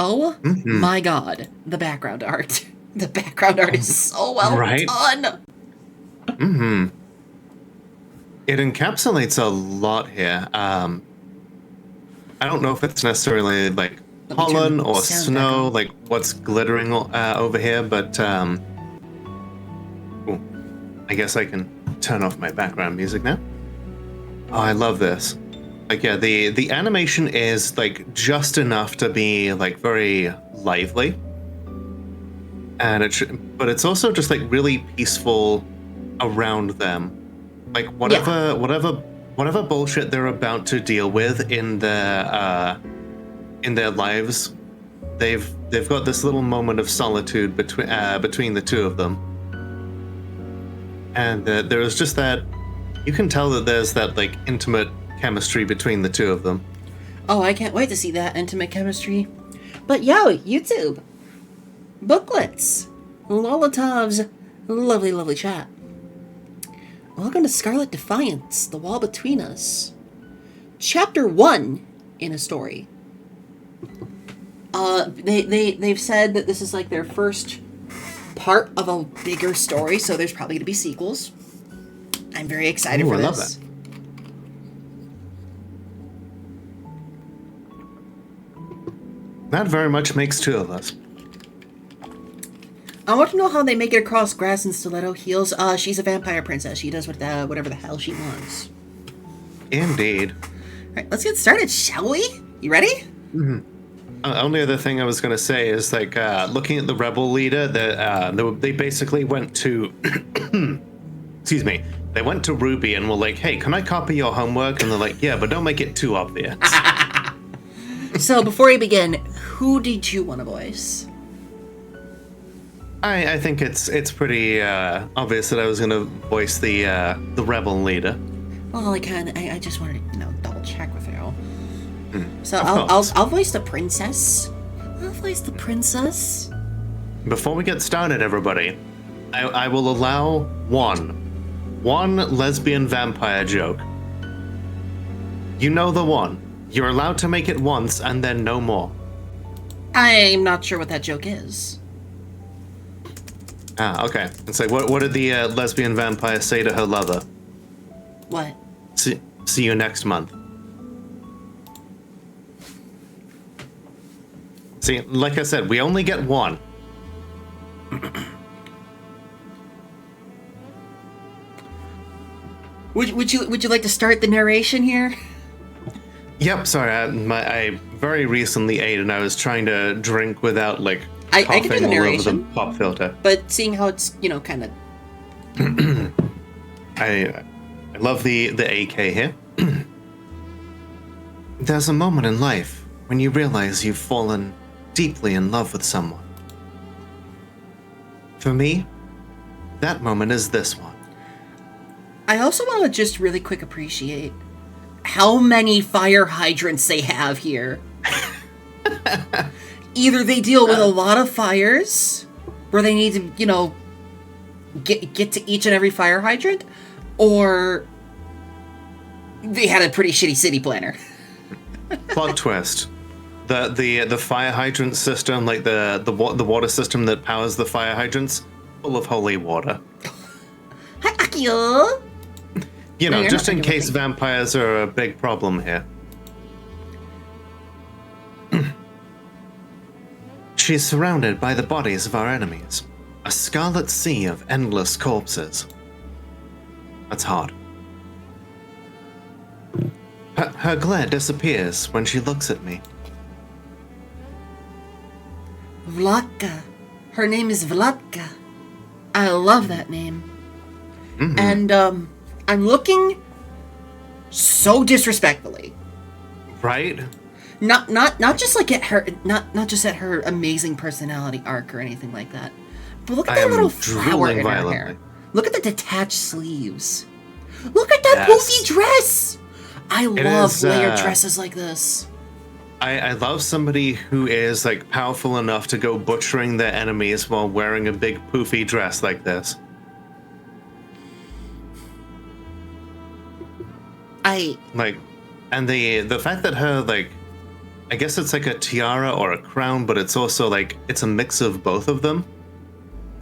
Oh my god, the background art. The background art is so well done. It encapsulates a lot here. I don't know if it's necessarily like pollen or snow, like what's glittering over here, but I guess I can turn off my background music now. Oh, I love this. Like, yeah, the animation is like just enough to be like very lively, and but it's also just like really peaceful around them. Like whatever bullshit they're about to deal with in their lives, they've got this little moment of solitude between the two of them, and there is just that. You can tell that there's that like intimate chemistry between the two of them. Oh, I can't wait to see that intimate chemistry. But yo, YouTube, booklets, Lolotov's lovely, lovely chat. Welcome to Scarlet Defiance, The Wall Between Us. Chapter 1 in a story. They've said that this is like their first part of a bigger story, so there's probably going to be sequels. I'm very excited for this. I love that. That very much makes two of us. I want to know how they make it across grass and stiletto heels. She's a vampire princess. She does whatever the hell she wants. Indeed. All right, let's get started, shall we? You ready? Mm-hmm. Only other thing I was going to say is, like, looking at the rebel leader, they basically went to... excuse me. They went to Ruby and were like, hey, can I copy your homework? And they're like, yeah, but don't make it too obvious. So, before we begin, who did you want to voice? I think it's pretty obvious that I was going to voice the rebel leader. Well, I just wanted to, double check with you. So I'll voice the princess. I'll voice the princess. Before we get started, everybody, I will allow one lesbian vampire joke. You know the one. You're allowed to make it once and then no more. I'm not sure what that joke is. Ah, okay. It's like, what did the lesbian vampire say to her lover? What? See you next month. See, like I said, we only get one. Would you like to start the narration here? Yep, sorry, I very recently ate and I was trying to drink without, like, I can do the narration, all over the pop filter. But seeing how it's, kind of... I love the AK here. There's a moment in life when you realize you've fallen deeply in love with someone. For me, that moment is this one. I also want to just really quick appreciate how many fire hydrants they have here. Either they deal with a lot of fires, where they need to, get to each and every fire hydrant, or they had a pretty shitty city planner. Plot twist. The fire hydrant system, like the water system that powers the fire hydrants, full of holy water. Hi, Akio! Just in case vampires are a big problem here. She's surrounded by the bodies of our enemies. A scarlet sea of endless corpses. That's hard. Her glare disappears when she looks at me. Vlatka. Her name is Vlatka. I love that name. Mm-hmm. And, I'm looking so disrespectfully. Right? Not just like at her, not just at her amazing personality arc or anything like that. But look at that little flower in her hair. Look at the detached sleeves. Look at that poofy dress. I love layered dresses like this. I love somebody who is like powerful enough to go butchering their enemies while wearing a big poofy dress like this. And the fact that her I guess it's like a tiara or a crown, but it's also like it's a mix of both of them.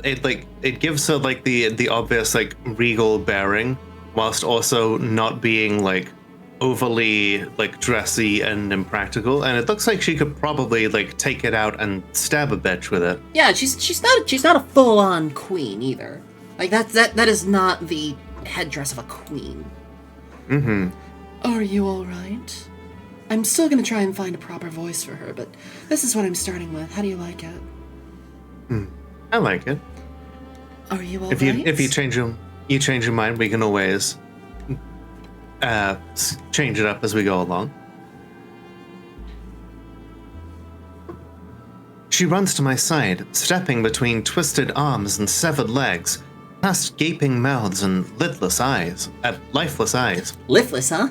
It gives her like the obvious like regal bearing, whilst also not being like overly like dressy and impractical. And it looks like she could probably like take it out and stab a bitch with it. Yeah, she's not a full-on queen either. Like that is not the headdress of a queen. Mm-hmm. Are you all right? I'm still gonna try and find a proper voice for her, but this is what I'm starting with. How do you like it? I like it. Are you all If you change your mind, we can always change it up as we go along. She runs to my side, stepping between twisted arms and severed legs, past gaping mouths and lifeless eyes. Lifeless, huh?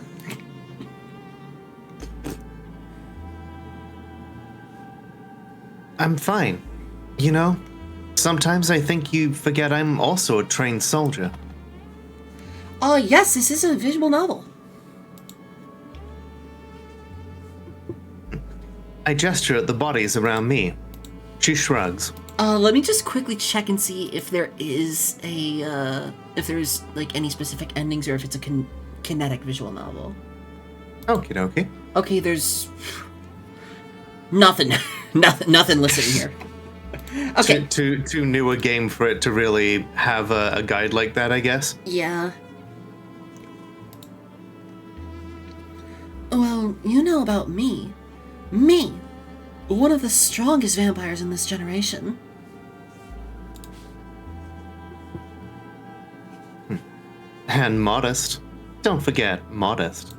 I'm fine. You know, sometimes I think you forget I'm also a trained soldier. Yes, this is a visual novel. I gesture at the bodies around me. She shrugs. Let me just quickly check and see if there is if there's like any specific endings or if it's a kinetic visual novel. Okie dokie. Okay, there's nothing listed in here. Okay. Too new a game for it to really have a guide like that, I guess. Yeah. Well, you know about me. Me! One of the strongest vampires in this generation. And modest. Don't forget, modest.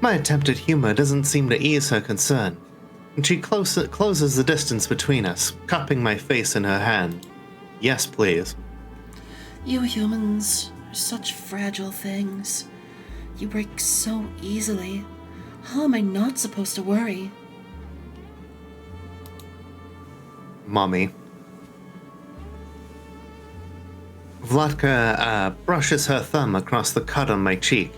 My attempt at humor doesn't seem to ease her concern, and she closes the distance between us, cupping my face in her hand. Yes, please. You humans are such fragile things. You break so easily. How am I not supposed to worry? Mommy. Vlatka brushes her thumb across the cut on my cheek.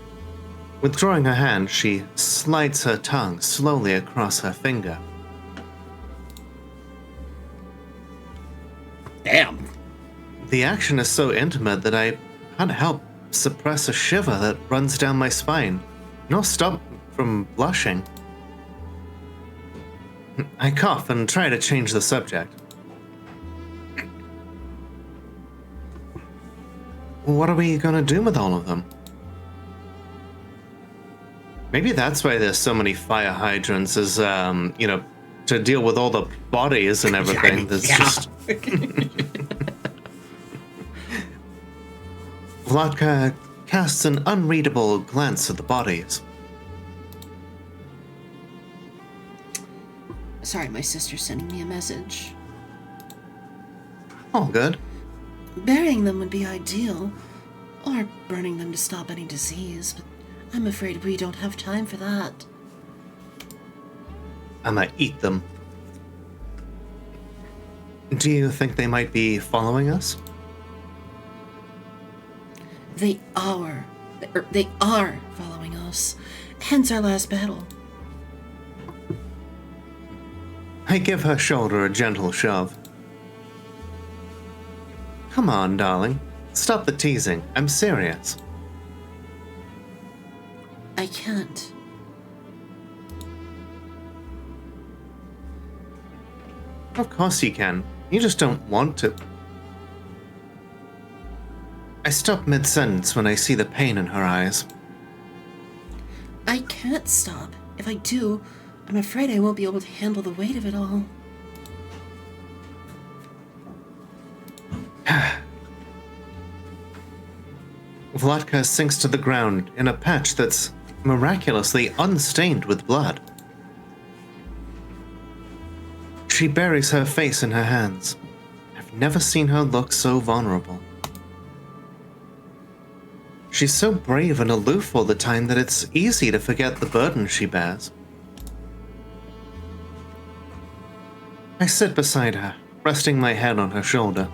Withdrawing her hand, she slides her tongue slowly across her finger. Damn. The action is so intimate that I can't help suppress a shiver that runs down my spine, nor stop from blushing. I cough and try to change the subject. What are we gonna do with all of them? Maybe that's why there's so many fire hydrants, is, to deal with all the bodies and everything. There's just... Vlatka casts an unreadable glance at the bodies. Sorry, my sister's sending me a message. All good. Burying them would be ideal, or burning them to stop any disease, but I'm afraid we don't have time for that. I might eat them. Do you think they might be following us? They are following us, hence our last battle. I give her shoulder a gentle shove. Come on, darling. Stop the teasing. I'm serious. I can't. Of course you can. You just don't want to. I stop mid-sentence when I see the pain in her eyes. I can't stop. If I do, I'm afraid I won't be able to handle the weight of it all. Vlatka sinks to the ground in a patch that's miraculously unstained with blood. She buries her face in her hands. I've never seen her look so vulnerable. She's so brave and aloof all the time that it's easy to forget the burden she bears. I sit beside her, resting my head on her shoulder.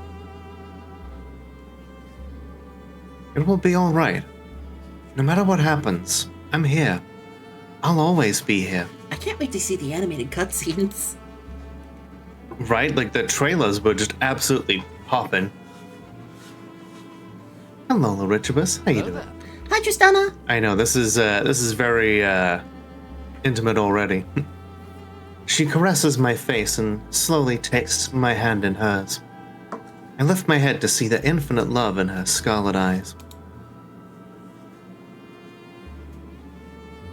It will be all right. No matter what happens, I'm here. I'll always be here. I can't wait to see the animated cutscenes. Right? Like, the trailers were just absolutely popping. Hello, Laricibus. How you doing? Hi, Tristana. I know, this is very, intimate already. She caresses my face and slowly takes my hand in hers. I lift my head to see the infinite love in her scarlet eyes.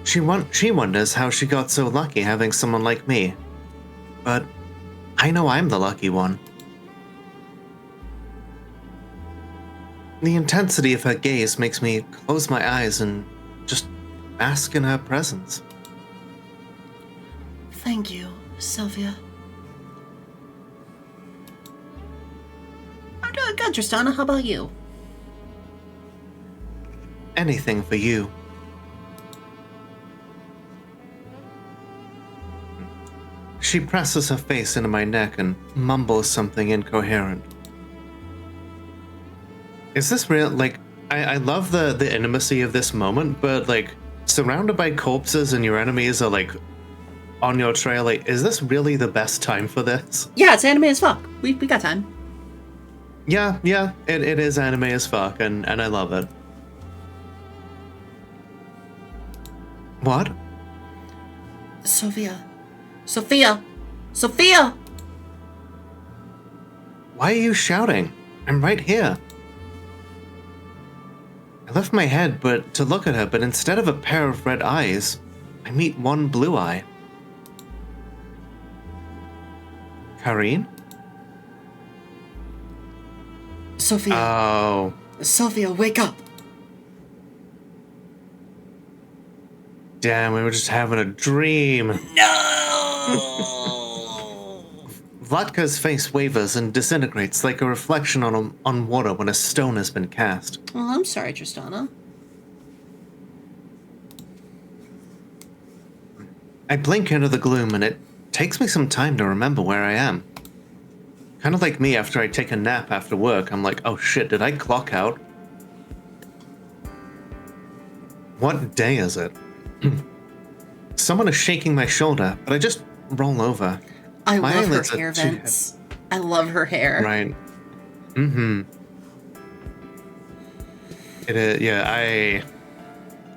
She wonders how she got so lucky having someone like me. But I know I'm the lucky one. The intensity of her gaze makes me close my eyes and just bask in her presence. Thank you, Sylvia. I'm doing good, Tristana. How about you? Anything for you. She presses her face into my neck and mumbles something incoherent. Is this real? Like, I love the intimacy of this moment, but like, surrounded by corpses and your enemies are like on your trail, like, is this really the best time for this? Yeah, it's anime as fuck. We got time. Yeah, it is anime as fuck, and I love it. What? Sophia. Sophia! Why are you shouting? I'm right here. I lift my head to look at her, but instead of a pair of red eyes, I meet one blue eye. Karine? Sophia. Oh. Sophia, wake up. Damn, we were just having a dream. No! Vlatka's face wavers and disintegrates like a reflection on water when a stone has been cast. Well, I'm sorry, Tristana. I blink into the gloom and it takes me some time to remember where I am. Kind of like me after I take a nap after work. I'm like, oh shit, did I clock out? What day is it? Someone is shaking my shoulder, but I just roll over. I My love her eyelids are hair too vents. I love her hair. Right. Mm-hmm. It is, yeah,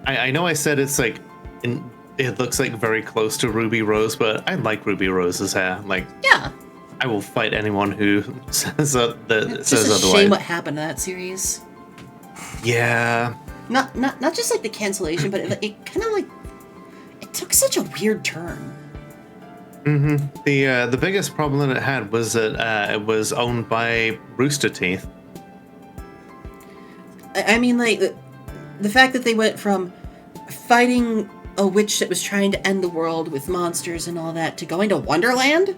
I know I said it's like, it looks like very close to Ruby Rose, but I like Ruby Rose's hair. Like, Yeah. I will fight anyone who says that It's says just a otherwise. shame what happened to that series. Yeah. Not just like the cancellation, but it kind of like it took such a weird turn. Mm-hmm. The biggest problem that it had was that it was owned by Rooster Teeth. I mean, like the fact that they went from fighting a witch that was trying to end the world with monsters and all that to going to Wonderland.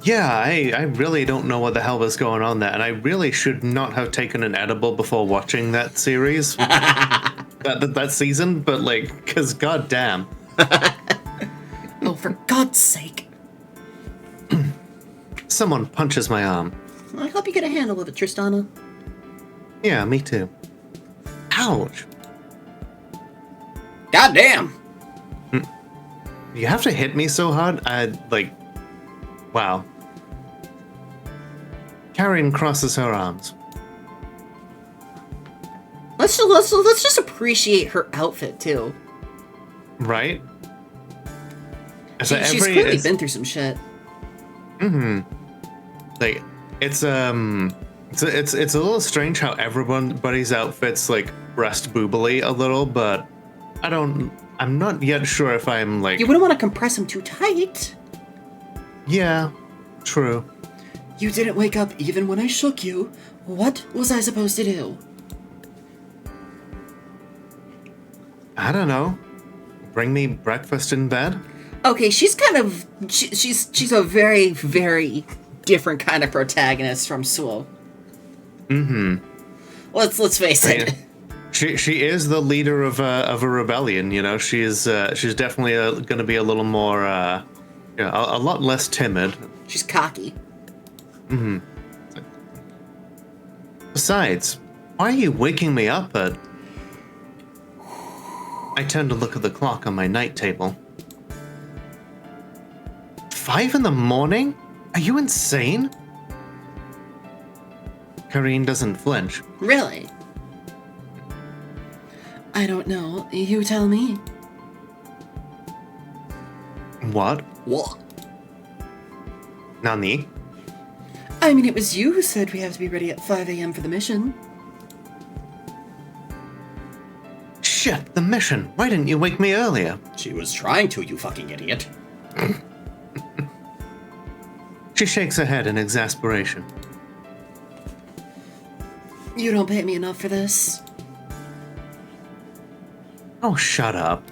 Yeah, I really don't know what the hell was going on there, and I really should not have taken an edible before watching that series, that season. But like, cause goddamn. Oh, for God's sake! Someone punches my arm. I hope you get a handle with it, Tristana. Yeah, me too. Ouch. Goddamn! You have to hit me so hard. Wow. Karine crosses her arms. Let's just appreciate her outfit too. Right? She's clearly been through some shit. Mm-hmm. Like, it's a little strange how everybody's outfits like breast boobily a little, but I'm not yet sure if I'm like. You wouldn't want to compress them too tight. Yeah, true. You didn't wake up even when I shook you. What was I supposed to do? I don't know. Bring me breakfast in bed? Okay, she's kind of she's a very, very different kind of protagonist from Sewell. Mm-hmm. Let's face it. She is the leader of a rebellion. You know, she's definitely going to be a little more a lot less timid. She's cocky. Mm-hmm. Besides, why are you waking me up at? I turned to look at the clock on my night table. 5 in the morning? Are you insane? Karine doesn't flinch. Really? I don't know. You tell me. What? What? Nani? I mean, it was you who said we have to be ready at 5 a.m. for the mission. Shit, the mission. Why didn't you wake me earlier? She was trying to, you fucking idiot. She shakes her head in exasperation. You don't pay me enough for this. Oh, shut up.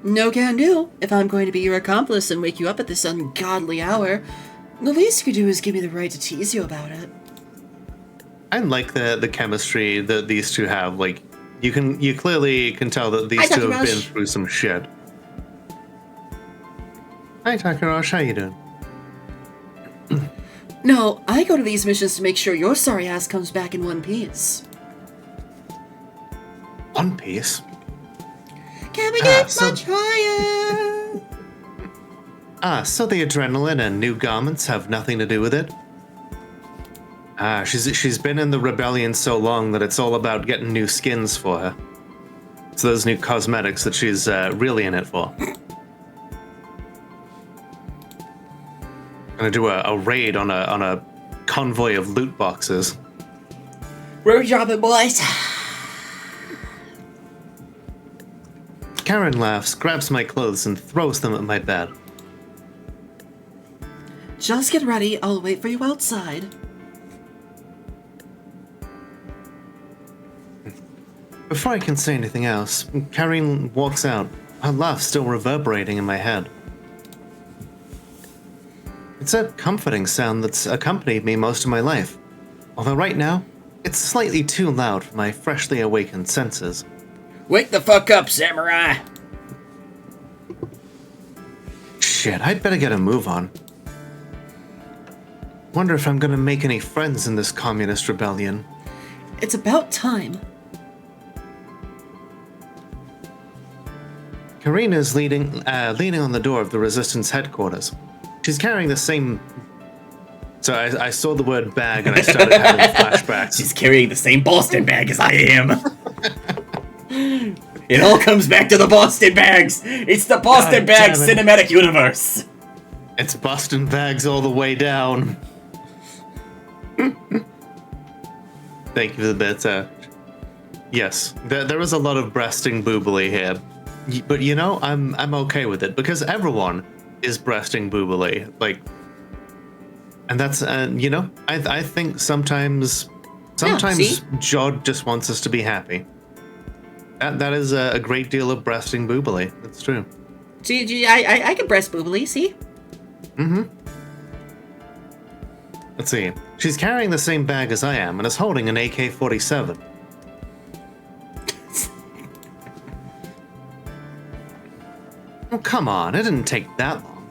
No can do. If I'm going to be your accomplice and wake you up at this ungodly hour, the least you could do is give me the right to tease you about it. I like the chemistry that these two have. Like, you clearly can tell that these two have been through some shit. Hi, Takarosh, how you doing? No, I go to these missions to make sure your sorry ass comes back in one piece. One Piece? Can we get much higher? So the adrenaline and new garments have nothing to do with it? She's been in the rebellion so long that it's all about getting new skins for her. It's those new cosmetics that she's really in it for. Gonna do a raid on a convoy of loot boxes. We're dropping, boys. Karen laughs, grabs my clothes, and throws them at my bed. Just get ready. I'll wait for you outside. Before I can say anything else, Karen walks out, her laugh still reverberating in my head. It's a comforting sound that's accompanied me most of my life, although right now, it's slightly too loud for my freshly awakened senses. Wake the fuck up, samurai! Shit, I'd better get a move on. Wonder if I'm gonna make any friends in this communist rebellion. It's about time. Karina's leaning on the door of the Resistance headquarters. She's carrying the same... So I saw the word bag and I started having flashbacks. She's carrying the same Boston bag as I am. It all comes back to the Boston bags. It's the Boston Bags cinematic universe. It's Boston bags all the way down. Thank you for the bit. Yes, there is a lot of breasting boobily here, but you know I'm okay with it because everyone is breasting boobily, like, and that's you know I think sometimes Jod just wants us to be happy. That is a great deal of breasting boobily. That's true. Gee, I can breast boobily, see? Mm-hmm. Let's see. She's carrying the same bag as I am and is holding an AK-47. Oh, come on. It didn't take that long.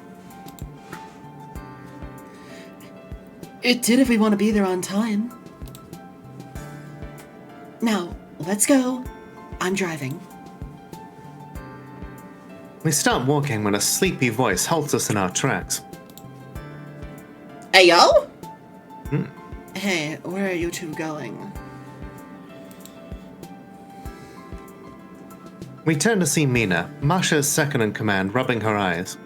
It did if we want to be there on time. Now, let's go. I'm driving. We start walking when a sleepy voice halts us in our tracks. Hey, yo? Hmm. Hey, where are you two going? We turn to see Mina, Masha's second-in-command, rubbing her eyes.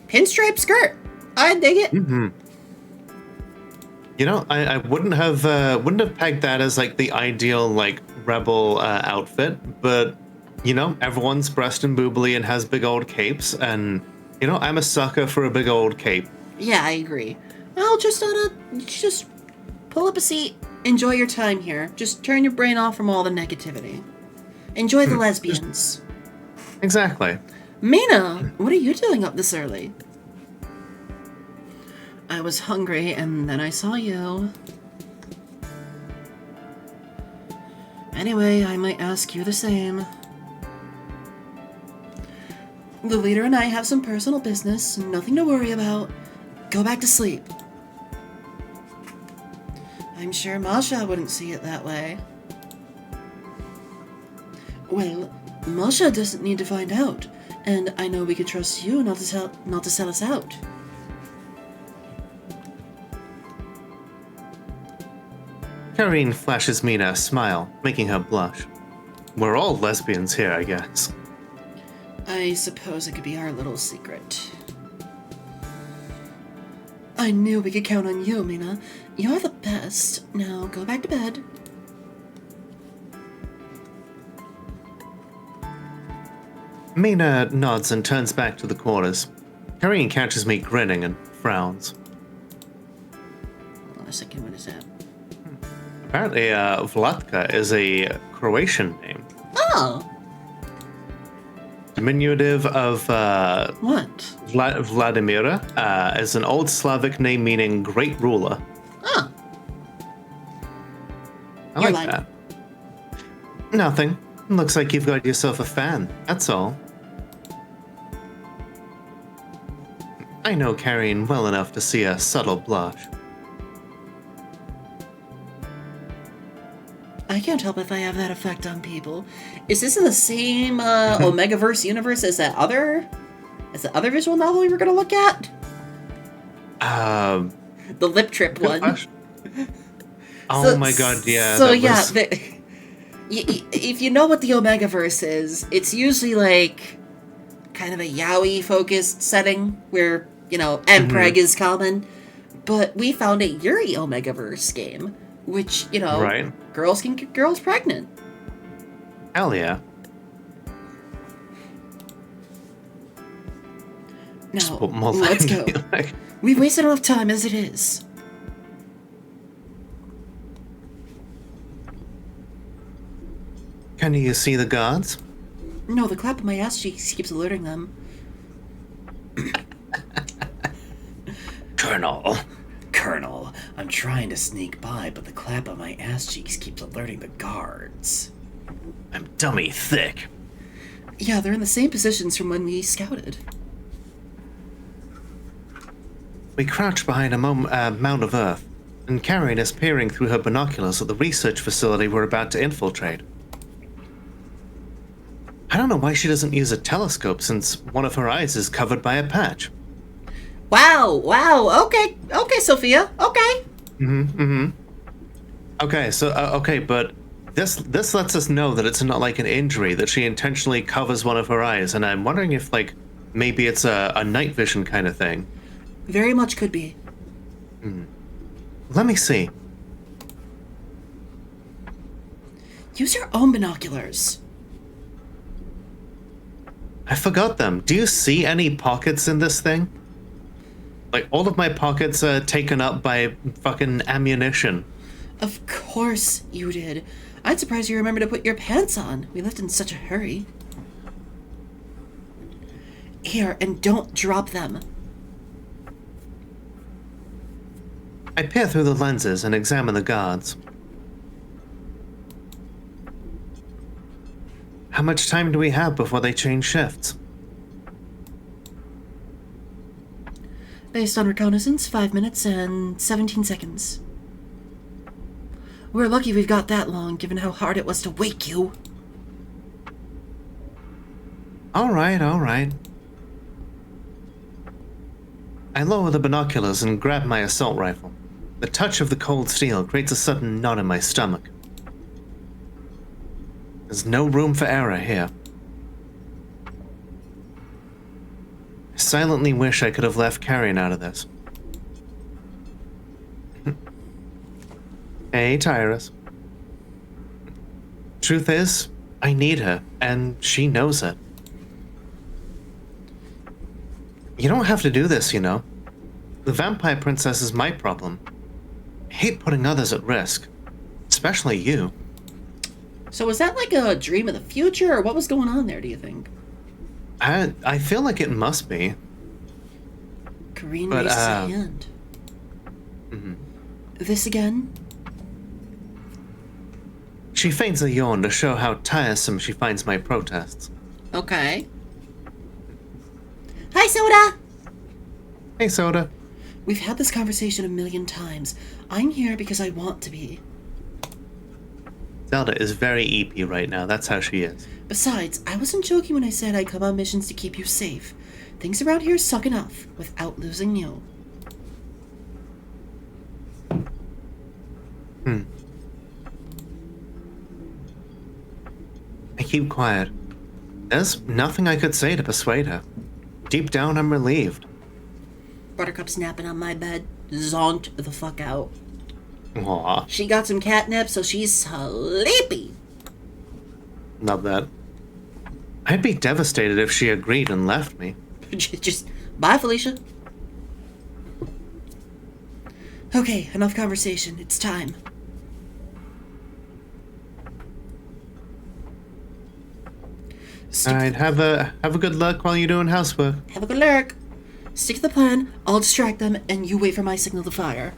Pinstripe skirt. I dig it. Mm-hmm. You know, I wouldn't have pegged that as like the ideal like rebel outfit, but you know, everyone's breast and boobily and has big old capes, and you know, I'm a sucker for a big old cape. Yeah, I agree. Well, just pull up a seat. Enjoy your time here. Just turn your brain off from all the negativity. Enjoy the lesbians. Exactly. Mina, what are you doing up this early? I was hungry, and then I saw you. Anyway, I might ask you the same. The leader and I have some personal business, nothing to worry about. Go back to sleep. I'm sure Masha wouldn't see it that way. Well, Masha doesn't need to find out, and I know we can trust you not to sell us out. Karine flashes Mina a smile, making her blush. We're all lesbians here, I guess. I suppose it could be our little secret. I knew we could count on you, Mina. You're the best. Now go back to bed. Mina nods and turns back to the quarters. Karine catches me grinning and frowns. Hold on a second, what is that? Apparently, Vlatka is a Croatian name. Oh! Diminutive of, What? Vladimira, is an old Slavic name meaning great ruler. Oh. I You're like lying. that. Nothing. Looks like you've got yourself a fan, that's all. I know Karine well enough to see a subtle blush. I can't help if I have that effect on people. Is this in the same Omegaverse universe as that other visual novel we were going to look at? The lip trip one. Question. Oh my god, yeah. So yeah, if you know what the Omegaverse is, it's usually like kind of a yaoi focused setting where, you know, MPreg is common. But we found a Yuri Omegaverse game, which, you know, right. Girls can get girls pregnant. Hell yeah. Now, Put more let's than- go. like- We've wasted enough time as it is. Can you see the guards? No, the clap of my ass cheeks keeps alerting them. Colonel, I'm trying to sneak by, but the clap of my ass cheeks keeps alerting the guards. I'm dummy thick. Yeah, they're in the same positions from when we scouted. We crouch behind a mound of earth, and Karine is peering through her binoculars at the research facility we're about to infiltrate. I don't know why she doesn't use a telescope since one of her eyes is covered by a patch. Wow, okay, Sophia, okay. Okay, but this lets us know that it's not like an injury, that she intentionally covers one of her eyes, and I'm wondering if, like, maybe it's a night vision kind of thing. Very much could be. Let me see. Use your own binoculars. I forgot them. Do you see any pockets in this thing? Like, all of my pockets are taken up by fucking ammunition. Of course you did. I'm surprised you remembered to put your pants on. We left in such a hurry. Here, and don't drop them. I peer through the lenses and examine the guards. How much time do we have before they change shifts? Based on reconnaissance, 5 minutes and 17 seconds. We're lucky we've got that long, given how hard it was to wake you. All right. I lower the binoculars and grab my assault rifle. The touch of the cold steel creates a sudden knot in my stomach. There's no room for error here. I silently wish I could have left Karine out of this. Hey, Tyrus. Truth is, I need her, and she knows it. You don't have to do this, you know. The vampire princess is my problem. I hate putting others at risk, especially you. So was that like a dream of the future, or what was going on there, do you think? I feel like it must be. Karine But, raises a hand. This again? She feigns a yawn to show how tiresome she finds my protests. Okay. Hi, Soda! Hey, Soda. We've had this conversation a million times. I'm here because I want to be. Zelda is very EP right now. That's how she is. Besides, I wasn't joking when I said I come on missions to keep you safe. Things around here suck enough without losing you. I keep quiet. There's nothing I could say to persuade her. Deep down, I'm relieved. Buttercup's napping on my bed. Zonked the fuck out. Aw, She got some catnip, so she's sleepy. love that. I'd be devastated if she agreed and left me. Just bye, Felicia. Okay, enough conversation. It's time. Alright, have a good luck while you're doing housework. Have a good lurk. Stick to the plan. I'll distract them, and you wait for my signal to fire.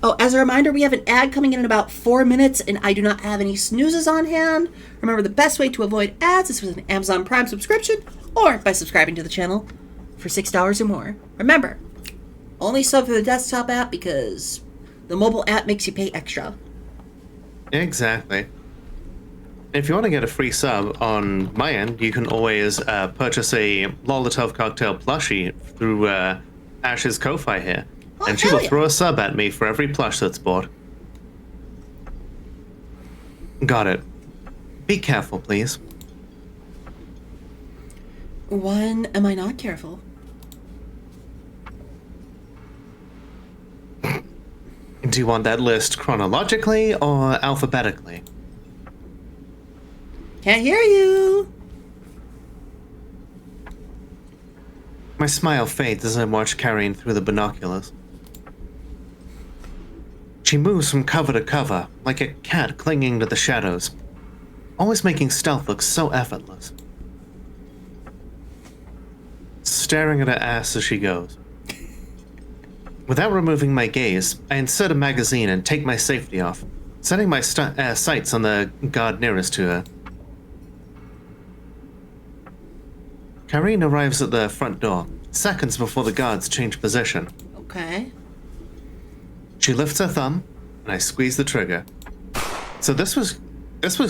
Oh, as a reminder, we have an ad coming in about 4 minutes, and I do not have any snoozes on hand. Remember, the best way to avoid ads is with an Amazon Prime subscription or by subscribing to the channel for $6 or more. Remember, only sub for the desktop app because the mobile app makes you pay extra. Exactly. If you want to get a free sub on my end, you can always purchase a Molotov cocktail plushie through Ash's Ko-Fi here. Oh, And she will hell yeah. throw a sub at me for every plush that's bought. Got it. Be careful, please. When am I not careful? Do you want that list chronologically or alphabetically? Can't hear you. My smile fades as I watch Carrion through the binoculars. She moves from cover to cover, like a cat clinging to the shadows, always making stealth look so effortless. Staring at her ass as she goes. Without removing my gaze, I insert a magazine and take my safety off, setting my sights on the guard nearest to her. Karine arrives at the front door, seconds before the guards change position. Okay. She lifts her thumb, and I squeeze the trigger. So this was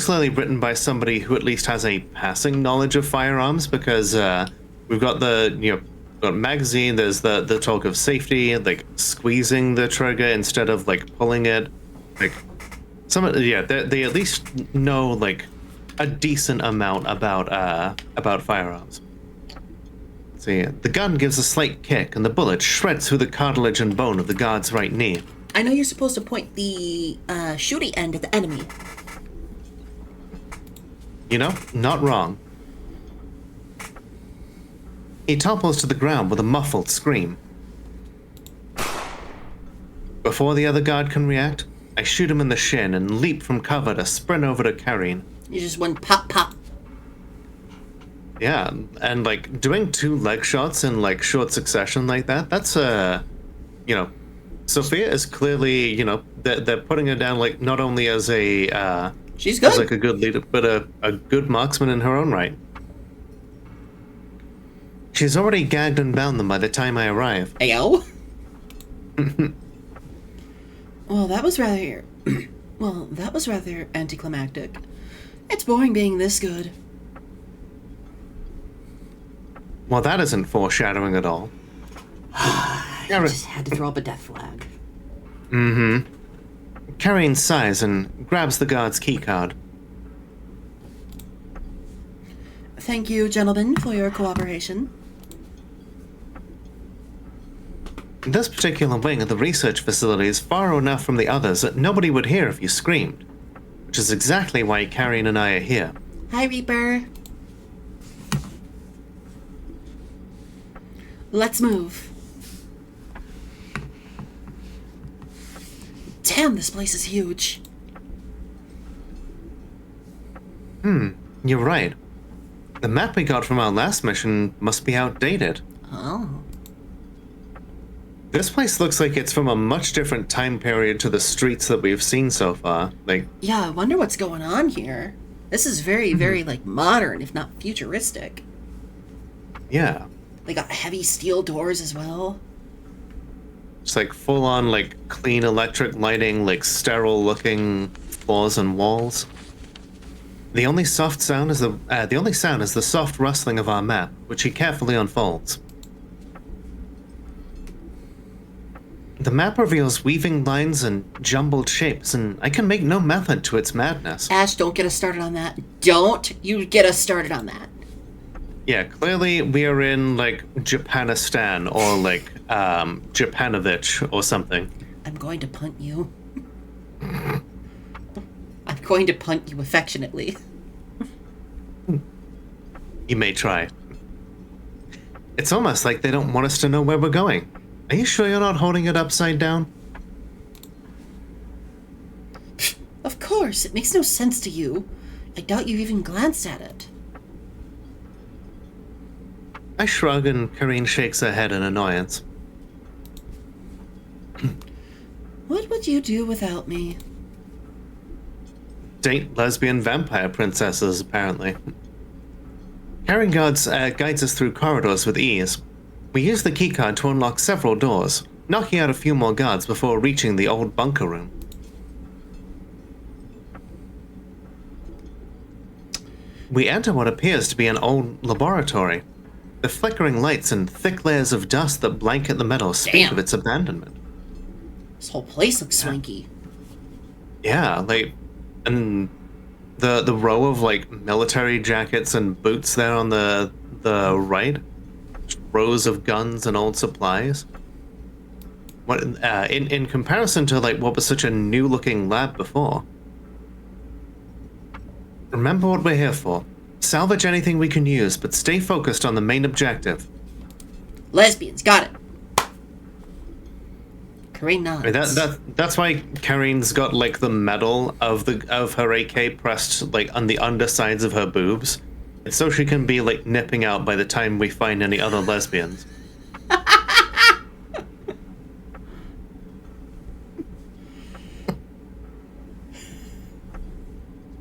clearly written by somebody who at least has a passing knowledge of firearms, because we've got got magazine. There's the talk of safety, like squeezing the trigger instead of like pulling it. Like they at least know like a decent amount about firearms. See, the gun gives a slight kick, and the bullet shreds through the cartilage and bone of the guard's right knee. I know you're supposed to point the shooty end at the enemy. You know, not wrong. He topples to the ground with a muffled scream. Before the other guard can react, I shoot him in the shin and leap from cover to sprint over to Karine. You just went pop, pop. Yeah, and like doing 2 leg shots in like short succession like that, that's Sophia is clearly, they're putting her down like not only as a She's good. as like a good leader, but a good marksman in her own right. She's already gagged and bound them by the time I arrive. Ayo. Well, that was rather anticlimactic. It's boring being this good. Well, that isn't foreshadowing at all. I just had to throw up a death flag. Karine sighs and grabs the guard's keycard. Thank you, gentlemen, for your cooperation. This particular wing of the research facility is far enough from the others that nobody would hear if you screamed, which is exactly why Karine and I are here. Hi, Reaper. Let's move. Damn, this place is huge. You're right. The map we got from our last mission must be outdated. Oh. This place looks like it's from a much different time period to the streets that we've seen so far. Like, Yeah, I wonder what's going on here. This is very, very, modern, if not futuristic. yeah. They got heavy steel doors as well. It's like full on, like, clean electric lighting, like sterile looking floors and walls. The only sound is the soft rustling of our map, which he carefully unfolds. The map reveals weaving lines and jumbled shapes, and I can make no method to its madness. Ash, don't get us started on that. Don't you get us started on that. Yeah, clearly we are in, like, Japanistan or, like, Japanovich or something. I'm going to punt you. I'm going to punt you affectionately. You may try. It's almost like they don't want us to know where we're going. Are you sure you're not holding it upside down? Of course, it makes no sense to you. I doubt you even glanced at it. I shrug and Karine shakes her head in annoyance. What would you do without me? Date lesbian vampire princesses, apparently. Karine guides us through corridors with ease. We use the keycard to unlock several doors, knocking out a few more guards before reaching the old bunker room. We enter what appears to be an old laboratory. The flickering lights and thick layers of dust that blanket the metal speak of its abandonment. This whole place looks swanky. Yeah, like, and the row of, like, military jackets and boots there on the right, rows of guns and old supplies. What in comparison to, like, what was such a new looking lab before. Remember what we're here for. Salvage anything we can use, but stay focused on the main objective. Lesbians, got it. Karine nods. I mean, that's why Karine's got, like, the medal of her AK pressed, like, on the undersides of her boobs. It's so she can be, like, nipping out by the time we find any other lesbians.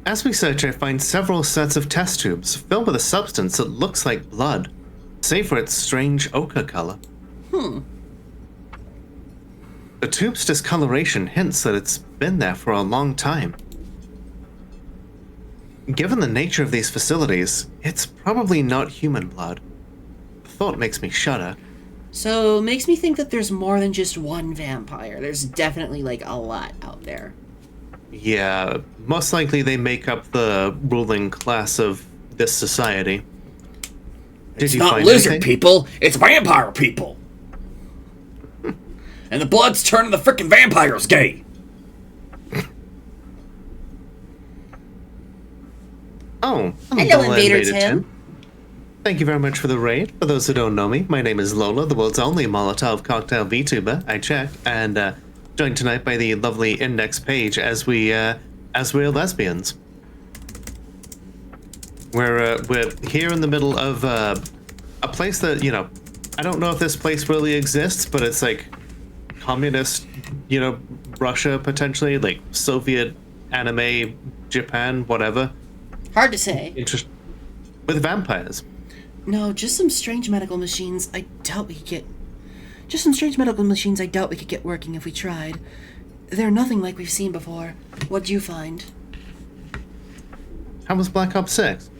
As we search, I find several sets of test tubes filled with a substance that looks like blood, save for its strange ochre color. The tube's discoloration hints that it's been there for a long time. Given the nature of these facilities, it's probably not human blood. The thought makes me shudder. So, makes me think that there's more than just one vampire. There's definitely, like, a lot out there. Yeah, most likely they make up the ruling class of this society. It's not lizard people, it's vampire people. And the blood's turning the frickin' vampires gay. Oh, hello, Invader Tim. Thank you very much for the raid. For those who don't know me, my name is Lola, the world's only Molotov cocktail VTuber. I checked, and joined tonight by the lovely Index Page as we're lesbians. We're here in the middle of a place that, you know, I don't know if this place really exists, but it's like communist, you know, Russia potentially, like Soviet anime Japan, whatever. Hard to say. With vampires. No, just some strange medical machines I doubt we could get... Just some strange medical machines I doubt we could get working if we tried. They're nothing like we've seen before. What'd you find? How was Black Ops 6?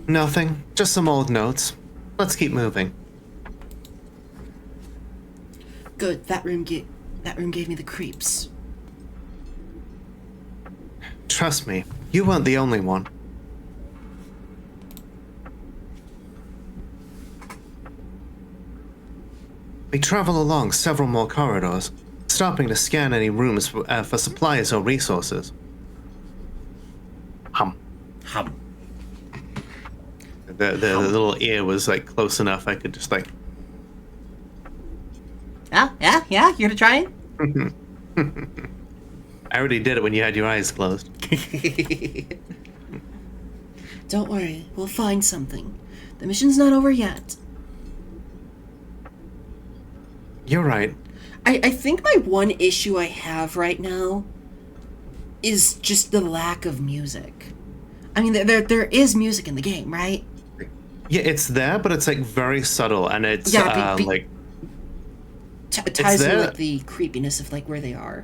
Nothing. Just some old notes. Let's keep moving. Good. That room gave me the creeps. Trust me, you weren't the only one. We travel along several more corridors, stopping to scan any rooms for supplies or resources. Hum. The little ear was like close enough I could just like... Yeah? You gonna try it? I already did it when you had your eyes closed. Don't worry, we'll find something. The mission's not over yet. You're right. I think my one issue I have right now is just the lack of music. I mean, there is music in the game, right? Yeah, it's there, but it's like very subtle, and it's like it ties in there. like the creepiness of like where they are.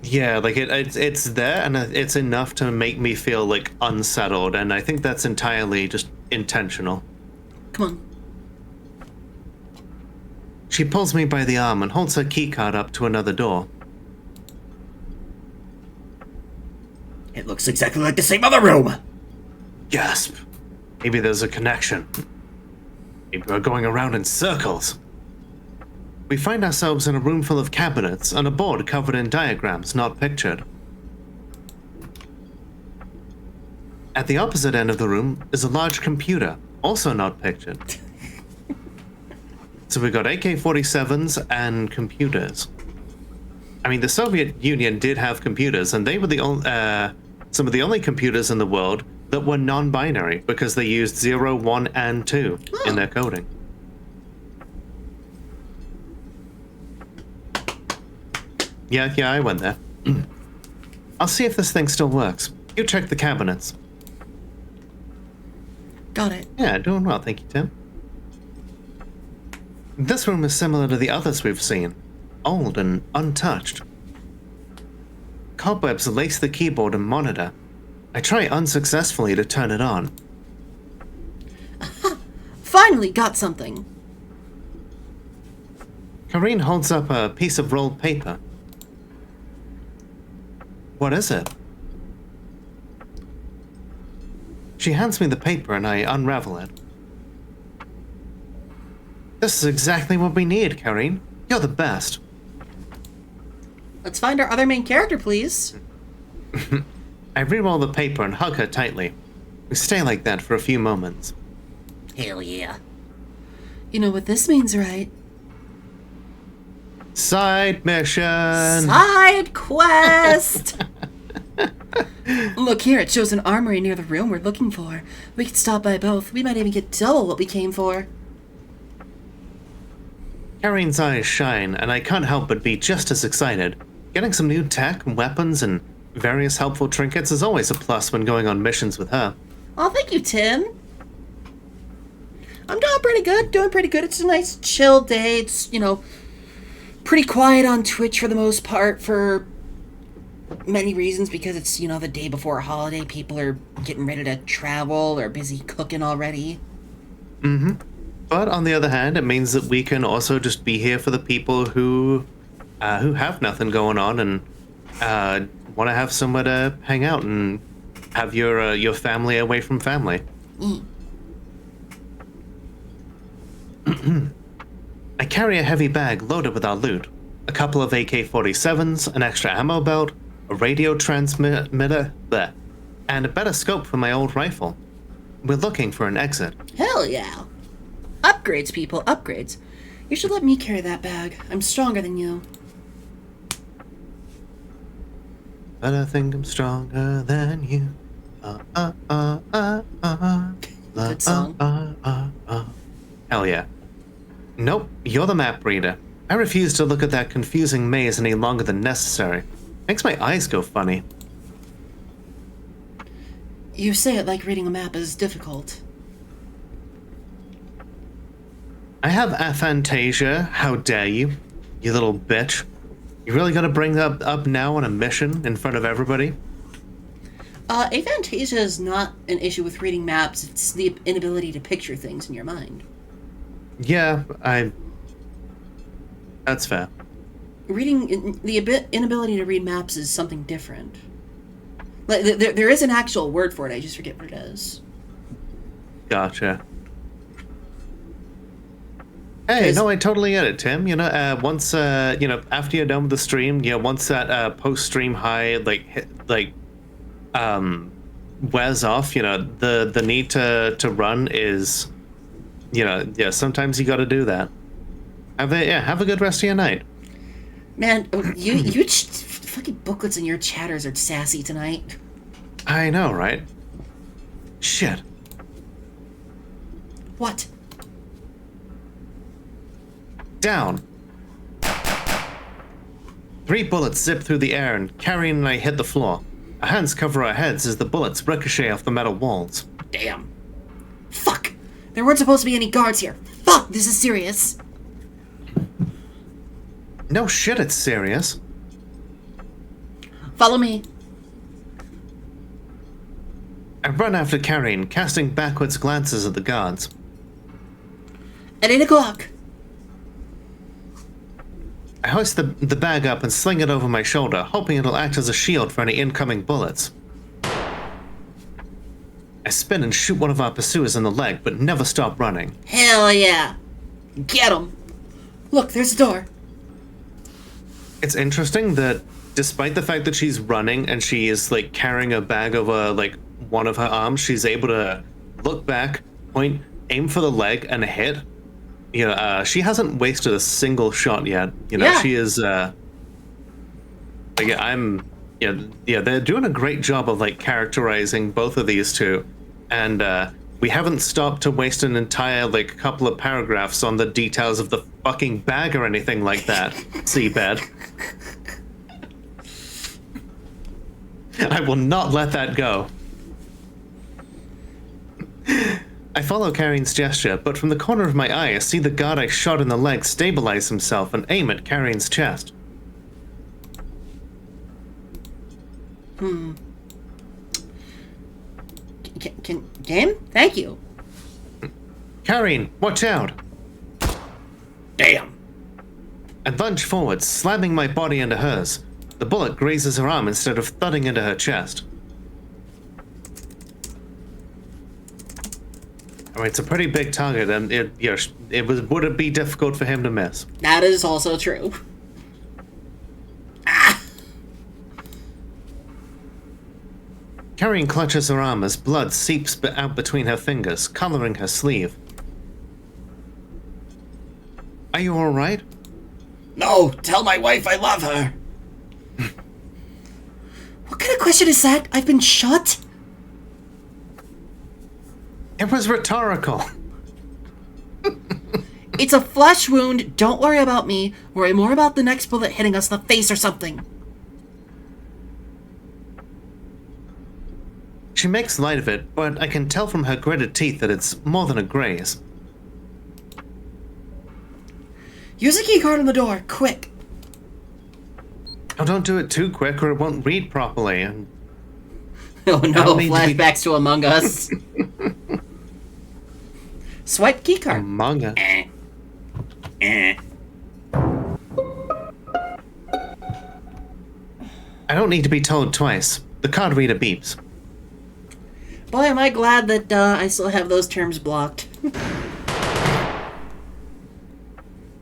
Yeah, like it's there, and it's enough to make me feel like unsettled, and I think that's entirely just intentional. Come on. She pulls me by the arm and holds her keycard up to another door. It looks exactly like the same other room. Gasp. Maybe there's a connection. Maybe we're going around in circles. We find ourselves in a room full of cabinets and a board covered in diagrams not pictured. At the opposite end of the room is a large computer, also not pictured. So we got AK-47s and computers. I mean, the Soviet Union did have computers, and they were some of the only computers in the world that were non-binary because they used 0, 1, and 2 in their coding. Yeah, I went there. I'll see if this thing still works. You check the cabinets. Got it. Yeah, doing well, thank you, Tim. This room is similar to the others we've seen. Old and untouched. Cobwebs lace the keyboard and monitor. I try unsuccessfully to turn it on. Finally got something. Karine holds up a piece of rolled paper. What is it? She hands me the paper and I unravel it. This is exactly what we need, Karine. You're the best. Let's find our other main character, please. I re-roll the paper and hug her tightly. We stay like that for a few moments. Hell yeah. You know what this means, right? Side mission! Side quest! Look here, it shows an armory near the room we're looking for. We could stop by both. We might even get double what we came for. Karine's eyes shine, and I can't help but be just as excited. Getting some new tech, weapons, and various helpful trinkets is always a plus when going on missions with her. Oh, thank you, Tim. I'm doing pretty good. It's a nice, chill day. It's, pretty quiet on Twitch for the most part for many reasons, because it's, the day before a holiday. People are getting ready to travel or busy cooking already. Mm-hmm. But on the other hand, it means that we can also just be here for the people who have nothing going on and want to have somewhere to hang out and have your family away from family. I carry a heavy bag loaded with our loot, a couple of AK-47s, an extra ammo belt, a radio transmitter, and a better scope for my old rifle. We're looking for an exit. Hell yeah. Upgrades, people, upgrades. You should let me carry that bag. I'm stronger than you. But I think I'm stronger than you. Good song. Hell yeah. Nope, you're the map reader. I refuse to look at that confusing maze any longer than necessary. Makes my eyes go funny. You say it like reading a map is difficult. I have aphantasia. How dare you? You little bitch. You really gonna bring that up now on a mission in front of everybody? Aphantasia is not an issue with reading maps. It's the inability to picture things in your mind. Yeah, that's fair. The inability to read maps is something different. Like, there is an actual word for it, I just forget what it is. Gotcha. Hey, no, I totally get it, Tim. Once after you're done with the stream, once that post-stream high wears off, the need to run is, sometimes you got to do that. Have a good rest of your night. Man, you fucking booklets and your chatters are sassy tonight. I know, right? Shit. What? Down. 3 bullets zip through the air and Karine and I hit the floor. Our hands cover our heads as the bullets ricochet off the metal walls. Damn. Fuck! There weren't supposed to be any guards here. Fuck! This is serious. No shit, it's serious. Follow me. I run after Carrion, casting backwards glances at the guards. At 8 o'clock. I hoist the bag up and sling it over my shoulder, hoping it'll act as a shield for any incoming bullets. I spin and shoot one of our pursuers in the leg, but never stop running. Hell yeah. Get him. Look, there's a door. It's interesting that despite the fact that she's running and she is, like, carrying a bag over, like, one of her arms, she's able to look back, point, aim for the leg, and hit. You know, she hasn't wasted a single shot yet. You know, she is, they're doing a great job of, like, characterizing both of these two. And, we haven't stopped to waste an entire, like, couple of paragraphs on the details of the fucking bag or anything like that, Seabed. I will not let that go. I follow Carrion's gesture, but from the corner of my eye, I see the guard I shot in the leg stabilize himself and aim at Carrion's chest. Game? Thank you. Carrion, watch out! Damn. I lunge forward, slamming my body into hers. The bullet grazes her arm instead of thudding into her chest. I mean, it's a pretty big target, and would it be difficult for him to miss? That is also true. Carrion clutches her arm as blood seeps out between her fingers, coloring her sleeve. Are you alright? No, tell my wife I love her. What kind of question is that? I've been shot? It was rhetorical. It's a flesh wound. Don't worry about me. Worry more about the next bullet hitting us in the face or something. She makes light of it, but I can tell from her gritted teeth that it's more than a graze. Use a keycard on the door, quick. Oh, don't do it too quick or it won't read properly. Oh no, flashbacks to Among Us. Swipe keycard. Among Us. I don't need to be told twice. The card reader beeps. Boy, am I glad that I still have those terms blocked.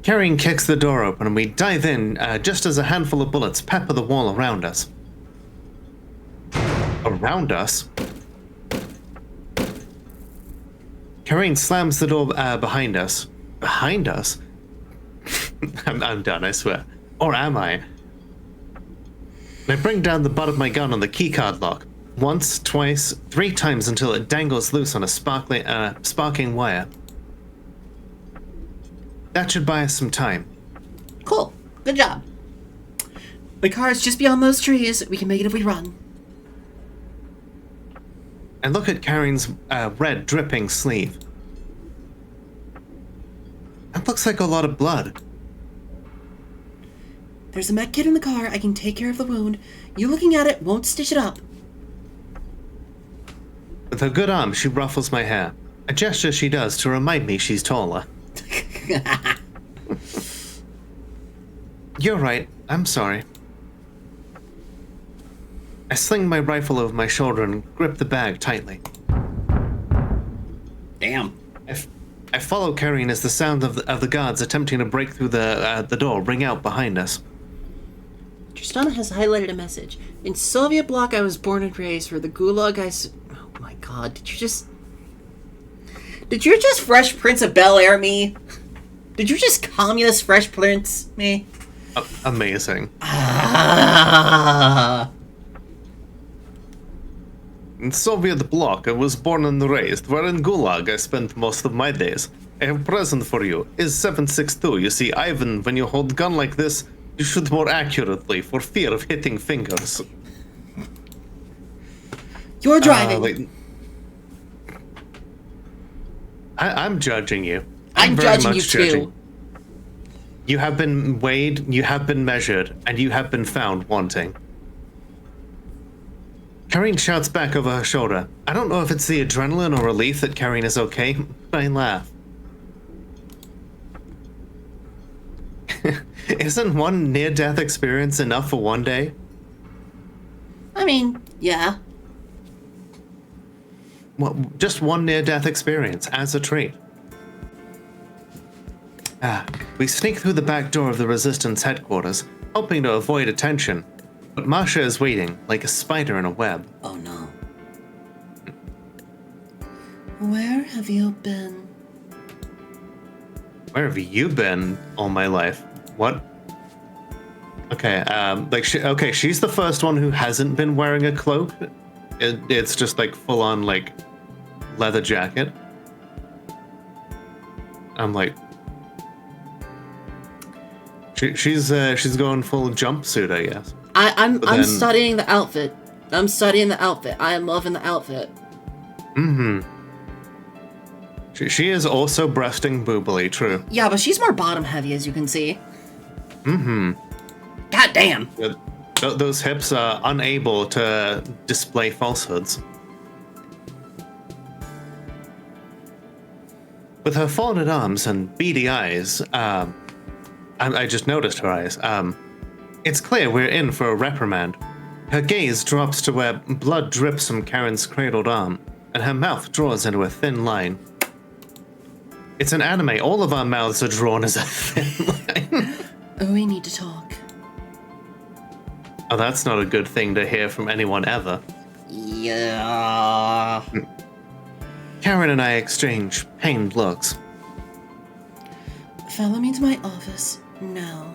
Carrion kicks the door open and we dive in just as a handful of bullets pepper the wall around us. Around us? Carrion slams the door behind us. Behind us? I'm done, I swear. Or am I? I bring down the butt of my gun on the keycard lock. Once, twice, 3 times until it dangles loose on a sparking wire. That should buy us some time. Cool. Good job. The car's just beyond those trees. We can make it if we run. I look at Carrion's red, dripping sleeve. That looks like a lot of blood. There's a med kit in the car. I can take care of the wound. You looking at it won't stitch it up. With her good arm, she ruffles my hair. A gesture she does to remind me she's taller. You're right. I'm sorry. I sling my rifle over my shoulder and grip the bag tightly. Damn. I follow Carrion as the sound of the guards attempting to break through the door ring out behind us. Tristana has highlighted a message. In Soviet bloc, I was born and raised. For the Gulag, oh my god, did you just Fresh Prince of Bel-Air me? Did you just communist Fresh Prince me? Amazing. In Soviet bloc, I was born and raised, where in Gulag I spent most of my days. I have a present for you. Is 762. You see, Ivan, when you hold gun like this, you shoot more accurately for fear of hitting fingers. You're driving. I'm judging you. I'm very judging much you too. You have been weighed, you have been measured, and you have been found wanting. Karine shouts back over her shoulder. I don't know if it's the adrenaline or relief that Karine is okay, but I laugh. Isn't one near-death experience enough for one day? I mean, yeah. Well, just one near-death experience as a treat. We sneak through the back door of the Resistance headquarters, hoping to avoid attention. But Masha is waiting, like a spider in a web. Oh no. Where have you been? Where have you been all my life? What? Okay, she's the first one who hasn't been wearing a cloak. It's just like full on like leather jacket. I'm like, she's going full jumpsuit, I guess. I'm studying the outfit. I'm studying the outfit. I am loving the outfit. Mm-hmm. She is also breasting boobily, true. Yeah, but she's more bottom heavy, as you can see. Mm-hmm. God damn. Those hips are unable to display falsehoods. With her folded arms and beady eyes, I just noticed her eyes. It's clear we're in for a reprimand. Her gaze drops to where blood drips from Karen's cradled arm, and her mouth draws into a thin line. It's an anime. All of our mouths are drawn as a thin line. We need to talk. Oh, that's not a good thing to hear from anyone ever. Yeah. Karen and I exchange pained looks. Follow me to my office now.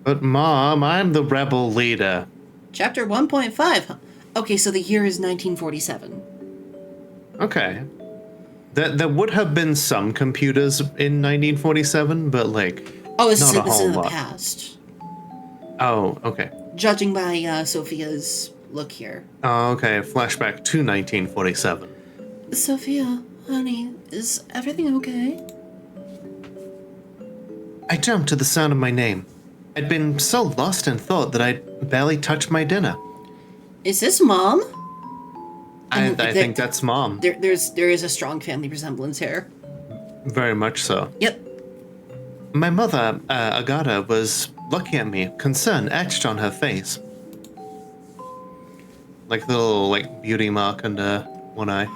But Mom, I'm the rebel leader. Chapter 1.5. Okay, so the year is 1947. Okay. There would have been some computers in 1947, but like, oh, this not a is whole in the lot. past. Oh, okay. Judging by Sophia's look here. Oh, okay. Flashback to 1947. Sophia, honey, is everything okay? I jumped to the sound of my name. I'd been so lost in thought that I'd barely touched my dinner. Is this Mom? I think that's Mom. There is a strong family resemblance here. Very much so. Yep. My mother, Agata, was looking at me, concern etched on her face. Like the little, beauty mark under one eye.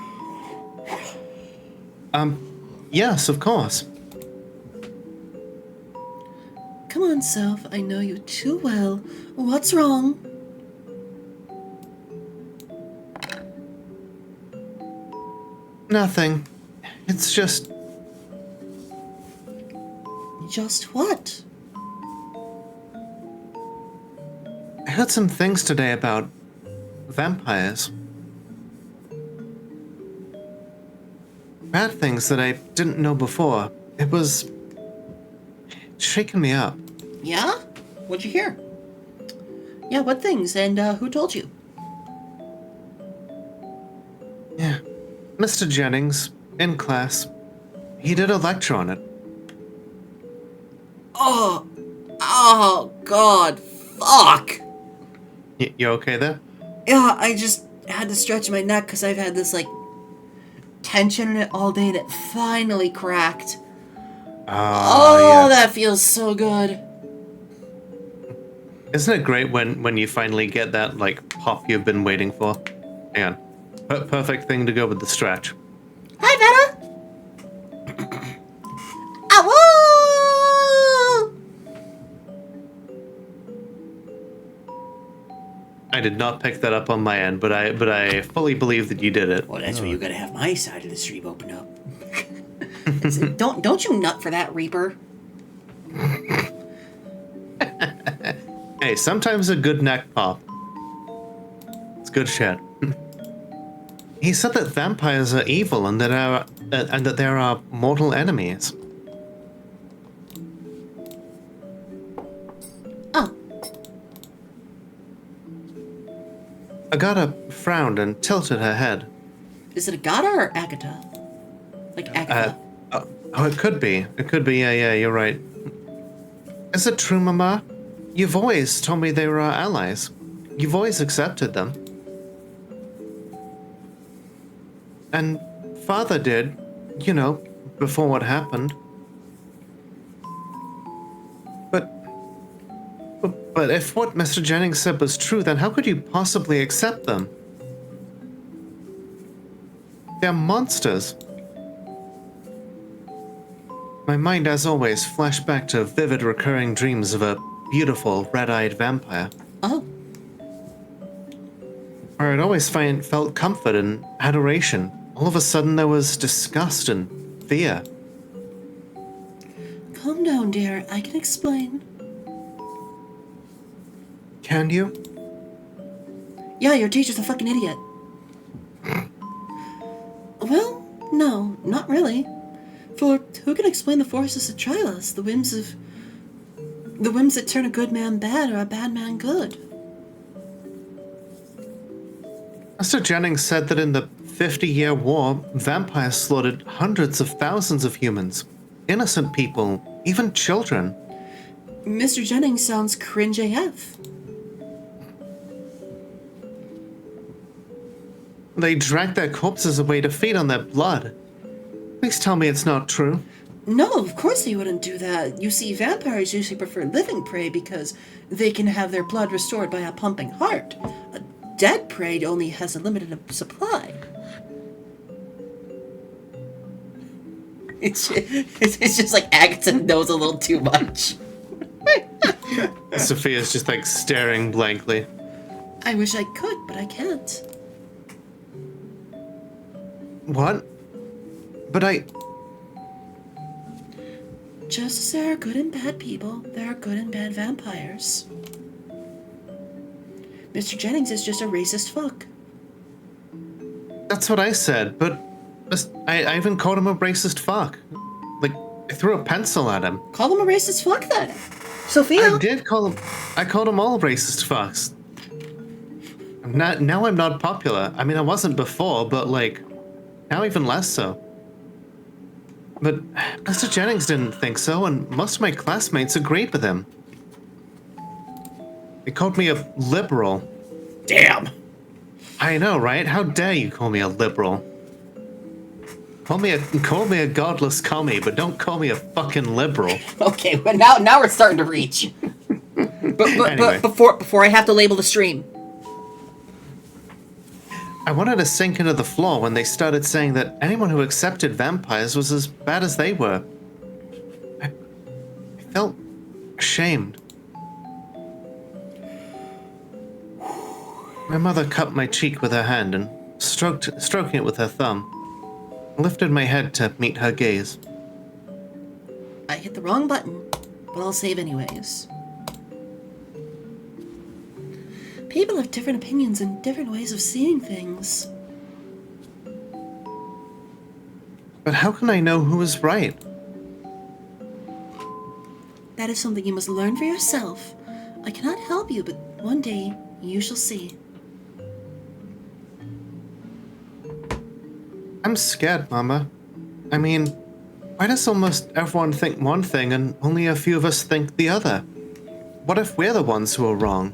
Yes, of course. Come on, Soph. I know you too well. What's wrong? Nothing. It's just... Just what? I heard some things today about vampires. Bad things that I didn't know before. It was shaking me up. Yeah? What'd you hear? Yeah, what things? And who told you? Yeah. Mr. Jennings, in class. He did a lecture on it. Oh, God. Fuck. You okay there? Yeah, I just had to stretch my neck because I've had this, tension in it all day that finally cracked. Yes. That feels so good. Isn't it great when you finally get that, pop you've been waiting for? Hang on. Perfect thing to go with the stretch. Hi, Veta. Ow! I did not pick that up on my end, but I fully believe that you did it. Well, that's where you gotta have my side of the stream open up. Don't you nut for that, Reaper. Hey, sometimes a good neck pop. It's good shit. He said that vampires are evil and that there are mortal enemies. Oh. Agata frowned and tilted her head. Is it Agata or Agatha? Like Agatha. Oh, it could be. It could be. Yeah, you're right. Is it true, Mama? You've always told me they were our allies. You've always accepted them. And Father did, you know, before what happened. But if what Mr. Jennings said was true, then how could you possibly accept them? They're monsters. My mind, as always, flashed back to vivid recurring dreams of a beautiful, red-eyed vampire. Oh. Where I'd always felt comfort and adoration. All of a sudden there was disgust and fear. Calm down, dear. I can explain. Can you? Yeah, your teacher's a fucking idiot. Well, no, not really. For who can explain the forces that trial us? The whims that turn a good man bad or a bad man good. Mr. Jennings said that in the 50-year war, vampires slaughtered hundreds of thousands of humans. Innocent people, even children. Mr. Jennings sounds cringe AF. They dragged their corpses away to feed on their blood. Please tell me it's not true. No, of course they wouldn't do that. You see, vampires usually prefer living prey because they can have their blood restored by a pumping heart. A dead prey only has a limited supply. It's just like Agatha knows a little too much. Sophia's just like staring blankly. I wish I could, but I can't. What? But Just as there are good and bad people, there are good and bad vampires. Mr. Jennings is just a racist fuck. That's what I said, but I even called him a racist fuck. Like, I threw a pencil at him. Call him a racist fuck then. Sophia? I called him all racist fucks. Now I'm not popular. I mean, I wasn't before, but like, now even less so. But Mr. Jennings didn't think so, and most of my classmates agreed with him. They called me a liberal. Damn. I know, right? How dare you call me a liberal? Call me a godless commie, but don't call me a fucking liberal. Okay, but now we're starting to reach. Anyway. But before I have to label the stream. I wanted to sink into the floor when they started saying that anyone who accepted vampires was as bad as they were. I felt ashamed. My mother cupped my cheek with her hand and stroking it with her thumb. I lifted my head to meet her gaze. I hit the wrong button, but I'll save anyways. People have different opinions and different ways of seeing things. But how can I know who is right? That is something you must learn for yourself. I cannot help you, but one day you shall see. I'm scared, Mama. I mean, why does almost everyone think one thing and only a few of us think the other? What if we're the ones who are wrong?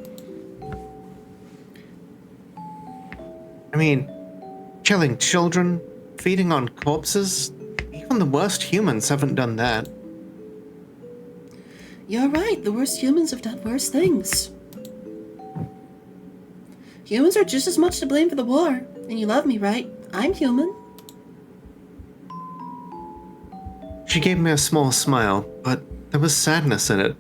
I mean, killing children, feeding on corpses, even the worst humans haven't done that. You're right, the worst humans have done worse things. Humans are just as much to blame for the war. And you love me, right? I'm human. She gave me a small smile, but there was sadness in it.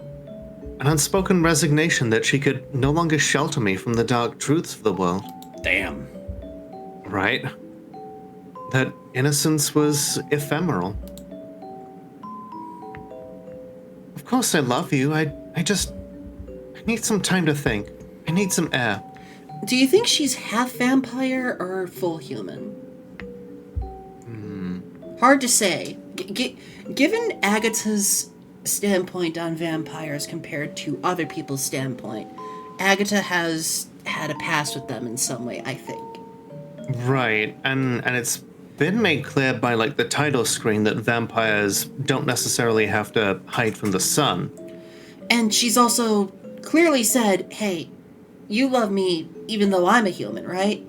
An unspoken resignation that she could no longer shelter me from the dark truths of the world. Damn. Right? That innocence was ephemeral. Of course I love you. I need some time to think. I need some air. Do you think she's half vampire or full human? Hard to say. Given Agatha's standpoint on vampires compared to other people's standpoint, Agatha has had a past with them in some way, I think. Right, and it's been made clear by like the title screen that vampires don't necessarily have to hide from the sun. And she's also clearly said, hey, you love me even though I'm a human, right?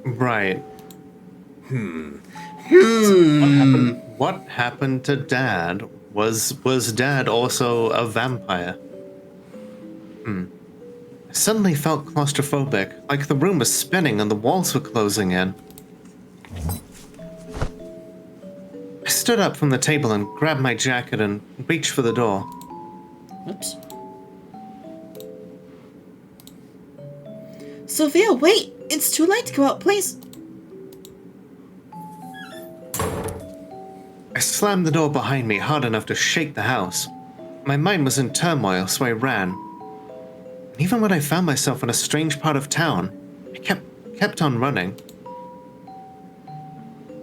Right. What happened to Dad? Was Dad also a vampire? I suddenly felt claustrophobic, like the room was spinning and the walls were closing in. I stood up from the table and grabbed my jacket and reached for the door. Oops. Sophia, wait! It's too late to go out, please! I slammed the door behind me hard enough to shake the house. My mind was in turmoil, so I ran. And even when I found myself in a strange part of town, I kept on running.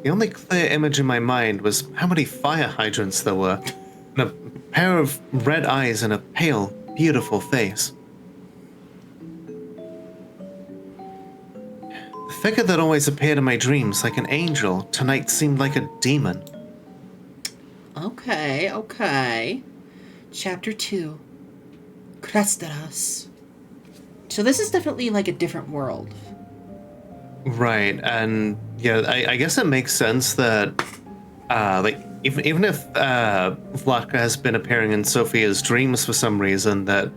The only clear image in my mind was how many fire hydrants there were, and a pair of red eyes and a pale, beautiful face. The figure that always appeared in my dreams like an angel tonight seemed like a demon. Okay. Chapter 2. Cresteras. So this is definitely like a different world. Right, and yeah, I guess it makes sense that, even if Vlatka has been appearing in Sophia's dreams for some reason, that,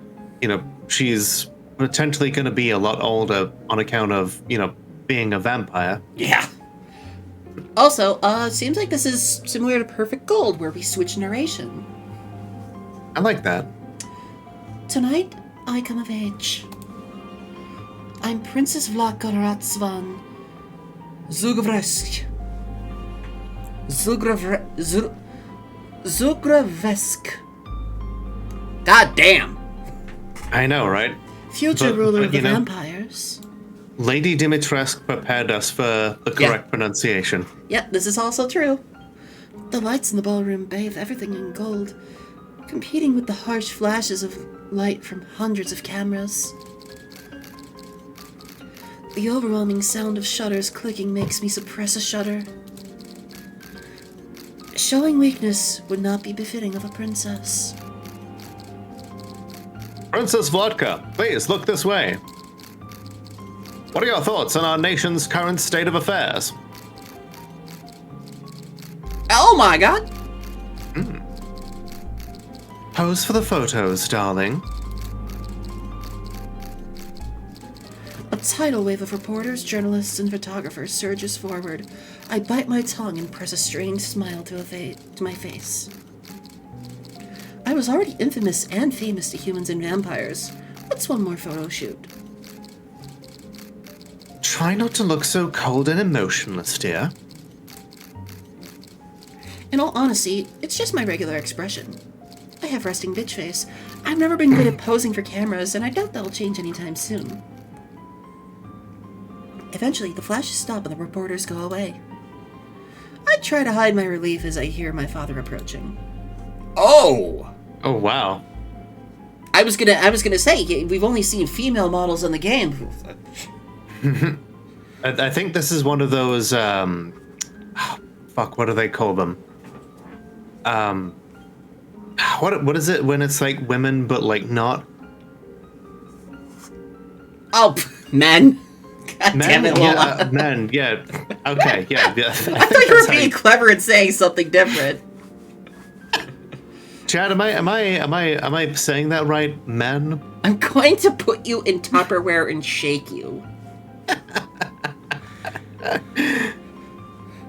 she's potentially going to be a lot older on account of, being a vampire. Yeah. Also, seems like this is similar to Perfect Gold, where we switch narration. I like that. Tonight, I come of age. I'm Princess Vlatka Ratsvan Zugravsk. Zugravesk. God damn. I know, right? Future ruler of the vampires. Lady Dimitrescu prepared us for the correct pronunciation. Yep, this is also true. The lights in the ballroom bathe everything in gold, competing with the harsh flashes of light from hundreds of cameras. The overwhelming sound of shutters clicking makes me suppress a shudder. Showing weakness would not be befitting of a princess. Princess Vlatka, please look this way. What are your thoughts on our nation's current state of affairs? Oh my god! Pose for the photos, darling. A tidal wave of reporters, journalists, and photographers surges forward. I bite my tongue and press a strained smile to my face. I was already infamous and famous to humans and vampires. What's one more photo shoot? Try not to look so cold and emotionless, dear. In all honesty, it's just my regular expression. I have resting bitch face. I've never been good at posing for cameras, and I doubt that'll change anytime soon. Eventually, the flashes stop and the reporters go away. I try to hide my relief as I hear my father approaching. Oh! Oh, wow. I was gonna say, we've only seen female models in the game. I think this is one of those, what do they call them? What is it when it's like women but like not? Oh, men. God damn it, Lola. Yeah, men, yeah. Okay, yeah. I thought you were being clever and saying something different. Chad, am I saying that right? Men? I'm going to put you in Tupperware and shake you.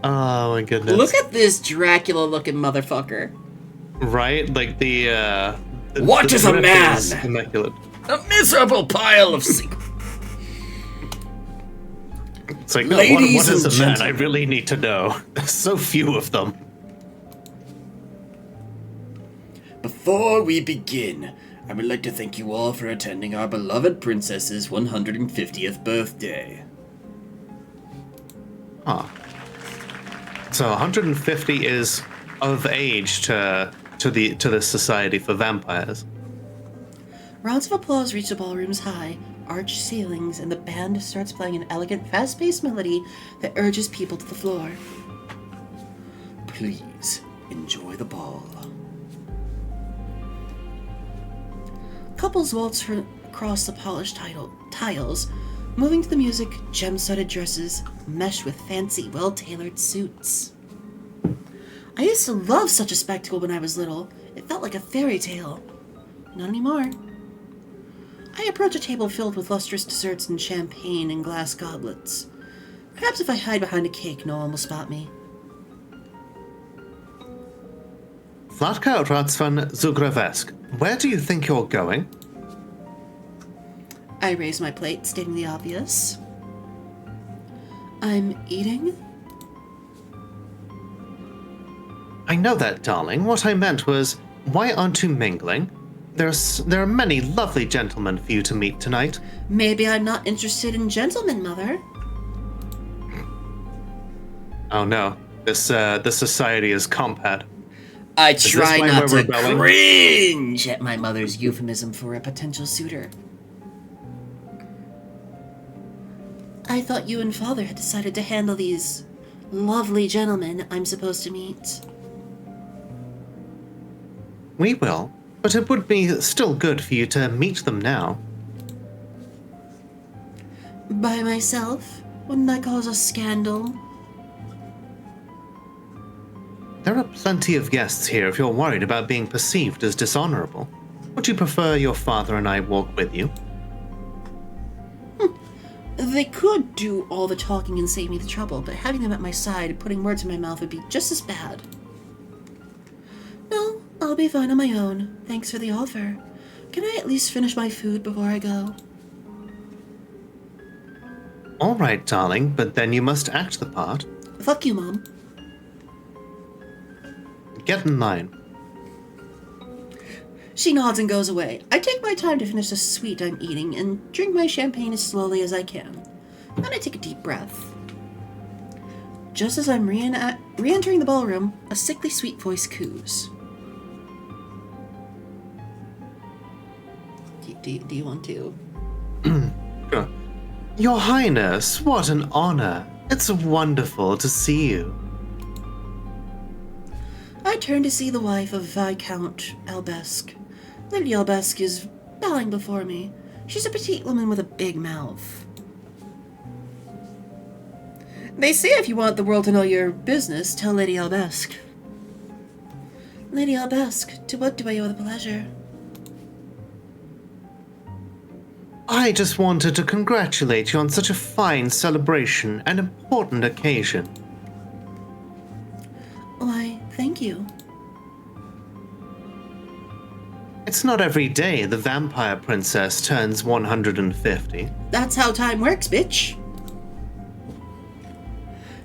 Oh my goodness. Look at this Dracula-looking motherfucker. Right? Like What is a man? Immaculate. A miserable pile of secrets. It's like, no, what is a man? I really need to know. There's so few of them. Before we begin, I would like to thank you all for attending our beloved princess's 150th birthday. Huh. So 150 is of age to the Society for Vampires. Rounds of applause reach the ballroom's high, arched ceilings, and the band starts playing an elegant, fast-paced melody that urges people to the floor. Please enjoy the ball. Couples waltz across the polished tiles, moving to the music, gem-studded dresses meshed with fancy, well-tailored suits. I used to love such a spectacle when I was little. It felt like a fairy tale. Not anymore. I approach a table filled with lustrous desserts and champagne in glass goblets. Perhaps if I hide behind a cake, no one will spot me. Flatka Ratsvan Zugravesk, where do you think you're going? I raise my plate, stating the obvious. I'm eating? I know that, darling. What I meant was, why aren't you mingling? There are many lovely gentlemen for you to meet tonight. Maybe I'm not interested in gentlemen, Mother. Oh no, this society is compad. I try why not we're to rebelling? cringe At my mother's euphemism for a potential suitor. I thought you and Father had decided to handle these lovely gentlemen I'm supposed to meet. We will, but it would be still good for you to meet them now. By myself? Wouldn't that cause a scandal? There are plenty of guests here if you're worried about being perceived as dishonorable. Would you prefer your father and I walk with you? They could do all the talking and save me the trouble, but having them at my side and putting words in my mouth would be just as bad. No, I'll be fine on my own. Thanks for the offer. Can I at least finish my food before I go? All right, darling, but then you must act the part. Fuck you, Mom. Get in line. She nods and goes away. I take my time to finish the sweet I'm eating and drink my champagne as slowly as I can. Then I take a deep breath. Just as I'm re-entering the ballroom, a sickly sweet voice coos. Do you want to? Your Highness, what an honor. It's wonderful to see you. I turn to see the wife of Viscount Albesque. Lady Albesque is bowing before me. She's a petite woman with a big mouth. They say if you want the world to know your business, tell Lady Albesque. Lady Albesque, to what do I owe the pleasure? I just wanted to congratulate you on such a fine celebration and important occasion. Why, thank you. It's not every day the vampire princess turns 150. That's how time works, bitch.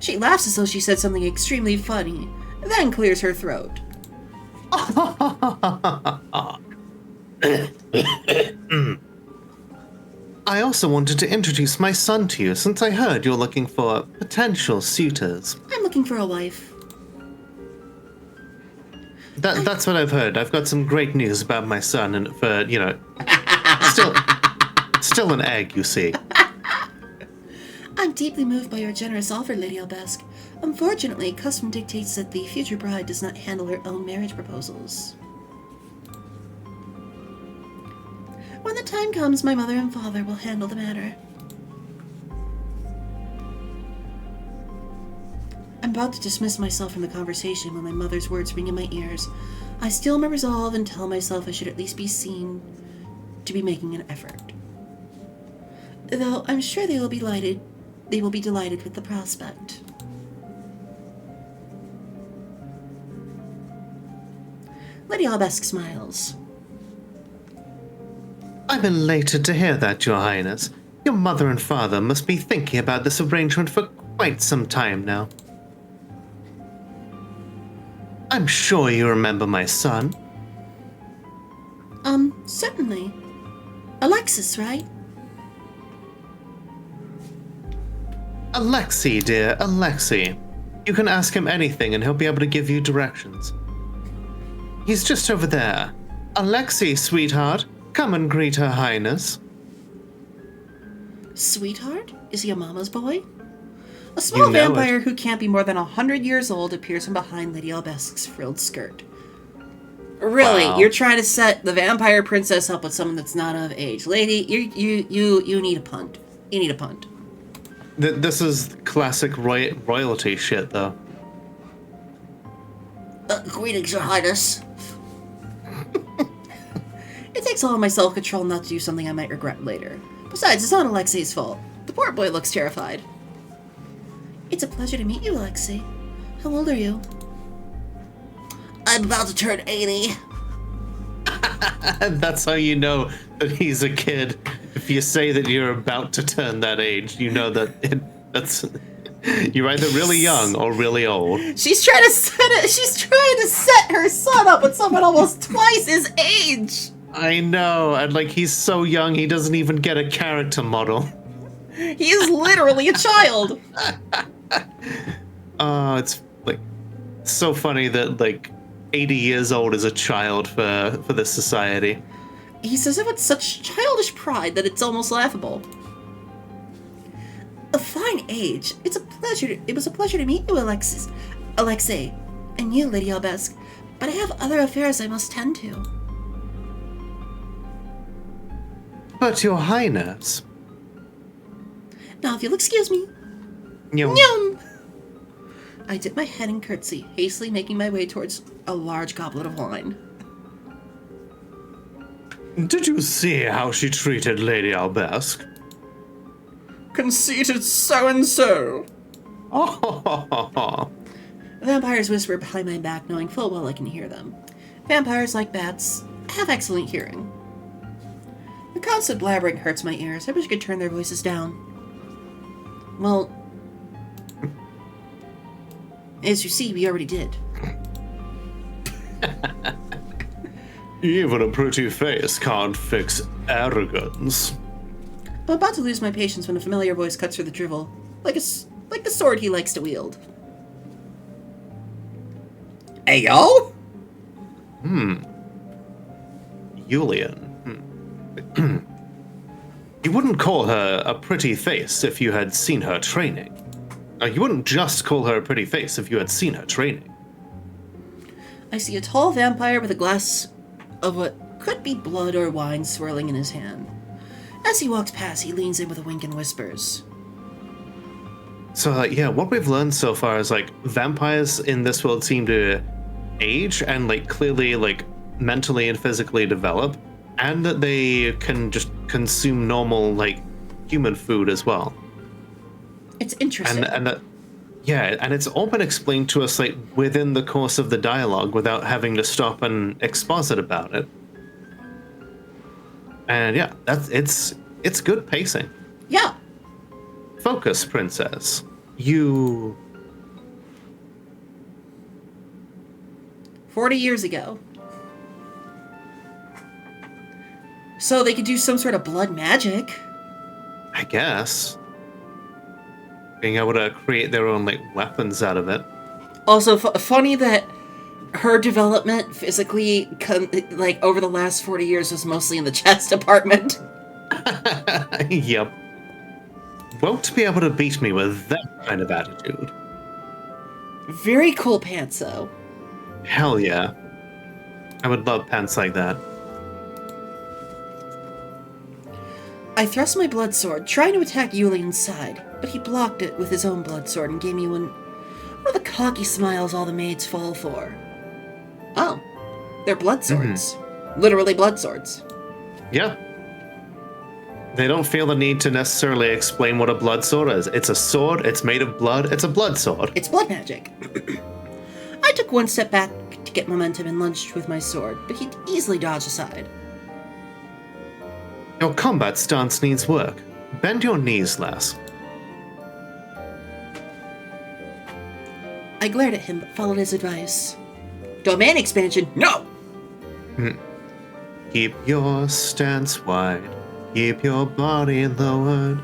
She laughs as though she said something extremely funny, then clears her throat. I also wanted to introduce my son to you since I heard you're looking for potential suitors. I'm looking for a wife. That's what I've heard. I've got some great news about my son, and for, still an egg, you see. I'm deeply moved by your generous offer, Lady Albesque. Unfortunately, custom dictates that the future bride does not handle her own marriage proposals. When the time comes, my mother and father will handle the matter. I'm about to dismiss myself from the conversation when my mother's words ring in my ears. I steel my resolve and tell myself I should at least be seen to be making an effort. Though I'm sure they will be delighted with the prospect. Lady Albesque smiles. I'm elated to hear that, Your Highness. Your mother and father must be thinking about this arrangement for quite some time now. I'm sure you remember my son. Certainly. Alexis, right? Alexei, dear, Alexei. You can ask him anything and he'll be able to give you directions. He's just over there. Alexei, sweetheart, come and greet Her Highness. Sweetheart? Is he a mama's boy? A small vampire who can't be more than 100 years old appears from behind Lady Albesque's frilled skirt. Really? Wow. You're trying to set the vampire princess up with someone that's not of age. Lady, you need a punt. You need a punt. This is classic royalty shit, though. Greetings, Your Highness. It takes all of my self-control not to do something I might regret later. Besides, it's not Alexei's fault. The poor boy looks terrified. It's a pleasure to meet you, Alexei. How old are you? I'm about to turn 80. That's how you know that he's a kid. If you say that you're about to turn that age, you know that that's you're either really young or really old. She's trying to set her son up with someone almost twice his age. I know, and like he's so young, he doesn't even get a character model. He is literally a child. It's like so funny that like 80 years old is a child for this society. He says it with such childish pride that it's almost laughable. A fine age. It was a pleasure to meet you, Alexei, and you, Lady Albesk. But I have other affairs I must tend to. But Your Highness. Now, if you'll excuse me. Yum. Yum! I dip my head in curtsy, hastily making my way towards a large goblet of wine. Did you see how she treated Lady Albesk? Conceited so-and-so. Oh. Vampires whisper behind my back, knowing full well I can hear them. Vampires, like bats, have excellent hearing. The constant blabbering hurts my ears. I wish I could turn their voices down. Well, as you see, we already did. Even a pretty face can't fix arrogance. I'm about to lose my patience when a familiar voice cuts through the drivel, like the sword he likes to wield. Hey, yo? Julian. You wouldn't call her a pretty face if you had seen her training. You wouldn't just call her a pretty face if you had seen her training. I see a tall vampire with a glass of what could be blood or wine swirling in his hand. As he walks past, he leans in with a wink and whispers. So, yeah, what we've learned so far is, like, vampires in this world seem to age and, like, clearly, like, mentally and physically develop, and that they can just consume normal, like, human food as well. It's interesting. And it's all been explained to us, like, within the course of the dialogue without having to stop and exposit about it. And yeah, it's good pacing. Yeah. Focus, princess. You... 40 years ago. So they could do some sort of blood magic. I guess. Being able to create their own, like, weapons out of it. Also, funny that her development physically, like, over the last 40 years was mostly in the chest department. Yep. Won't be able to beat me with that kind of attitude. Very cool pants, though. Hell yeah. I would love pants like that. I thrust my blood sword, trying to attack Yulian's side, but he blocked it with his own blood sword and gave me one of the cocky smiles all the maids fall for. Oh, they're blood swords. Literally blood swords. Yeah. They don't feel the need to necessarily explain what a blood sword is. It's a sword, it's made of blood, it's a blood sword. It's blood magic. I took one step back to get momentum and lunged with my sword, but he easily dodged aside. Your combat stance needs work. Bend your knees less. I glared at him, but followed his advice. Domain expansion, no! Keep your stance wide. Keep your body lowered.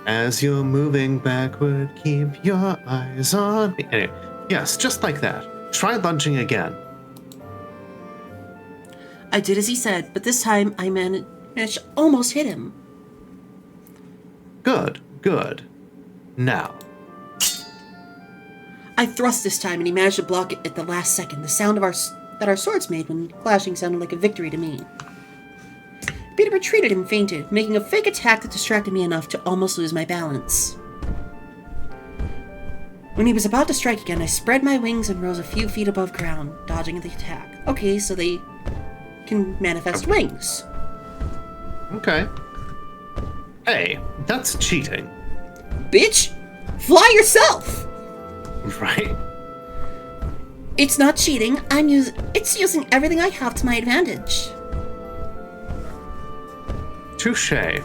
As you're moving backward, keep your eyes on me. Anyway, yes, just like that. Try lunging again. I did as he said, but this time I managed to almost hit him. Good, good. Now. I thrust this time, and he managed to block it at the last second. The sound of that our swords made when clashing sounded like a victory to me. Peter retreated and fainted, making a fake attack that distracted me enough to almost lose my balance. When he was about to strike again, I spread my wings and rose a few feet above ground, dodging the attack. Okay, so they can manifest wings. Okay. Hey, that's cheating. Bitch! Fly yourself! Right? It's not cheating, it's using everything I have to my advantage. Touché.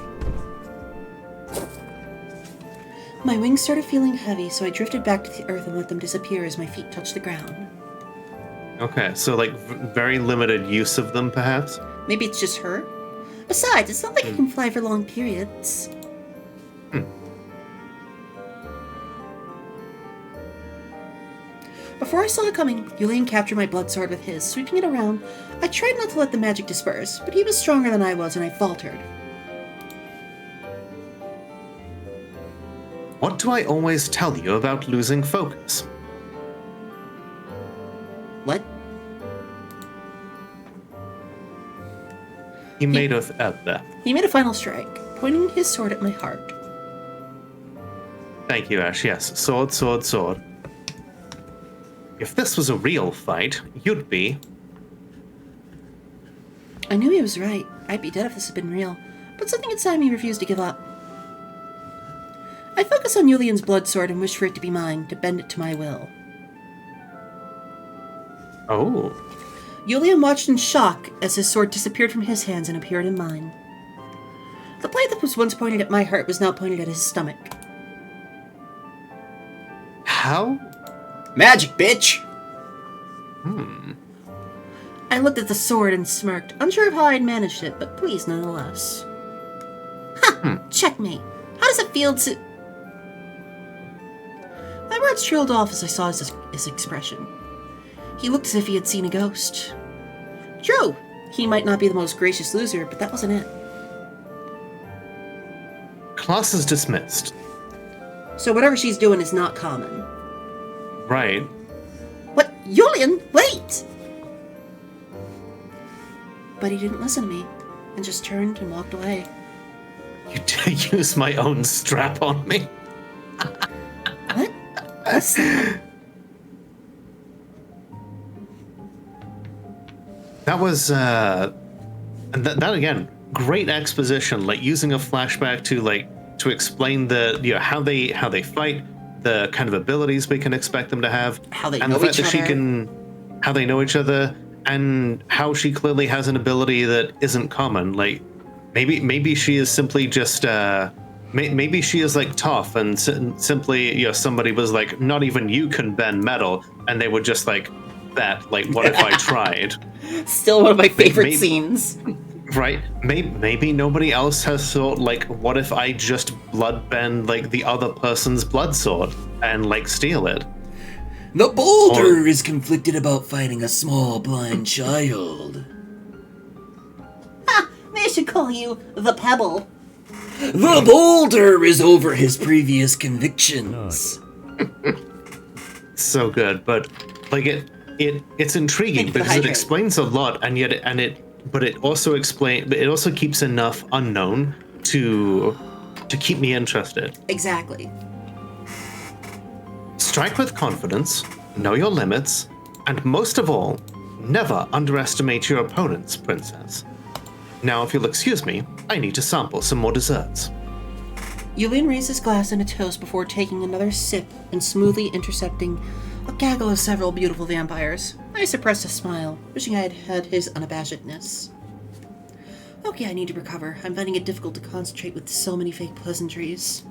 My wings started feeling heavy, so I drifted back to the earth and let them disappear as my feet touched the ground. Okay, so like very limited use of them, perhaps? Maybe it's just her? Besides, it's not like I can fly for long periods. Before I saw it coming, Julian captured my blood sword with his, sweeping it around. I tried not to let the magic disperse, but he was stronger than I was and I faltered. What do I always tell you about losing focus? What? He made a He made a final strike, pointing his sword at my heart. Thank you, Ash. Yes, sword, sword, sword. If this was a real fight, you'd be... I knew he was right. I'd be dead if this had been real, but something inside me refused to give up. I focused on Julian's blood sword and wished for it to be mine, to bend it to my will. Oh. Julian watched in shock as his sword disappeared from his hands and appeared in mine. The blade that was once pointed at my heart was now pointed at his stomach. How? Magic, bitch! I looked at the sword and smirked, unsure of how I'd managed it, but pleased nonetheless. Ha! Checkmate! How does it feel to... My words trailed off as I saw his expression. He looked as if he had seen a ghost. True, he might not be the most gracious loser, but that wasn't it. Class is dismissed. So whatever she's doing is not common. Right. What? Julian, wait! But he didn't listen to me, and just turned and walked away. You dare use my own strap on me? What? What's that? That was, and that again, great exposition, like using a flashback to explain how they fight, the kind of abilities we can expect them to have, How they and know the fact each that she other. can, how they know each other, and how she clearly has an ability that isn't common. Like, maybe she is simply just, maybe she is like tough, and simply, somebody was like, not even you can bend metal, and they would just like bet, like, what if I tried? Still one of my favorite maybe- scenes. Right? Maybe nobody else has thought, like, what if I just blood bend, like, the other person's blood sword and, like, steal it? The boulder is conflicted about fighting a small blind child. Ha! They should call you the Pebble. The boulder is over his previous convictions. So good, but, like, it's intriguing Thank you for because it hydrating. explains a lot, and yet it also keeps enough unknown to keep me interested. Exactly. Strike with confidence, know your limits, and most of all, never underestimate your opponents, princess. Now, if you'll excuse me, I need to sample some more desserts. Julian raised his glass in a toast before taking another sip and smoothly intercepting a gaggle of several beautiful vampires. I suppressed a smile, wishing I had had his unabashedness. Okay, I need to recover. I'm finding it difficult to concentrate with so many fake pleasantries.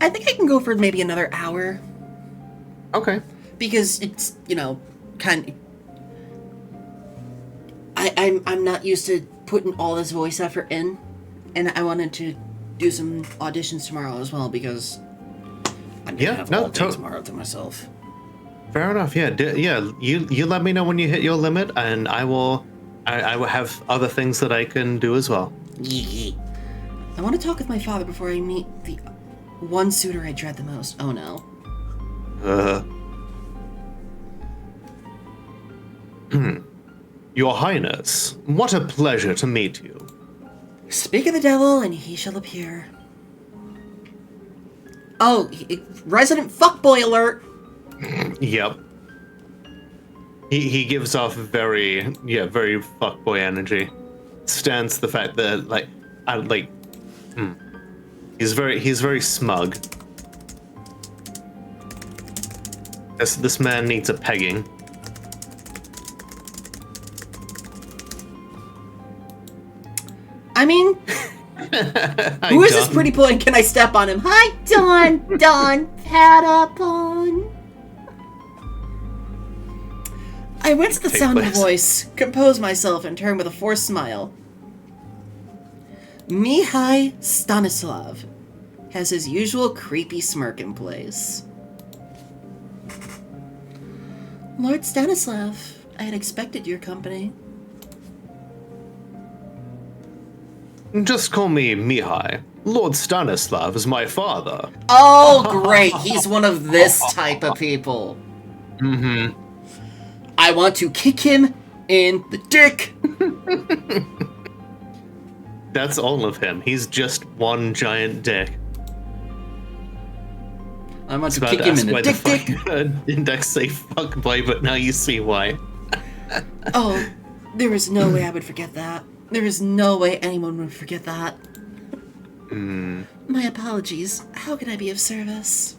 I think I can go for maybe another hour, Okay. because it's, kind of... I'm not used to putting all this voice effort in, and I wanted to do some auditions tomorrow as well, because I'm gonna have all day tomorrow to myself. Fair enough. Yeah. You let me know when you hit your limit, and I will have other things that I can do as well. Yee. I want to talk with my father before I meet the one suitor I dread the most. Oh no. Your Highness, what a pleasure to meet you. Speak of the devil, and he shall appear. Oh, resident fuckboy alert! Yep. He gives off very fuckboy energy. Stands the fact that he's very smug. This man needs a pegging. I mean, who is this pretty boy and can I step on him? Hi, Don Patapon. I winced at the sound of the voice, composed myself, and turned with a forced smile. Mihai Stanislav has his usual creepy smirk in place. Lord Stanislav, I had expected your company. Just call me Mihai. Lord Stanislav is my father. Oh, great. He's one of this type of people. Mm-hmm. I want to kick him in the dick. That's all of him. He's just one giant dick. I want to kick him in the dick. Index say fuckboy, but now you see why. Oh, there is no way I would forget that. There is no way anyone would forget that. My apologies. How can I be of service?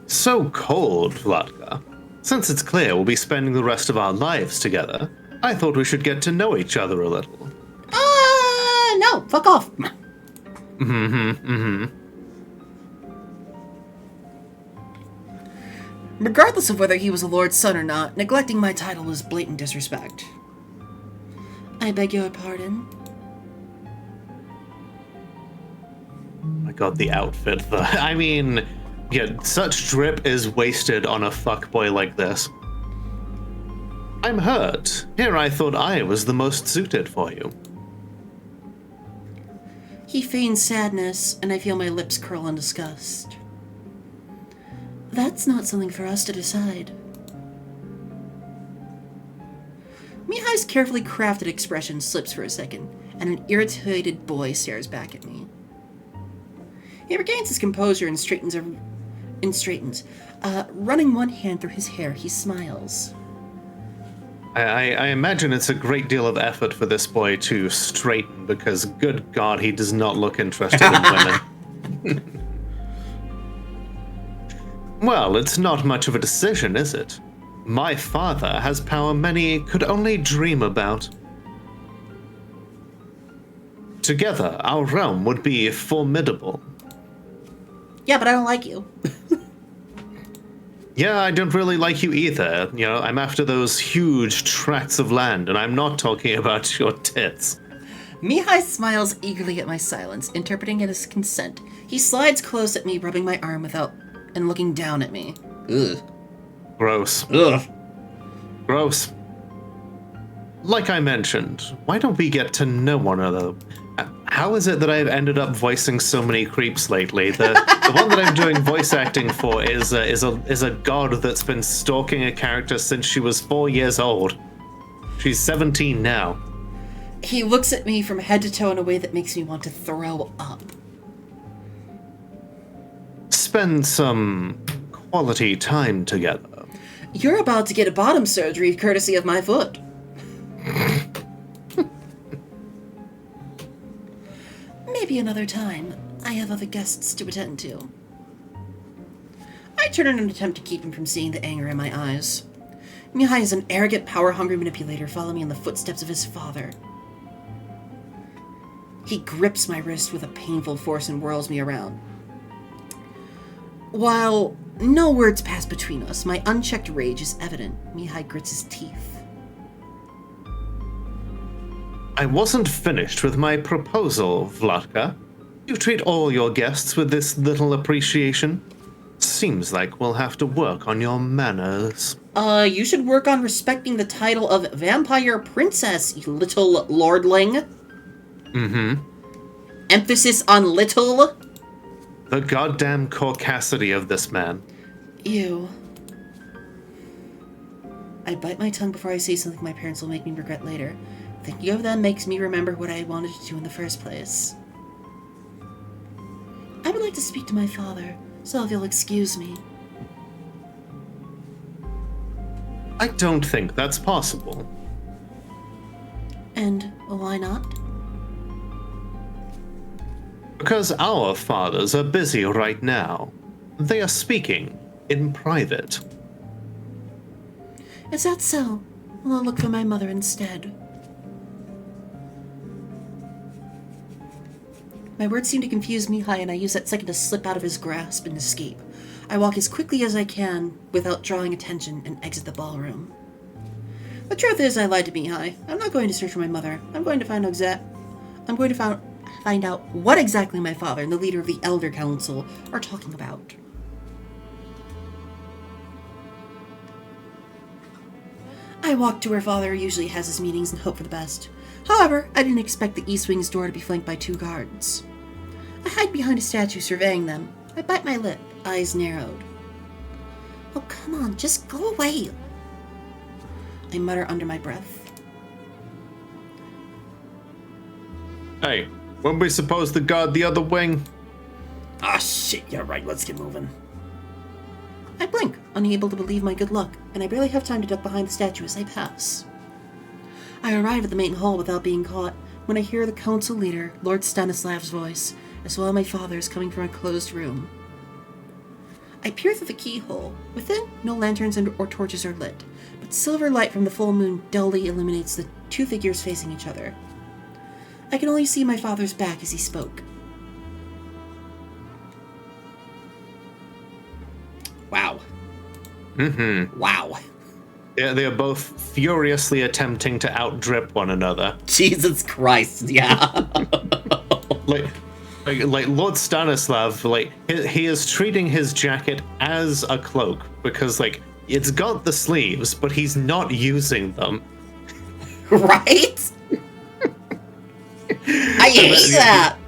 So cold, Vladka. Since it's clear we'll be spending the rest of our lives together, I thought we should get to know each other a little. No, fuck off. Regardless of whether he was a lord's son or not, neglecting my title was blatant disrespect. I beg your pardon. My god, the outfit, though. I mean, yeah, such drip is wasted on a fuckboy like this. I'm hurt. Here I thought I was the most suited for you. He feigns sadness, and I feel my lips curl in disgust. That's not something for us to decide. Mihai's carefully crafted expression slips for a second, and an irritated boy stares back at me. He regains his composure and straightens. Running one hand through his hair, he smiles. I imagine it's a great deal of effort for this boy to straighten, because good God, he does not look interested in women. Well, it's not much of a decision, is it? My father has power many could only dream about. Together, our realm would be formidable. Yeah, but I don't like you. Yeah, I don't really like you either. You know, I'm after those huge tracts of land, and I'm not talking about your tits. Mihai smiles eagerly at my silence, interpreting it as consent. He slides close at me, rubbing my arm and looking down at me. Ugh. Gross. Ugh. Gross. Like I mentioned, why don't we get to know one another? How is it that I've ended up voicing so many creeps lately? The one that I'm doing voice acting for is a god that's been stalking a character since she was 4 years old. She's 17 now. He looks at me from head to toe in a way that makes me want to throw up. Spend some quality time together. You're about to get a bottom surgery courtesy of my foot. Maybe another time. I have other guests to attend to. I turn in an attempt to keep him from seeing the anger in my eyes. Mihai is an arrogant, power-hungry manipulator following in the footsteps of his father. He grips my wrist with a painful force and whirls me around. While no words pass between us, my unchecked rage is evident. Mihai grits his teeth. I wasn't finished with my proposal, Vladka. You treat all your guests with this little appreciation. Seems like we'll have to work on your manners. You should work on respecting the title of Vampire Princess, you little lordling. Mm-hmm. Emphasis on little. The goddamn caucasity of this man. Ew. I bite my tongue before I say something my parents will make me regret later. Thinking of them makes me remember what I wanted to do in the first place. I would like to speak to my father, so if you'll excuse me. I don't think that's possible. And why not? Because our fathers are busy right now. They are speaking in private. Is that so? Well, I'll look for my mother instead. My words seem to confuse Mihai, and I use that second to slip out of his grasp and escape. I walk as quickly as I can without drawing attention and exit the ballroom. The truth is, I lied to Mihai. I'm not going to search for my mother. I'm going to find out what exactly my father and the leader of the Elder Council are talking about. I walk to where father usually has his meetings and hope for the best. However, I didn't expect the East Wing's door to be flanked by 2 guards. I hide behind a statue surveying them. I bite my lip, eyes narrowed. Oh, come on, just go away. I mutter under my breath. Hey, weren't we supposed to guard the other wing? Ah, shit, you're right, let's get moving. I blink, unable to believe my good luck, and I barely have time to duck behind the statue as I pass. I arrive at the main hall without being caught when I hear the council leader, Lord Stanislav's voice, as well as my father's coming from a closed room. I peer through the keyhole. Within, no lanterns or torches are lit, but silver light from the full moon dully illuminates the 2 figures facing each other. I can only see my father's back as he spoke. Wow. Mm-hmm. Wow. Yeah, they are both furiously attempting to outdrip one another. Jesus Christ, yeah. Like Lord Stanislav, he is treating his jacket as a cloak because, it's got the sleeves, but he's not using them. Right? I hate that.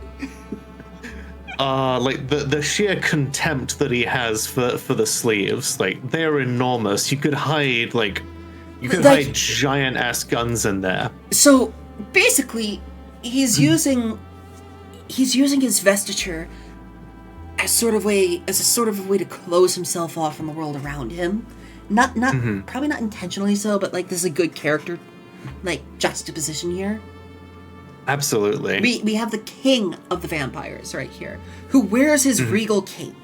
The sheer contempt that he has for the sleeves, they're enormous. You could hide hide giant ass guns in there. So basically, he's using his vestiture as a sort of a way to close himself off from the world around him. Not probably not intentionally so, but this is a good character juxtaposition here. Absolutely. We have the king of the vampires right here, who wears his regal cape.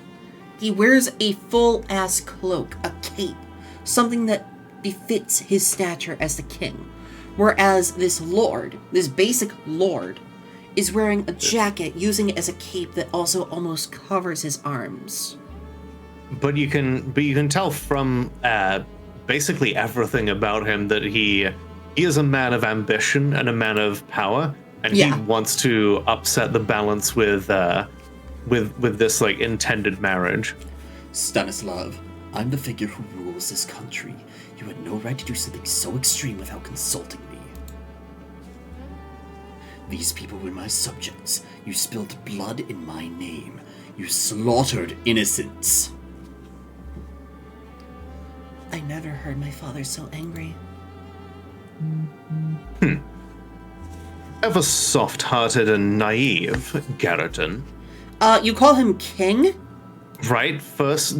He wears a full-ass cloak, a cape, something that befits his stature as the king. Whereas this basic lord, is wearing a jacket, using it as a cape that also almost covers his arms. But you can tell from basically everything about him that he is a man of ambition and a man of power. And he wants to upset the balance with this intended marriage. Stanislav, I'm the figure who rules this country. You had no right to do something so extreme without consulting me. These people were my subjects. You spilled blood in my name. You slaughtered innocents. I never heard my father so angry. Ever soft-hearted and naive, Garreton. You call him king? Right? First,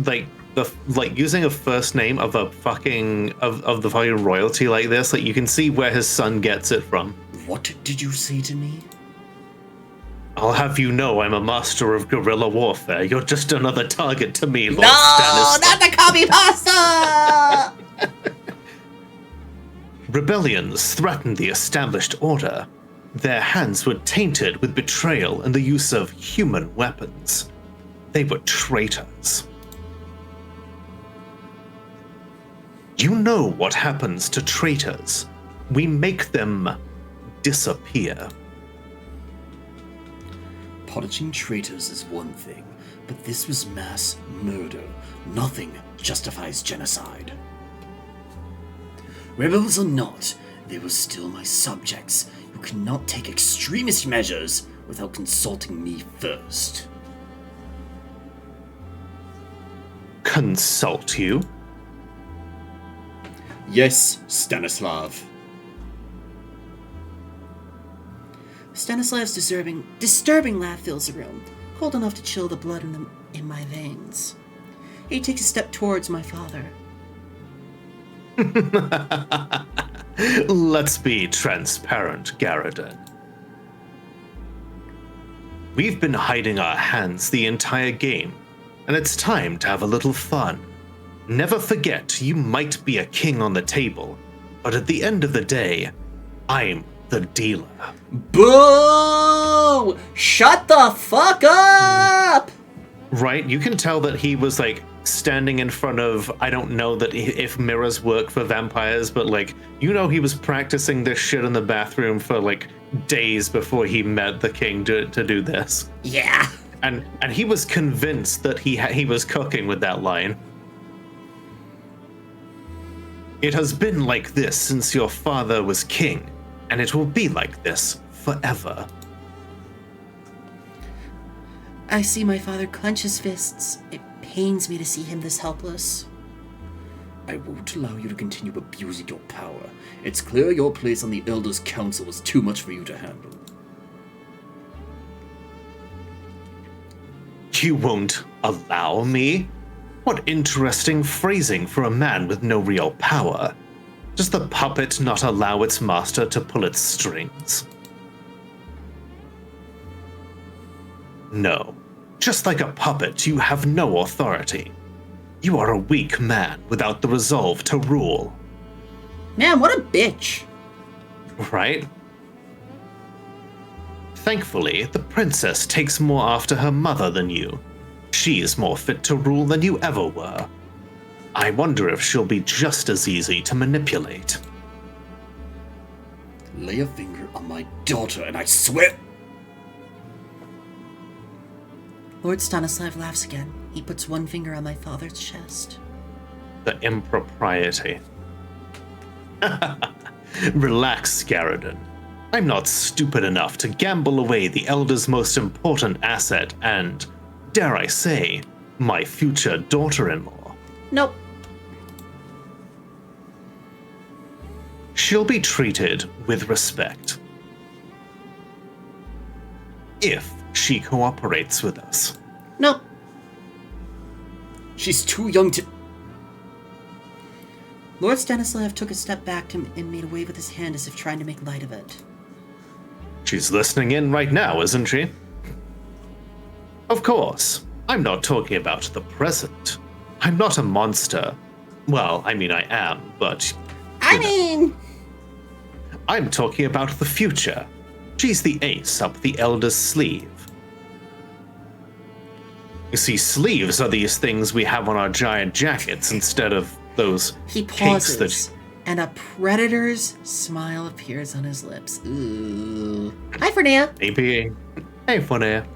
using a first name of the fucking royalty like this, you can see where his son gets it from. What did you say to me? I'll have you know I'm a master of guerrilla warfare. You're just another target to me, Lord No, Stanislav. not the copy pasta! Rebellions threatened the established order. Their hands were tainted with betrayal and the use of human weapons. They were traitors. You know what happens to traitors. We make them disappear. Punishing traitors is one thing, but this was mass murder. Nothing justifies genocide. Rebels or not, they were still my subjects. You cannot take extremist measures without consulting me first. Consult you? Yes, Stanislav. Stanislav's disturbing laugh fills the room, cold enough to chill the blood in my veins. He takes a step towards my father. Let's be transparent, Garridan. We've been hiding our hands the entire game, and it's time to have a little fun. Never forget, you might be a king on the table, but at the end of the day, I'm the dealer. Boo! Shut the fuck up! Right? You can tell that he was like standing in front of, I don't know that if mirrors work for vampires, but like, you know, he was practicing this shit in the bathroom for like days before he met the king to do this. Yeah. And he was convinced that he was cooking with that line. It has been like this since your father was king, and it will be like this forever. I see my father clench his fists. It pains me to see him this helpless. I won't allow you to continue abusing your power. It's clear your place on the Elders' Council was too much for you to handle. You won't allow me? What interesting phrasing for a man with no real power. Does the puppet not allow its master to pull its strings? No. Just like a puppet, you have no authority. You are a weak man without the resolve to rule. Man, what a bitch. Right? Thankfully, the princess takes more after her mother than you. She is more fit to rule than you ever were. I wonder if she'll be just as easy to manipulate. Lay a finger on my daughter and I swear... Lord Stanislav laughs again. He puts one finger on my father's chest. The impropriety. Relax, Garridan. I'm not stupid enough to gamble away the Elder's most important asset and, dare I say, my future daughter-in-law. Nope. She'll be treated with respect. If she cooperates with us. Nope. She's too young to... Lord Stanislav took a step back and made a wave with his hand as if trying to make light of it. She's listening in right now, isn't she? Of course. I'm not talking about the present. I'm not a monster. Well, I mean, I am, but... I'm talking about the future. She's the ace up the Elder's sleeve. You see, sleeves are these things we have on our giant jackets instead of those He capes pauses, and a predator's smile appears on his lips. Ooh. Hi, Fernea. Maybe. Hey, Fonea.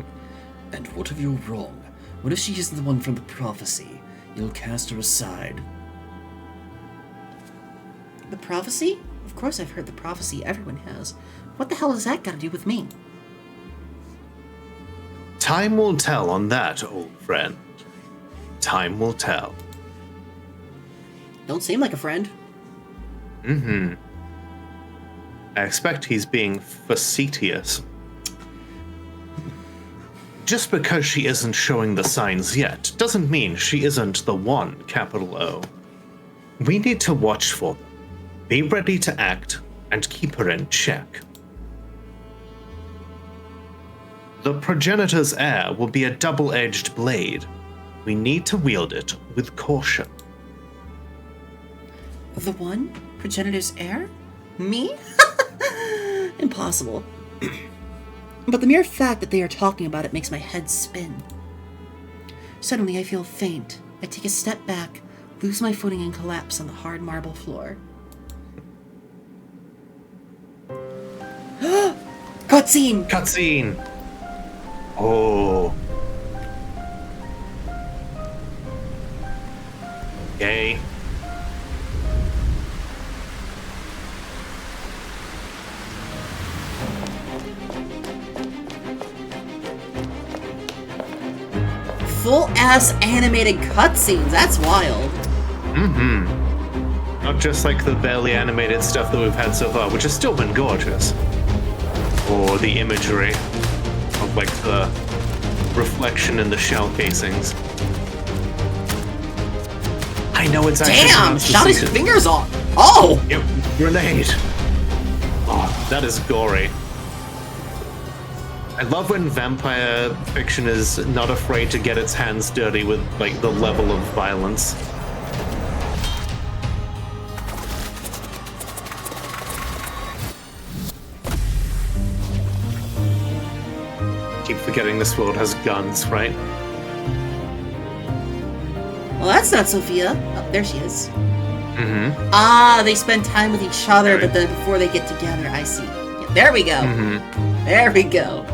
And what if you're wrong? What if she isn't the one from the prophecy? You'll cast her aside. The prophecy? Of course I've heard the prophecy. Everyone has. What the hell has that got to do with me? Time will tell on that, old friend. Time will tell. Don't seem like a friend. Mm-hmm. I expect he's being facetious. Just because she isn't showing the signs yet doesn't mean she isn't the one, capital O. We need to watch for them, be ready to act, and keep her in check. The progenitor's heir will be a double-edged blade. We need to wield it with caution. The one? Progenitor's heir? Me? Impossible. But the mere fact that they are talking about it makes my head spin. Suddenly I feel faint. I take a step back, lose my footing, and collapse on the hard marble floor. Cutscene! Cutscene! Oh. Okay. Full-ass animated cutscenes, that's wild. Mm-hmm. Not just like the barely animated stuff that we've had so far, which has still been gorgeous. Or the imagery of like the reflection in the shell casings. I know it's actually Damn! Shot his fingers off! Oh! Yep, grenade. Oh, that is gory. I love when vampire fiction is not afraid to get its hands dirty with like the level of violence. Keep forgetting this world has guns, right? Well, that's not Sophia. Oh, there she is. Mm-hmm. Ah, they spend time with each other, but then before they get together, I see. Yeah, there we go. Mm-hmm. There we go.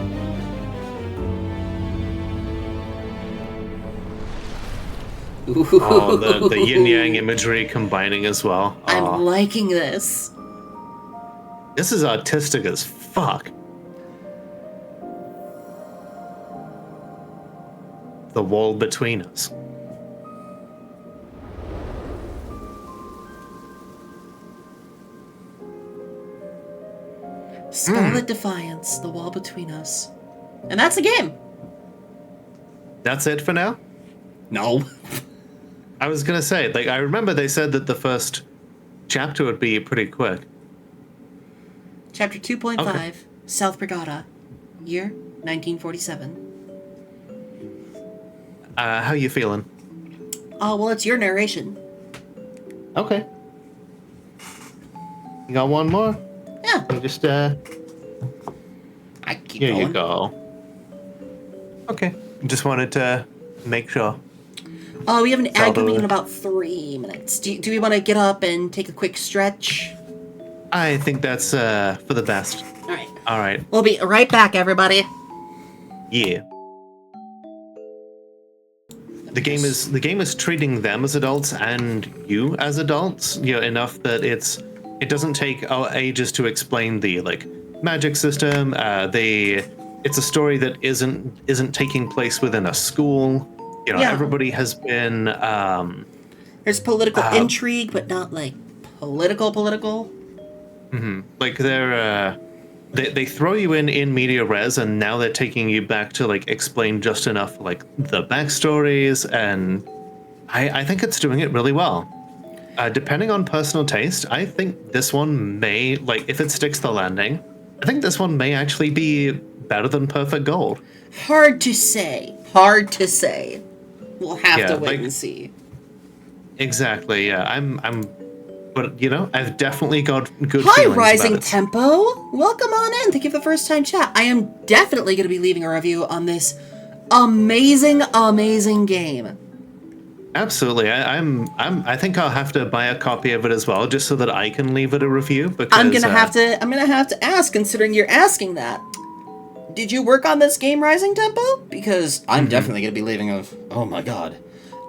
Oh, the yin-yang imagery combining as well. Oh, I'm liking this. this is artistic as fuck. The wall between us. Scarlet Defiance, the wall between us. And that's the game. That's it for now? No. I was gonna say, like, I remember they said that the first chapter would be pretty quick. Chapter 2.5, Okay. South Brigada, year 1947. How you feeling? Oh, well, it's your narration. Okay. You got one more? Yeah, You just, I keep here going. you go. Okay. Just wanted to make sure. Oh, we have an ad Zelda. coming in about 3 minutes. Do we want to get up and take a quick stretch? I think that's, for the best. All right. Alright. We'll be right back, everybody. Yeah. The game is treating them as adults and you as adults, you know, enough that it doesn't take ages to explain the like magic system. It's a story that isn't taking place within a school. You know, Yeah. everybody has been There's political intrigue, but not like political. like they throw you in media res, and now they're taking you back to like explain just enough like the backstories, and I think it's doing it really well. Depending on personal taste, I think this one may, like, if it sticks the landing, I think this one may actually be better than Perfect Gold. Hard to say. We'll have Yeah, to wait like- and see. Exactly. Yeah, but you know, I've definitely got good Hi, feelings Rising about it. Tempo. Welcome on in. Thank you for the first time chat. I am definitely going to be leaving a review on this amazing game. Absolutely. I think I'll have to buy a copy of it as well, just so that I can leave it a review. Because I'm gonna have to ask, considering you're asking that. Did you work on this game, Rising Tempo? Because I'm definitely gonna be leaving a. Oh my god.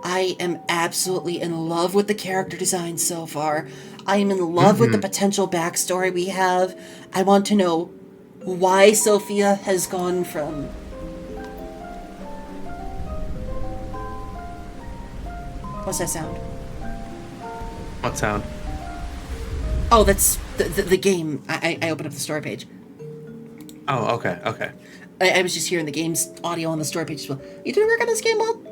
I am absolutely in love with the character design so far. I am in love with the potential backstory we have. I want to know why Sophia has gone from. What's that sound? What sound? Oh, that's the game. I opened up the story page. Oh, okay. I was just hearing the game's audio on the story page as well. You didn't work on this game, Bob?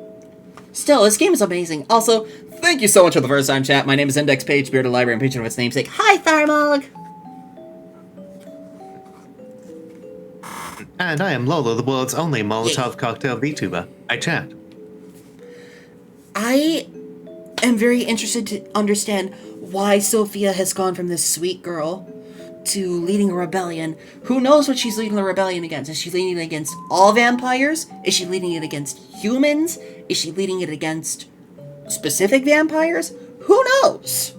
Still, this game is amazing. Also, thank you so much for the first time chat. My name is Index Page, Bearded Library, and patron of its namesake. Hi, Tharmog! And I am Lola, the world's only Molotov cocktail VTuber. I chat. I am very interested to understand why Sophia has gone from this sweet girl to leading a rebellion. Who knows what she's leading the rebellion against? Is she leading it against all vampires? Is she leading it against humans? Is she leading it against specific vampires? Who knows?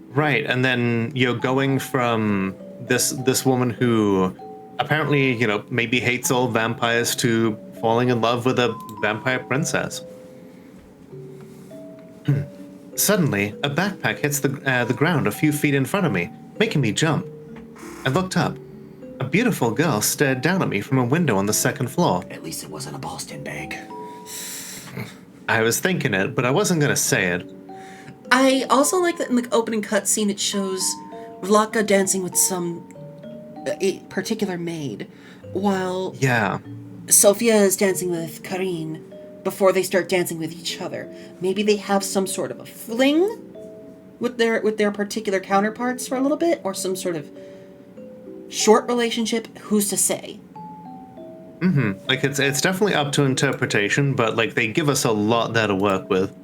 Right, and then you're going from this woman who apparently, you know, maybe hates all vampires to falling in love with a vampire princess. Suddenly, a backpack hits the ground a few feet in front of me, making me jump. I looked up. A beautiful girl stared down at me from a window on the second floor. At least it wasn't a Boston bag. I was thinking it, but I wasn't gonna say it. I also like that in the opening cutscene it shows Vlaka dancing with a particular maid, while Yeah. Sophia is dancing with Karin before they start dancing with each other. Maybe they have some sort of a fling with their particular counterparts for a little bit, or some sort of short relationship. Who's to say? Like, it's definitely up to interpretation, but, like, they give us a lot there to work with.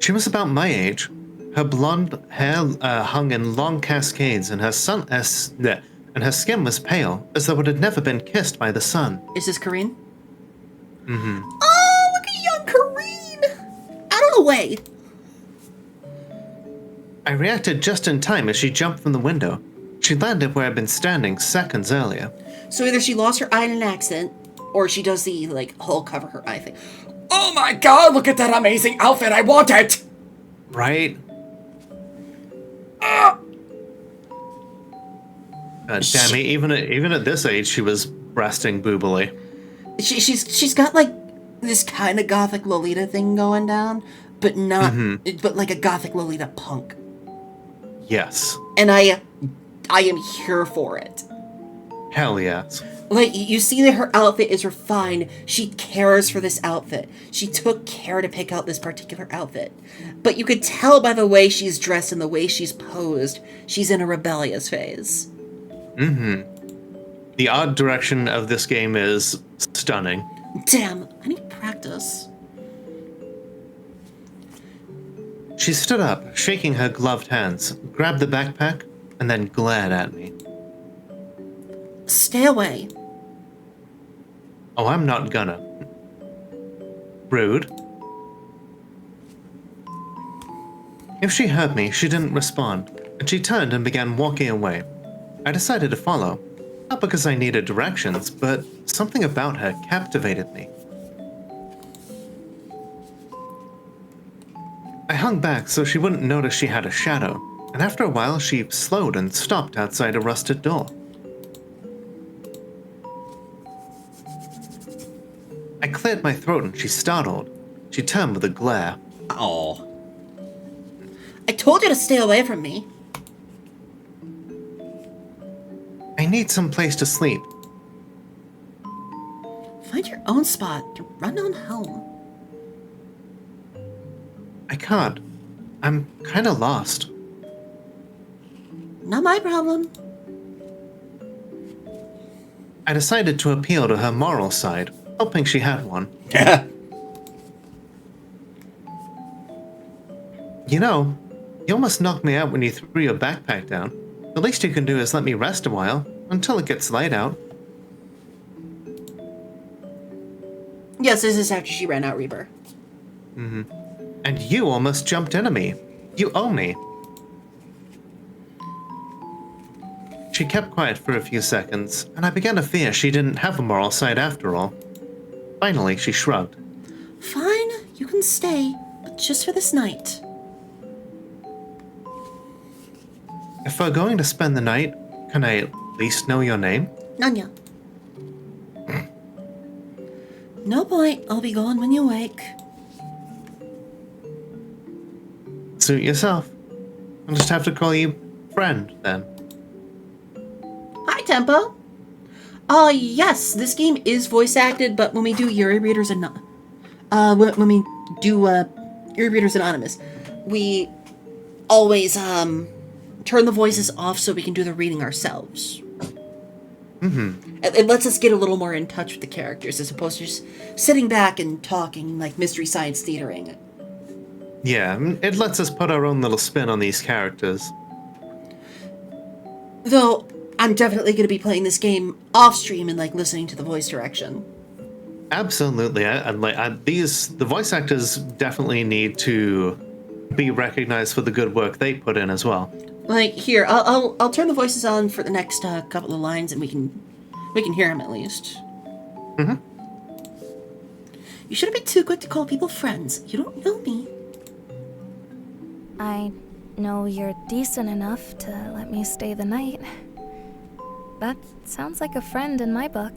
She was about my age. Her blonde hair hung in long cascades, and her skin was pale, as though it had never been kissed by the sun. Is this Karin? Oh, look at young Karin! Out of the way! I reacted just in time as she jumped from the window. She landed where I'd been standing seconds earlier. So either she lost her island accent, or she does the, like, whole cover her eye thing. Oh my god, look at that amazing outfit, I want it! Right? Damn it, even at this age, she was breasting boobily. She's got, like, this kind of gothic Lolita thing going down, but not, but like a gothic Lolita punk. Yes. And I am here for it. Hell yes. Like, you see that her outfit is refined. She cares for this outfit. She took care to pick out this particular outfit. But you could tell by the way she's dressed and the way she's posed, she's in a rebellious phase. The art direction of this game is stunning. Damn, I need practice. She stood up, shaking her gloved hands, grabbed the backpack, and then glared at me. Stay away. Oh, I'm not gonna. Rude. If she heard me, she didn't respond, and she turned and began walking away. I decided to follow, not because I needed directions, but something about her captivated me. I hung back so she wouldn't notice she had a shadow, and after a while she slowed and stopped outside a rusted door. I cleared my throat and she startled. She turned with a glare. Oh. I told you to stay away from me. I need some place to sleep. Find your own spot and run on home. I can't. I'm kinda lost. Not my problem. I decided to appeal to her moral side, hoping she had one. You know, you almost knocked me out when you threw your backpack down. The least you can do is let me rest a while, until it gets light out. Yes, this is after she ran out Reaper. And you almost jumped into me. You owe me. She kept quiet for a few seconds, and I began to fear she didn't have a moral side after all. Finally, she shrugged. Fine, you can stay, but just for this night. If we're going to spend the night, can I at least know your name? Nanya. No point, I'll be gone when you wake. Suit yourself. I'll just have to call you friend, then. Hi, Tempo. Yes, this game is voice acted, but when we do Yuri Readers when we do Yuri Readers Anonymous, we always turn the voices off so we can do the reading ourselves. It lets us get a little more in touch with the characters as opposed to just sitting back and talking like Mystery Science Theatering. Yeah, it lets us put our own little spin on these characters. Though, I'm definitely going to be playing this game off stream and like listening to the voice direction. Absolutely. The voice actors definitely need to be recognized for the good work they put in as well. Like here, I'll turn the voices on for the next couple of lines, and we can hear them at least. You shouldn't be too quick to call people friends. You don't know me. I know you're decent enough to let me stay the night. That sounds like a friend in my book.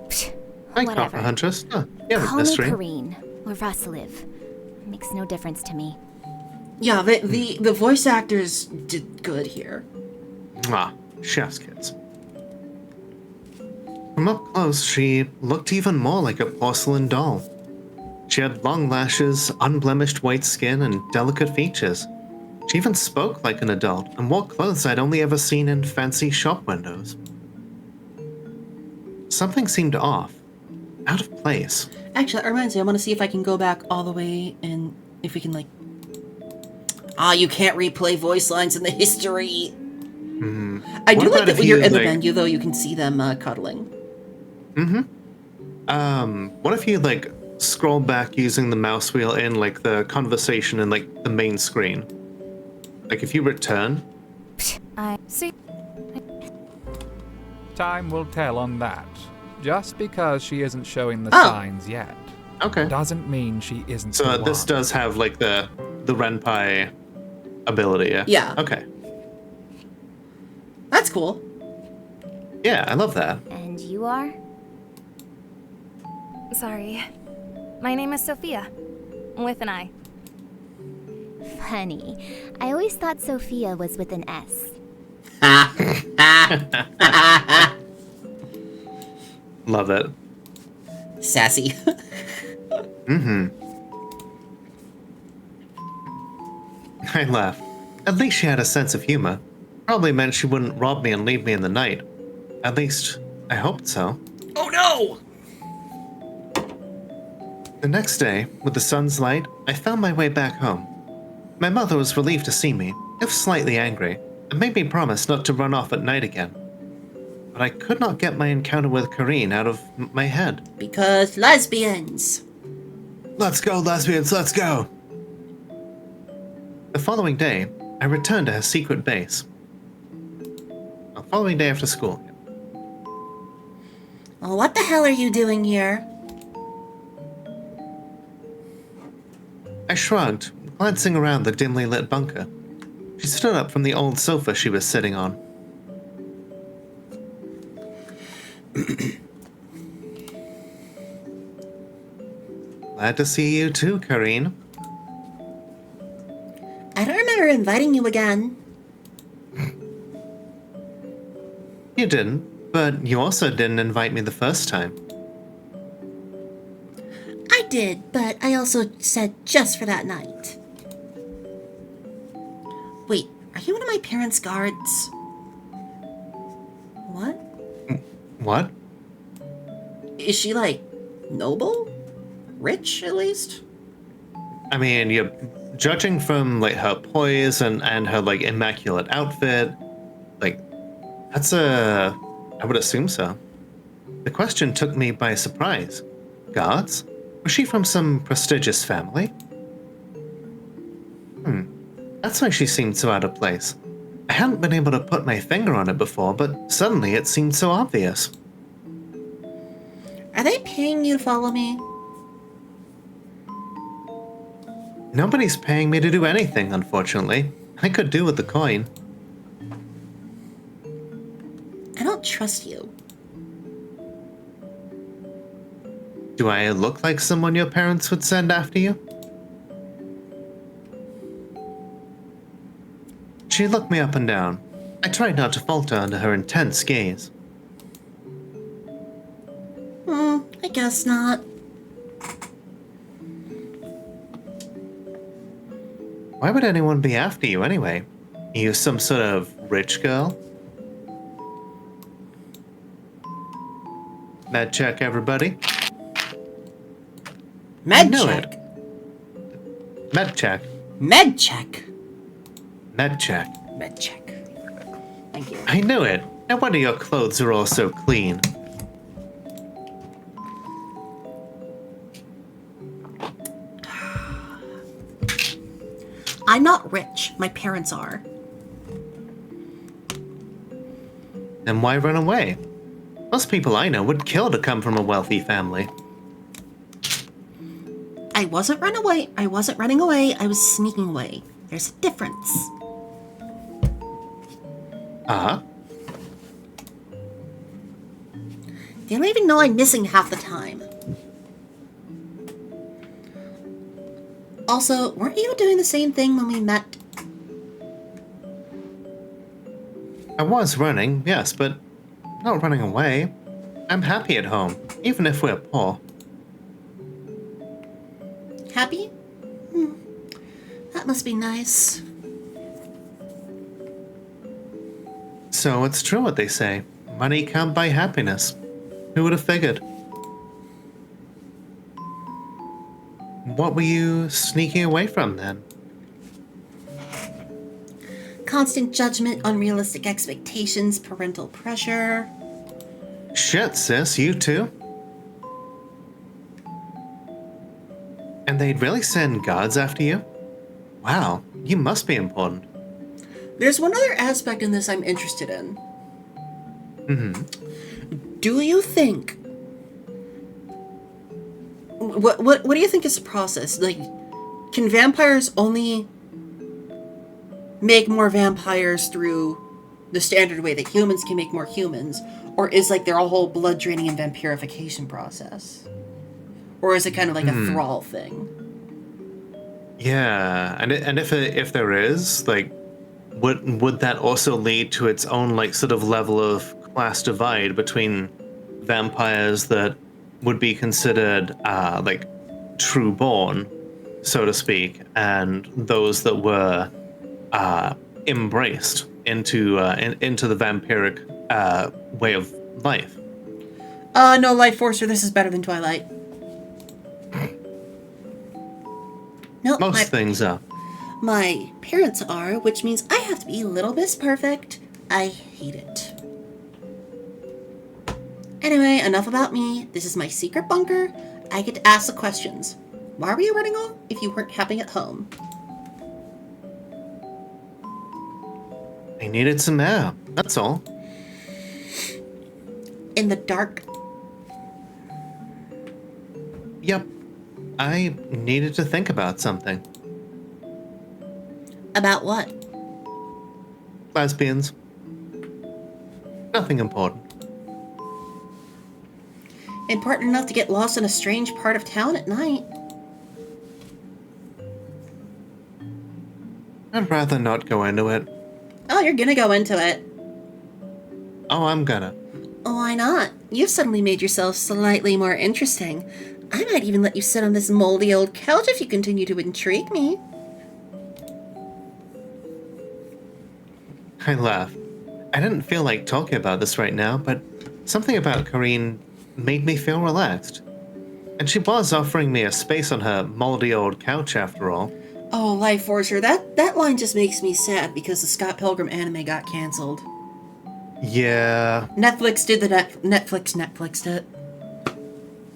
Psh, Hi, whatever. Copper Huntress. Oh, yeah, Call mystery. me Kareen. or Vasiliv. Makes no difference to me. Yeah, the voice actors did good here. Ah, chef's kiss. From up close, she looked even more like a porcelain doll. She had long lashes, unblemished white skin, and delicate features. She even spoke like an adult and wore clothes I'd only ever seen in fancy shop windows. Something seemed off, out of place. Actually, that reminds me, I want to see if I can go back all the way and if we can, like... you can't replay voice lines in the history. I do like that when you're in the menu, though, you can see them cuddling. What if you, like, scroll back using the mouse wheel in, like, the conversation in, like, the main screen? Like, if you return... I see. Time will tell on that. Just because she isn't showing the Oh. signs yet Okay. doesn't mean she isn't So the this one. does have, like, the Renpai ability, yeah? Yeah. Okay. That's cool. Yeah, I love that. And you are? Sorry. My name is Sophia. With an I. Funny. I always thought Sophia was with an S. Love it. Sassy. I laughed. At least she had a sense of humor. Probably meant she wouldn't rob me and leave me in the night. At least, I hoped so. Oh no! The next day, with the sun's light, I found my way back home. My mother was relieved to see me, if slightly angry, and made me promise not to run off at night again. But I could not get my encounter with Kareen out of my head. Because lesbians. Let's go, lesbians, let's go! The following day, I returned to her secret base. The following day after school. Well, what the hell are you doing here? I shrugged, glancing around the dimly lit bunker. She stood up from the old sofa she was sitting on. Glad to see you too, Kareen. I don't remember inviting you again. You didn't, but you also didn't invite me the first time. I did, but I also said just for that night. Wait, are you one of my parents' guards? What? What? Is she, like, noble? Rich, at least? I mean, you're judging from, like, her poise and her, like, immaculate outfit. Like, that's a... I would assume so. The question took me by surprise. Guards? Was she from some prestigious family? That's why she seemed so out of place. I hadn't been able to put my finger on it before, but suddenly it seemed so obvious. Are they paying you to follow me? Nobody's paying me to do anything, unfortunately. I could do with the coin. I don't trust you. Do I look like someone your parents would send after you? She looked me up and down. I tried not to falter under her intense gaze. I guess not. Why would anyone be after you anyway? Are you some sort of rich girl? Med check, everybody. Med knew check. Med check. Med check. Med check. Med check. Thank you. I knew it. No wonder your clothes are all so clean. I'm not rich. My parents are. Then why run away? Most people I know would kill to come from a wealthy family. I wasn't running away. I wasn't running away. I was sneaking away. There's a difference. Uh-huh. They don't even know I'm missing half the time. Also, weren't you doing the same thing when we met? I was running, yes, but not running away. I'm happy at home, even if we're poor. Happy? That must be nice. So it's true what they say. Money can't buy happiness. Who would have figured? What were you sneaking away from then? Constant judgment, unrealistic expectations, parental pressure. Shit, sis, you too? And they'd really send guards after you? Wow, you must be important. There's one other aspect in this I'm interested in. Do you think... What do you think is the process? Like, can vampires only make more vampires through the standard way that humans can make more humans? Or is, like, there a whole blood draining and vampirification process? Or is it kind of like a thrall thing? Yeah, and if there is, like, would that also lead to its own, like, sort of level of class divide between vampires that would be considered like true born, so to speak, and those that were embraced into the vampiric way of life? No, Life Forcer, this is better than Twilight. No, Most things are. my parents are, which means I have to be Little Miss Perfect. I hate it. Anyway, enough about me. This is my secret bunker. I get to ask the questions. Why were you running off if you weren't happy at home? I needed some air, that's all. In the dark. Yep. I needed to think about something. About what? Lesbians. Nothing important. Important enough to get lost in a strange part of town at night. I'd rather not go into it. Oh, you're gonna go into it. Oh, I'm gonna. Why not? You've suddenly made yourself slightly more interesting. I might even let you sit on this moldy old couch if you continue to intrigue me. I laugh. I didn't feel like talking about this right now, but something about Karine made me feel relaxed. And she was offering me a space on her moldy old couch after all. Oh, Life Forcer, that line just makes me sad because the Scott Pilgrim anime got canceled. Yeah, Netflix did the Netflixed it.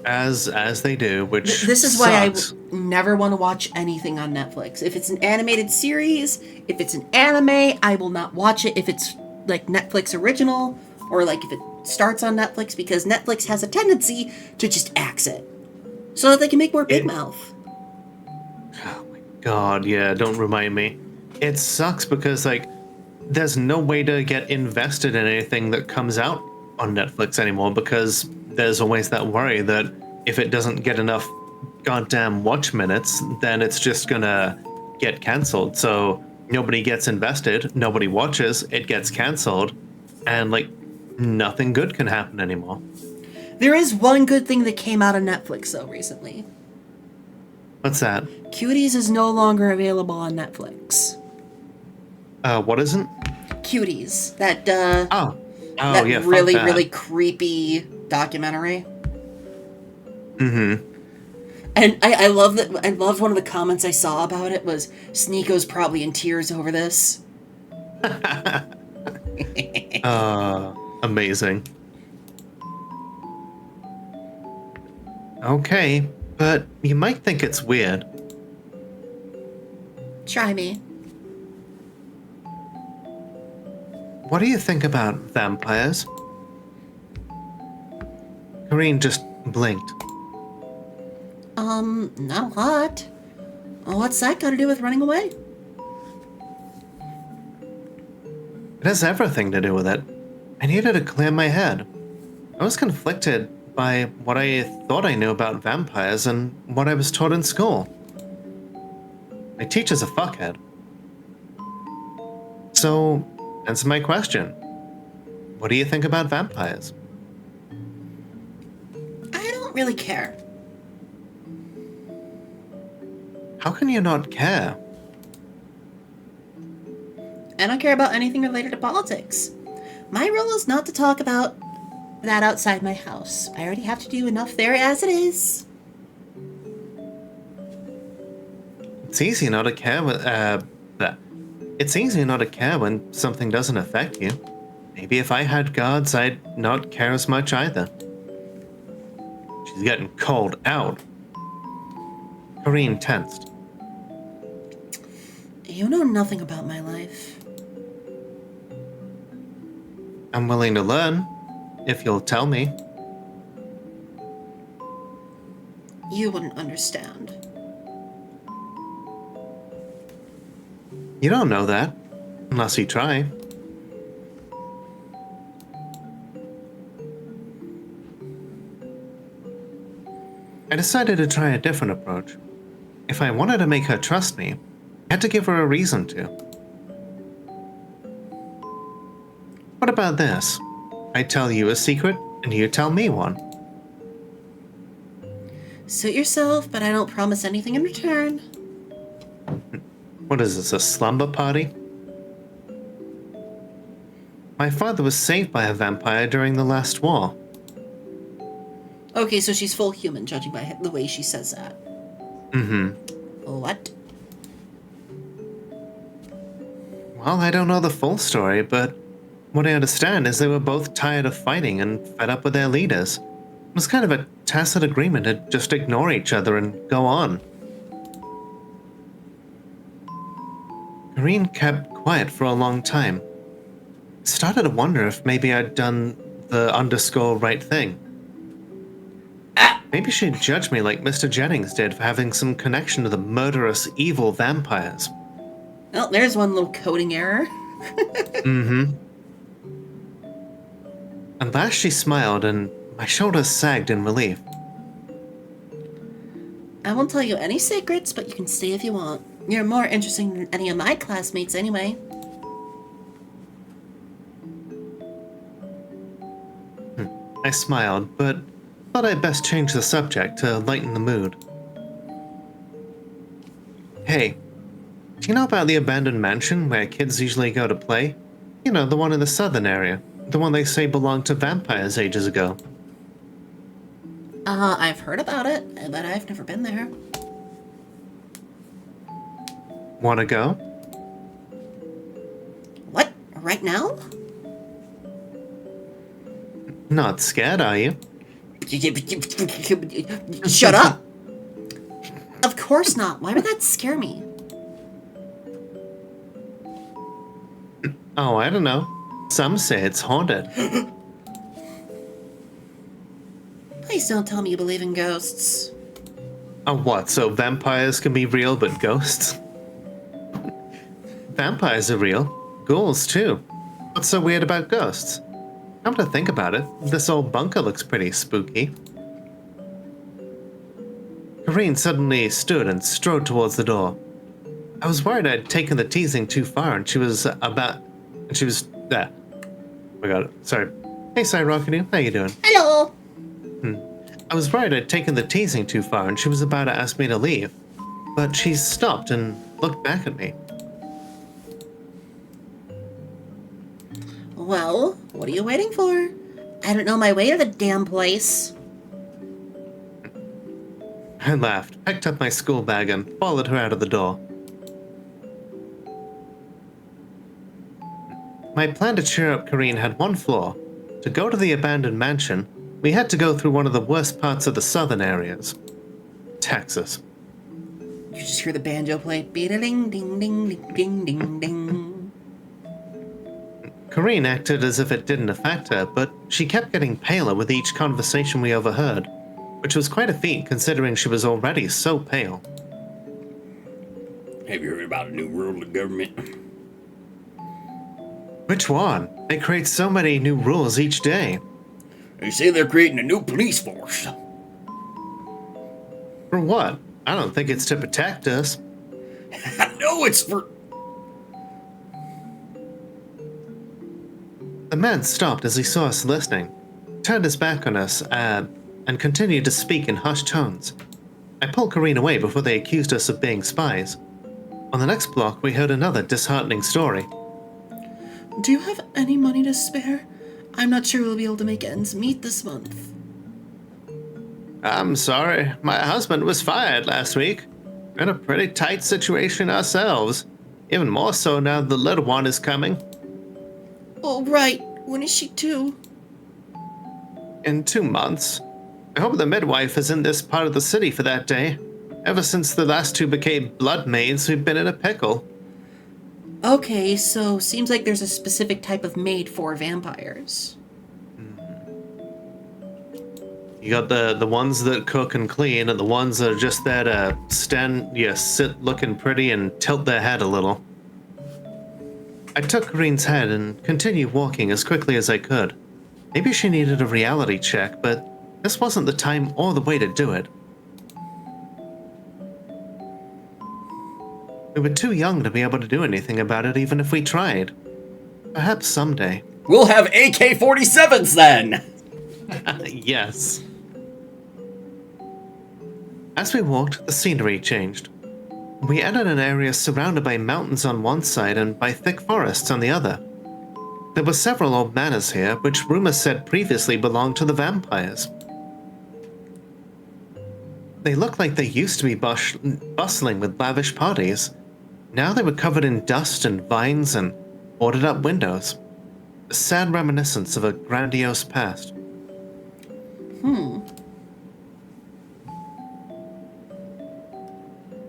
as they do, which This is why I sucks. never want to watch anything on Netflix. If it's an animated series, if it's an anime, I will not watch it if it's like Netflix original or like if it starts on Netflix, because Netflix has a tendency to just axe it so that they can make more Big Mouth. Oh my god, yeah, don't remind me. It sucks because, like, there's no way to get invested in anything that comes out on Netflix anymore because there's always that worry that if it doesn't get enough goddamn watch minutes, then it's just gonna get cancelled. So nobody gets invested, nobody watches, it gets cancelled, and, like, nothing good can happen anymore. There is one good thing that came out of Netflix though recently. What's that? Cuties is no longer available on Netflix. What isn't? Cuties, that Oh, that yeah, fuck really that. really creepy documentary. Mm-hmm. And I love that. I loved one of the comments I saw about it was Sneeko's probably in tears over this. Amazing. Okay, but you might think it's weird. Try me. What do you think about vampires? Karine just blinked. Not a lot. What's that got to do with running away? It has everything to do with it. I needed to clear my head. I was conflicted by what I thought I knew about vampires and what I was taught in school. My teacher's a fuckhead. So, answer my question. What do you think about vampires? I don't really care. How can you not care? I don't care about anything related to politics. My role is not to talk about that outside my house. I already have to do enough there as it is. It's easy not to care it's easy not to care when something doesn't affect you. Maybe if I had guards, I'd not care as much either. She's getting called out. Corrine tensed. You know nothing about my life. I'm willing to learn, if you'll tell me. You wouldn't understand. You don't know that, unless you try. I decided to try a different approach. If I wanted to make her trust me, I had to give her a reason to. What about this? I tell you a secret, and you tell me one. Suit yourself, but I don't promise anything in return. What is this, a slumber party? My father was saved by a vampire during the last war. Okay, so she's full human, judging by the way she says that. Mm-hmm. What? Well, I don't know the full story, but what I understand is they were both tired of fighting and fed up with their leaders. It was kind of a tacit agreement to just ignore each other and go on. Corrine kept quiet for a long time. I started to wonder if maybe I'd done the underscore right thing. Maybe she'd judge me like Mr. Jennings did for having some connection to the murderous, evil vampires. Oh, there's one little coding error. Mm-hmm. At last she smiled, and my shoulders sagged in relief. I won't tell you any secrets, but you can stay if you want. You're more interesting than any of my classmates anyway. I smiled, but thought I'd best change the subject to lighten the mood. Hey, do you know about the abandoned mansion where kids usually go to play? You know, the one in the southern area. The one they say belonged to vampires ages ago. I've heard about it, but I've never been there. Wanna go? What? Right now? Not scared, are you? Shut up! Of course not. Why would that scare me? Oh, I don't know. Some say it's haunted. Please don't tell me you believe in ghosts. Oh, what? So vampires can be real, but ghosts? Vampires are real. Ghouls, too. What's so weird about ghosts? Come to think about it, this old bunker looks pretty spooky. Corrine suddenly stood and strode towards the door. I was worried I'd taken the teasing too far, and she was there. I got it. Sorry. Hey, Cyrockety, how you doing? Hello! I was worried I'd taken the teasing too far, and she was about to ask me to leave. But she stopped and looked back at me. Well, what are you waiting for? I don't know my way to the damn place. I laughed, picked up my school bag, and followed her out of the door. My plan to cheer up Corrine had one flaw. To go to the abandoned mansion, we had to go through one of the worst parts of the southern areas. Texas. You just hear the banjo play. Beat-a-ding, ding, ding, ding, ding, ding, ding. Corrine acted as if it didn't affect her, but she kept getting paler with each conversation we overheard, which was quite a feat considering she was already so pale. Have you heard about a new rule of government? Which one? They create so many new rules each day. They say they're creating a new police force. For what? I don't think it's to protect us. No, it's for... The man stopped as he saw us listening, turned his back on us, and continued to speak in hushed tones. I pulled Kareen away before they accused us of being spies. On the next block, we heard another disheartening story. Do you have any money to spare? I'm not sure we'll be able to make ends meet this month. I'm sorry, my husband was fired last week. We're in a pretty tight situation ourselves. Even more so now the little one is coming. Oh, right. When is she due? In 2 months. I hope the midwife is in this part of the city for that day. Ever since the last 2 became blood maids, we've been in a pickle. Okay, so seems like there's a specific type of maid for vampires. You got the ones that cook and clean, and the ones that are just there to sit looking pretty and tilt their head a little. I took Kareen's head and continued walking as quickly as I could. Maybe she needed a reality check, but this wasn't the time or the way to do it. We were too young to be able to do anything about it even if we tried. Perhaps someday. We'll have AK-47s then! Yes. As we walked, the scenery changed. We entered an area surrounded by mountains on one side and by thick forests on the other. There were several old manors here, which rumors said previously belonged to the vampires. They looked like they used to be bustling with lavish parties. Now they were covered in dust and vines and boarded up windows. A sad reminiscence of a grandiose past.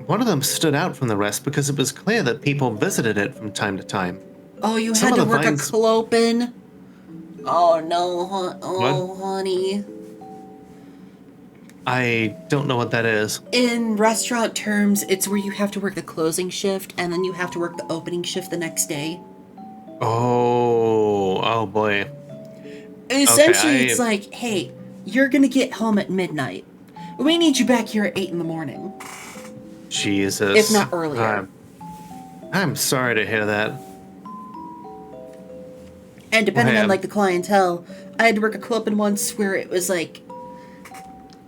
One of them stood out from the rest because it was clear that people visited it from time to time. Oh, you Some had of to the work vines- a clopen? Oh, no, What? honey. I don't know what that is. In restaurant terms, it's where you have to work the closing shift, and then you have to work the opening shift the next day. Oh boy. Essentially, Okay, it's like, hey, you're gonna get home at midnight. We need you back here at 8 in the morning. Jesus. If not earlier. I'm sorry to hear that. And depending Man. on, like, the clientele, I had to work a clopen once where it was like,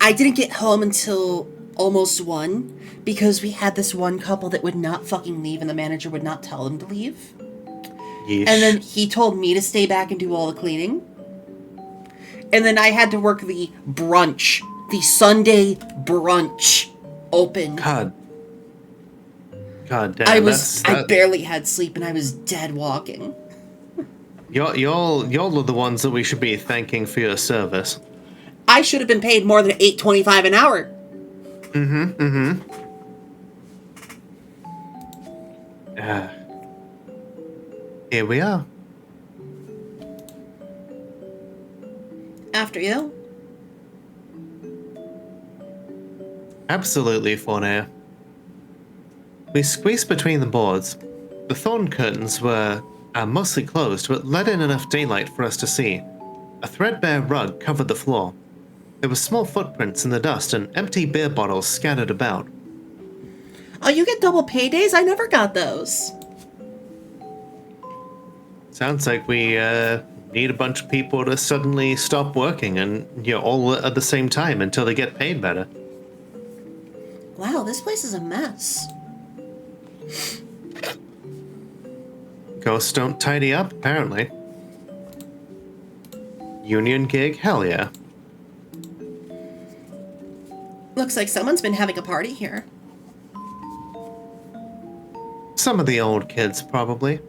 I didn't get home until almost 1 because we had this one couple that would not fucking leave and the manager would not tell them to leave. Yeesh. And then he told me to stay back and do all the cleaning. And then I had to work the brunch, the Sunday brunch open. God damn. I barely had sleep and I was dead walking. Y'all are the ones that we should be thanking for your service. I should have been paid more than $8.25 an hour. Here we are. After you. Absolutely, Fornair. We squeezed between the boards. The thorn curtains were mostly closed, but let in enough daylight for us to see. A threadbare rug covered the floor. There were small footprints in the dust and empty beer bottles scattered about. Oh, you get double paydays? I never got those. Sounds like we need a bunch of people to suddenly stop working and all at the same time until they get paid better. Wow, this place is a mess. Ghosts don't tidy up, apparently. Union gig? Hell yeah. Looks like someone's been having a party here. Some of the old kids, probably.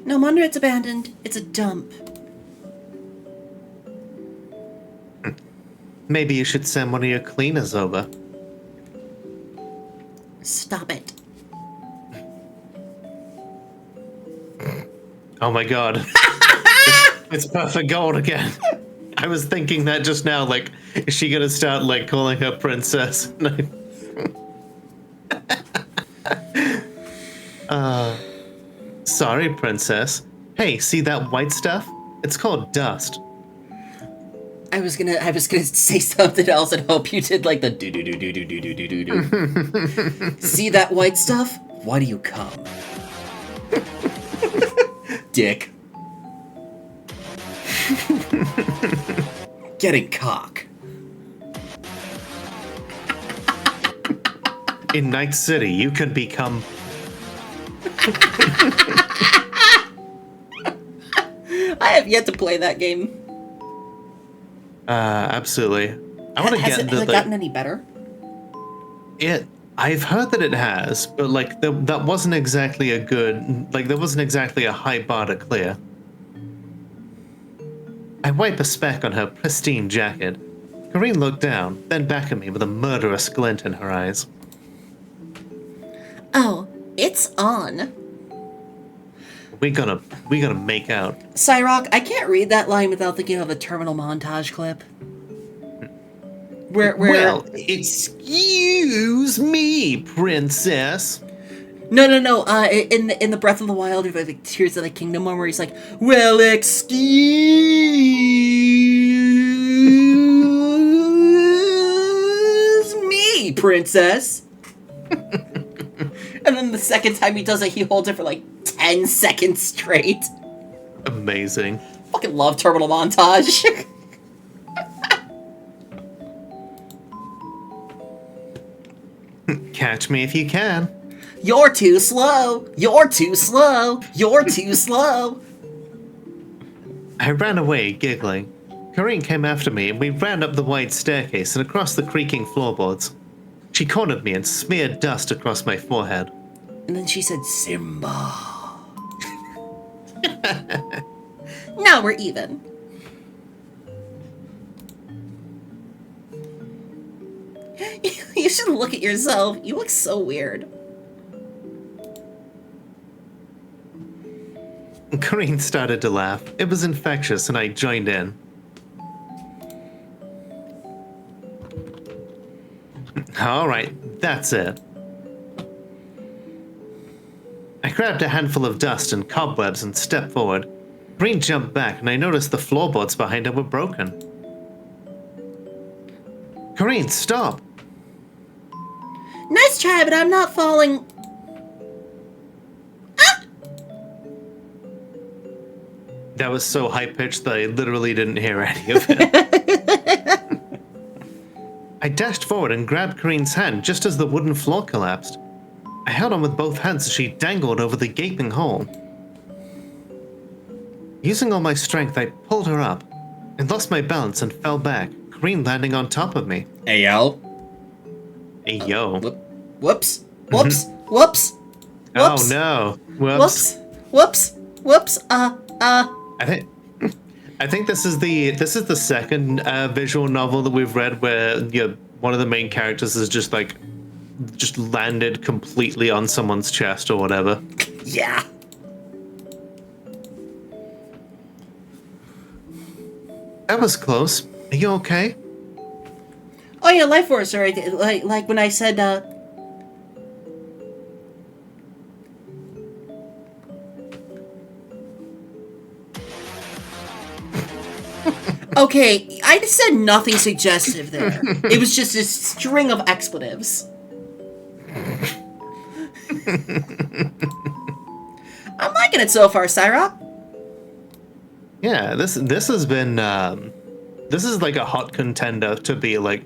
No wonder it's abandoned. It's a dump. Maybe you should send one of your cleaners over. Stop it. Oh my god. It's perfect gold again. I was thinking that just now, like, is she gonna start, like, calling her princess? Sorry, princess. Hey, see that white stuff? It's called dust. I was gonna say something else and hope you did like the do do do do do do do do do do. See that white stuff? Why do you come? Dick. Getting cock. In Night City, you can become. I have yet to play that game. Absolutely. I want to get Has it gotten any better? I've heard that it has, but like that wasn't exactly a good. Like there wasn't exactly a high bar to clear. I wipe a speck on her pristine jacket. Corinne looked down, then back at me with a murderous glint in her eyes. Oh, it's on. We gotta make out. Cyrock, I can't read that line without thinking of a terminal montage clip. Where Well, excuse me, princess. No. In the Breath of the Wild, or the Tears of the Kingdom one, where he's like, "Well, excuse me, princess." And then the second time he does it, he holds it for like 10 seconds straight. Amazing. Fucking love terminal montage. Catch me if you can. You're too slow. You're too slow. You're too slow. I ran away, giggling. Corinne came after me, and we ran up the wide staircase and across the creaking floorboards. She cornered me and smeared dust across my forehead. And then she said, Simba. Now we're even. You should look at yourself. You look so weird. Corinne started to laugh. It was infectious, and I joined in. All right, that's it. I grabbed a handful of dust and cobwebs and stepped forward. Corinne jumped back, and I noticed the floorboards behind her were broken. Corinne, stop! Nice try, but I'm not falling. Ah! That was so high-pitched that I literally didn't hear any of it. I dashed forward and grabbed Corinne's hand just as the wooden floor collapsed. I held on with both hands as she dangled over the gaping hole. Using all my strength, I pulled her up and lost my balance and fell back, Corinne landing on top of me. Hey, yo. Hey, yo. Whoops. Whoops. Whoops. Oh, Whoops. no. Whoops. Whoops. Whoops. I think this is the second visual novel that we've read where one of the main characters is just landed completely on someone's chest or whatever. Yeah. That was close. Are you okay? Oh yeah, Life Force, right? Like when I said, Okay, I said nothing suggestive there. It was just a string of expletives. I'm liking it so far, Cyrock. Yeah, this has been this is like a hot contender to be like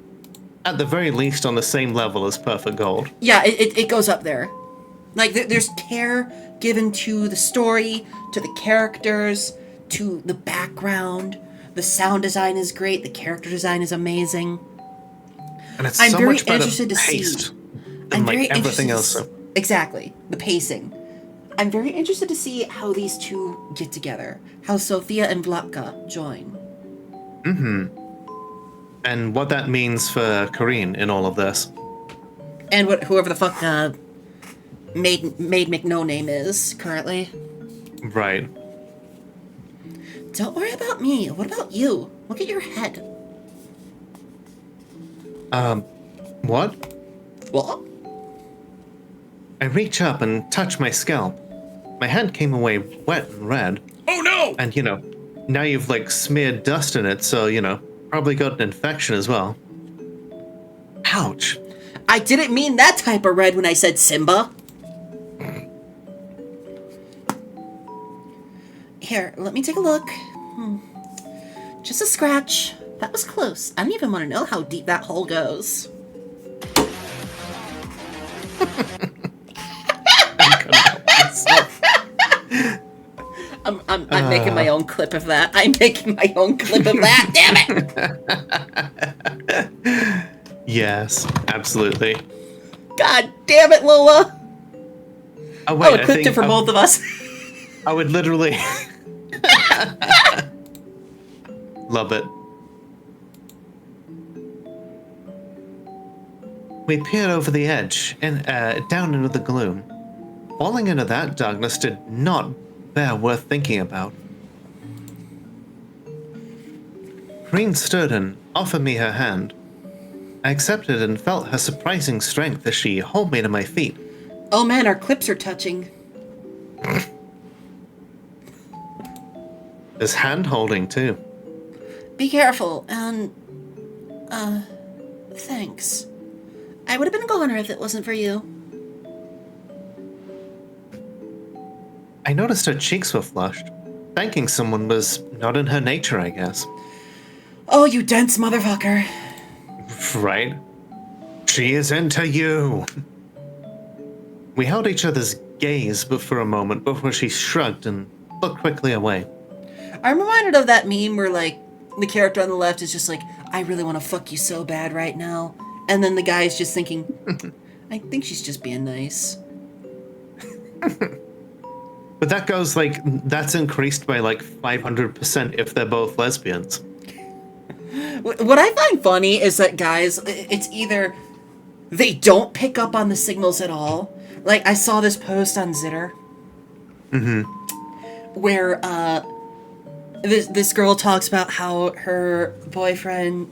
at the very least on the same level as Perfect Gold. Yeah, it goes up there. Like there's care given to the story, to the characters, to the background. The sound design is great. The character design is amazing. And it's I'm so very much better interested to see. paced I'm than very like everything interested else. Exactly. The pacing. I'm very interested to see how these two get together. How Sophia and Vlatka join. And what that means for Corinne in all of this. And whoever the fuck Maid McNo-Name is currently. Right. Don't worry about me. What about you? Look at your head. What? What? I reach up and touch my scalp. My hand came away wet and red. Oh no! And, now you've, like, smeared dust in it, so, Probably got an infection as well. Ouch. I didn't mean that type of red when I said Simba. Here, let me take a look. Just a scratch. That was close. I don't even want to know how deep that hole goes. I'm making my own clip of that. I'm making my own clip of that. Damn it! Yes, absolutely. God damn it, Lola! Oh, wait, I clipped it for both of us. I would literally... Love it. We peered over the edge and down into the gloom. Falling into that darkness did not bear worth thinking about. Green stood and offered me her hand. I accepted and felt her surprising strength as she hauled me to my feet. Oh man, our clips are touching. There's hand-holding, too. Be careful, and... thanks. I would have been a goner if it wasn't for you. I noticed her cheeks were flushed. Thanking someone was not in her nature, I guess. Oh, you dense motherfucker. Right? She is into you. We held each other's gaze but for a moment before she shrugged and looked quickly away. I'm reminded of that meme where, like, the character on the left is just like, I really want to fuck you so bad right now. And then the guy is just thinking, I think she's just being nice. But that goes, like, that's increased by, like, 500% if they're both lesbians. What I find funny is that guys, it's either they don't pick up on the signals at all. Like, I saw this post on Zitter. Where, this girl talks about how her boyfriend,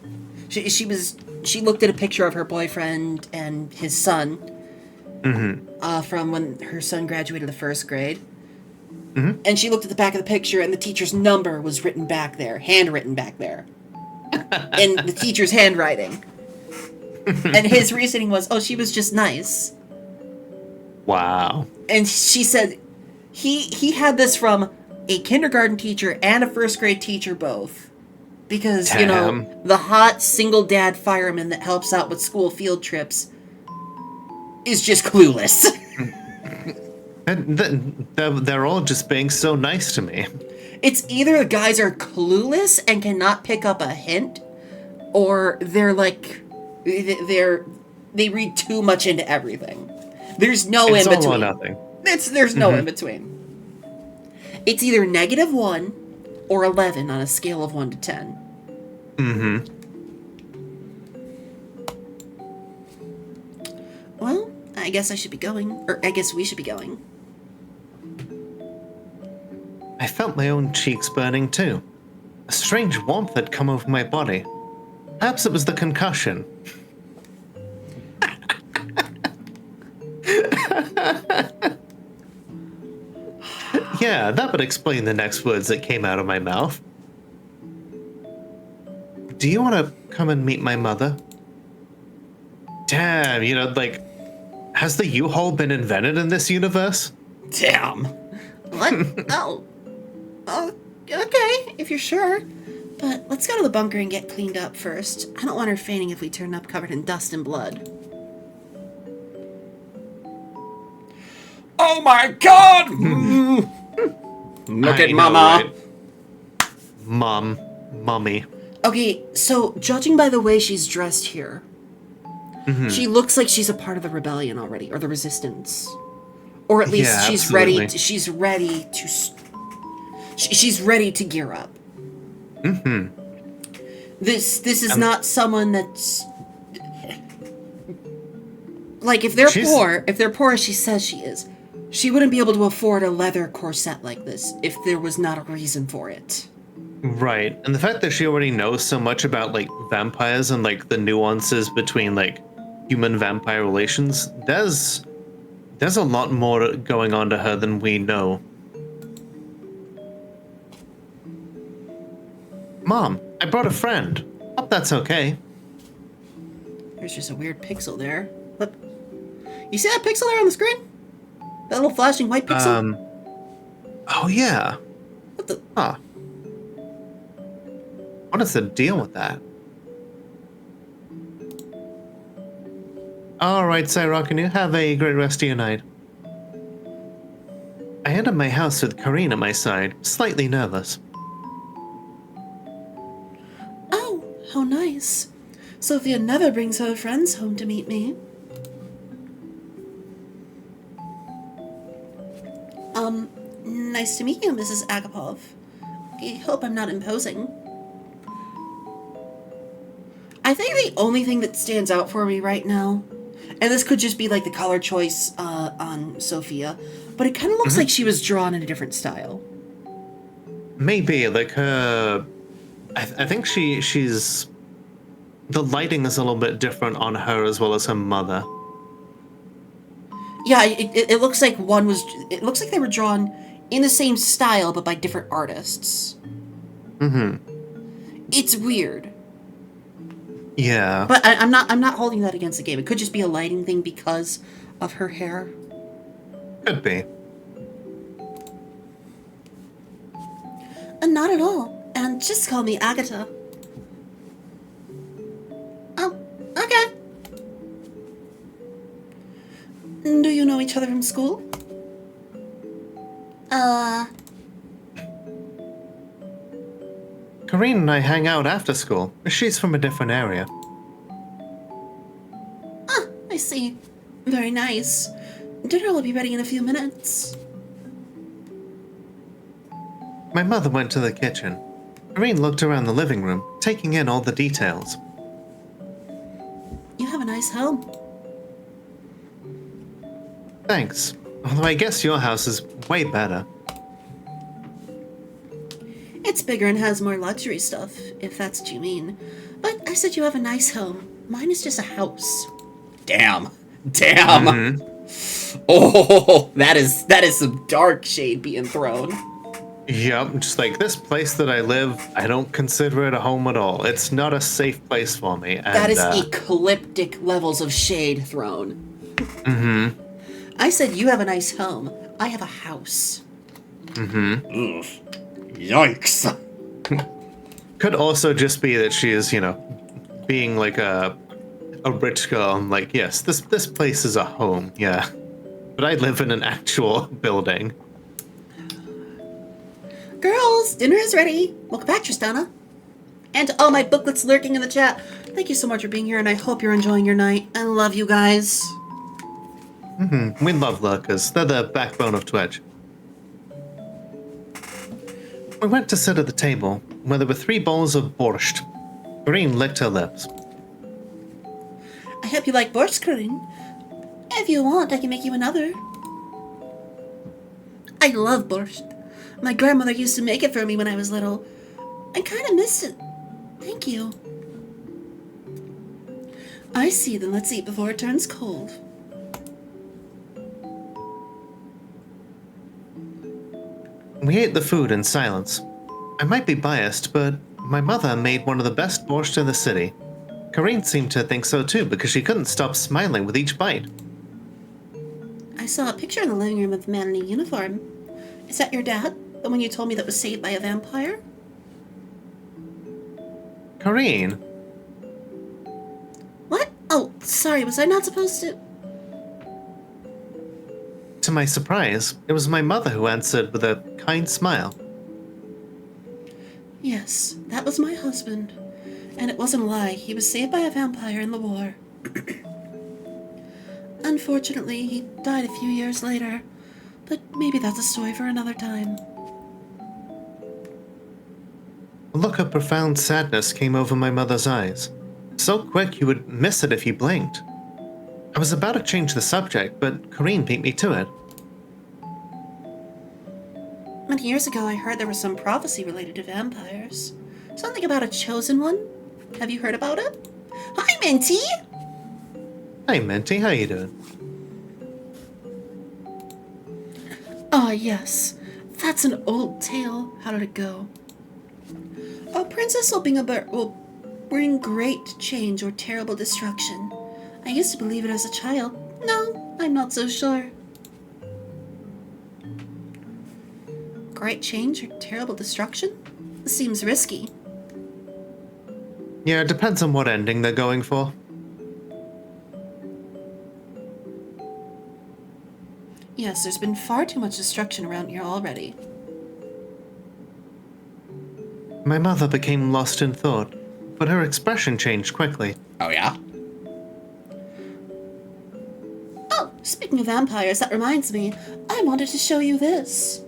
she looked at a picture of her boyfriend and his son, from when her son graduated the first grade. And she looked at the back of the picture and the teacher's number was written back there, handwritten back there. In the teacher's handwriting. And his reasoning was, oh, she was just nice. Wow. And she said he had this from a kindergarten teacher and a first grade teacher both. Because, you know, the hot single dad fireman that helps out with school field trips is just clueless. They're all just being so nice to me. It's either the guys are clueless and cannot pick up a hint, or they're like, they read too much into everything. There's no in between. It's all or nothing. There's no in between. It's either -1 or 11 on a scale of 1 to 10. Well, I guess I should be going, or I guess we should be going. I felt my own cheeks burning too. A strange warmth had come over my body. Perhaps it was the concussion. Yeah, that would explain the next words that came out of my mouth. Do you want to come and meet my mother? Damn, you know, like, has the U-Haul been invented in this universe? Damn. What? Oh, okay, if you're sure. But let's go to the bunker and get cleaned up first. I don't want her fainting if we turn up covered in dust and blood. Oh my god! Look at Mama. Right? Mommy. Okay, so judging by the way she's dressed here, she looks like she's a part of the rebellion already, or the resistance. Or at least she's absolutely. she's ready to gear up. This is not someone that's like, if they're poor as she says she is, she wouldn't be able to afford a leather corset like this if there was not a reason for it. Right, and the fact that she already knows so much about, like, vampires and, like, the nuances between, like, human-vampire relations, there's a lot more going on to her than we know. Mom, I brought a friend. Hope that's okay. There's just a weird pixel there. What? You see that pixel there on the screen? That little flashing white pixel? Oh yeah. What the? Huh. What is the deal with that? Alright, Cyrocanu, have a great rest of your night. I entered my house with Kareen at my side, slightly nervous. Oh, how nice. Sophia never brings her friends home to meet me. Nice to meet you, Mrs. Agapov. I hope I'm not imposing. I think the only thing that stands out for me right now, and this could just be like the color choice on Sophia, but it kind of looks like she was drawn in a different style. Maybe, like her... I think she's... The lighting is a little bit different on her as well as her mother. Yeah, it looks like one was... It looks like they were drawn in the same style, but by different artists. It's weird. Yeah. But I'm not holding that against the game. It could just be a lighting thing because of her hair. Could be. Not at all. And just call me Agatha. Oh, okay. Do you know each other from school? Kareen and I hang out after school. She's from a different area. Ah, I see. Very nice. Dinner will be ready in a few minutes. My mother went to the kitchen. Kareen looked around the living room, taking in all the details. You have a nice home. Thanks. Although I guess your house is way better. It's bigger and has more luxury stuff, if that's what you mean. But I said you have a nice home. Mine is just a house. Damn. Oh, that is some dark shade being thrown. Yep, just like this place that I live, I don't consider it a home at all. It's not a safe place for me. And, That is ecliptic levels of shade thrown. I said you have a nice home. I have a house. Ugh. Yikes. Could also just be that she is, being like a rich girl. I'm like, yes, this place is a home, yeah. But I live in an actual building. Girls, dinner is ready. Welcome back, Tristana. And to all my booklets lurking in the chat, thank you so much for being here, and I hope you're enjoying your night. I love you guys. We love lurkers. They're the backbone of Twitch. We went to sit at the table, where there were 3 bowls of borscht. Kareen licked her lips. I hope you like borscht, Corinne. If you want, I can make you another. I love borscht. My grandmother used to make it for me when I was little. I kind of miss it. Thank you. I see, then let's eat before it turns cold. We ate the food in silence. I might be biased, but my mother made one of the best borscht in the city. Kareen seemed to think so too, because she couldn't stop smiling with each bite. I saw a picture in the living room of a man in a uniform. Is that your dad? The one you told me that was saved by a vampire? Kareen? What? Oh, sorry, was I not supposed to... To my surprise, it was my mother who answered with a kind smile. Yes, that was my husband. And it wasn't a lie. He was saved by a vampire in the war. Unfortunately, he died a few years later. But maybe that's a story for another time. A look of profound sadness came over my mother's eyes. So quick you would miss it if you blinked. I was about to change the subject, but Kareen beat me to it. Many years ago, I heard there was some prophecy related to vampires. Something about a chosen one. Have you heard about it? Hi, Minty! Hey, Minty, how you doing? Ah, yes. That's an old tale. How did it go? A princess will bring great change or terrible destruction. I used to believe it as a child. No, I'm not so sure. Great change or terrible destruction? This seems risky. Yeah, it depends on what ending they're going for. Yes, there's been far too much destruction around here already. My mother became lost in thought, but her expression changed quickly. Oh, yeah? Oh, speaking of vampires, that reminds me. I wanted to show you this.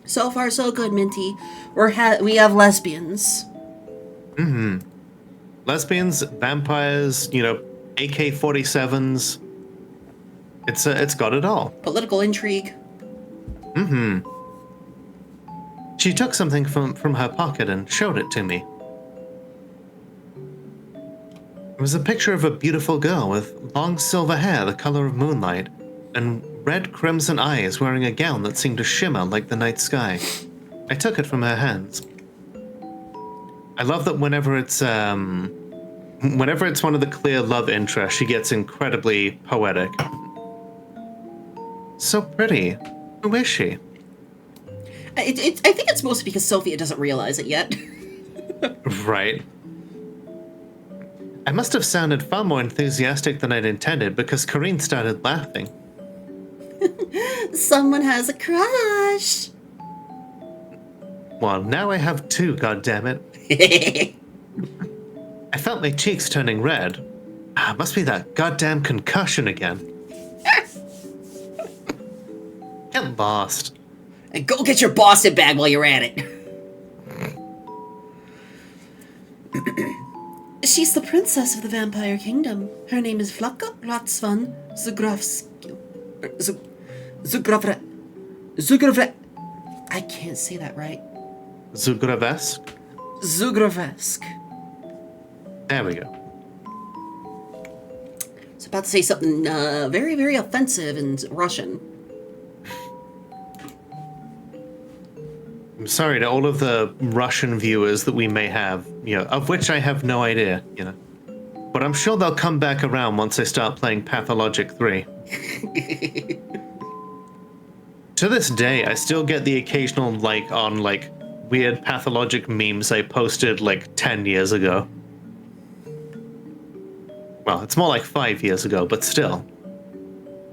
So far, so good, Minty. We have lesbians. Mm-hmm. Lesbians, vampires, AK-47s. It's got it all. Political intrigue. Mm-hmm. She took something from her pocket and showed it to me. It was a picture of a beautiful girl with long silver hair the color of moonlight, and red crimson eyes wearing a gown that seemed to shimmer like the night sky. I took it from her hands. I love that whenever it's one of the clear love interests, she gets incredibly poetic. So pretty. Who is she? I think it's mostly because Sophia doesn't realize it yet. Right. I must have sounded far more enthusiastic than I'd intended because Corinne started laughing. Someone has a crush. Well, now I have two, goddammit. I felt my cheeks turning red. Must be that goddamn concussion again. Get lost. And go get your Boston bag while you're at it. She's the princess of the Vampire Kingdom. Her name is Vlaka Ratsvan Zugrovre. I can't say that right. Zugravesk? Zugravesk. There we go. I was about to say something very, very offensive in Russian. I'm sorry to all of the Russian viewers that we may have, of which I have no idea, But I'm sure they'll come back around once I start playing Pathologic 3. To this day, I still get the occasional like on weird Pathologic memes I posted 10 years ago. Well, it's more like 5 years ago, but still.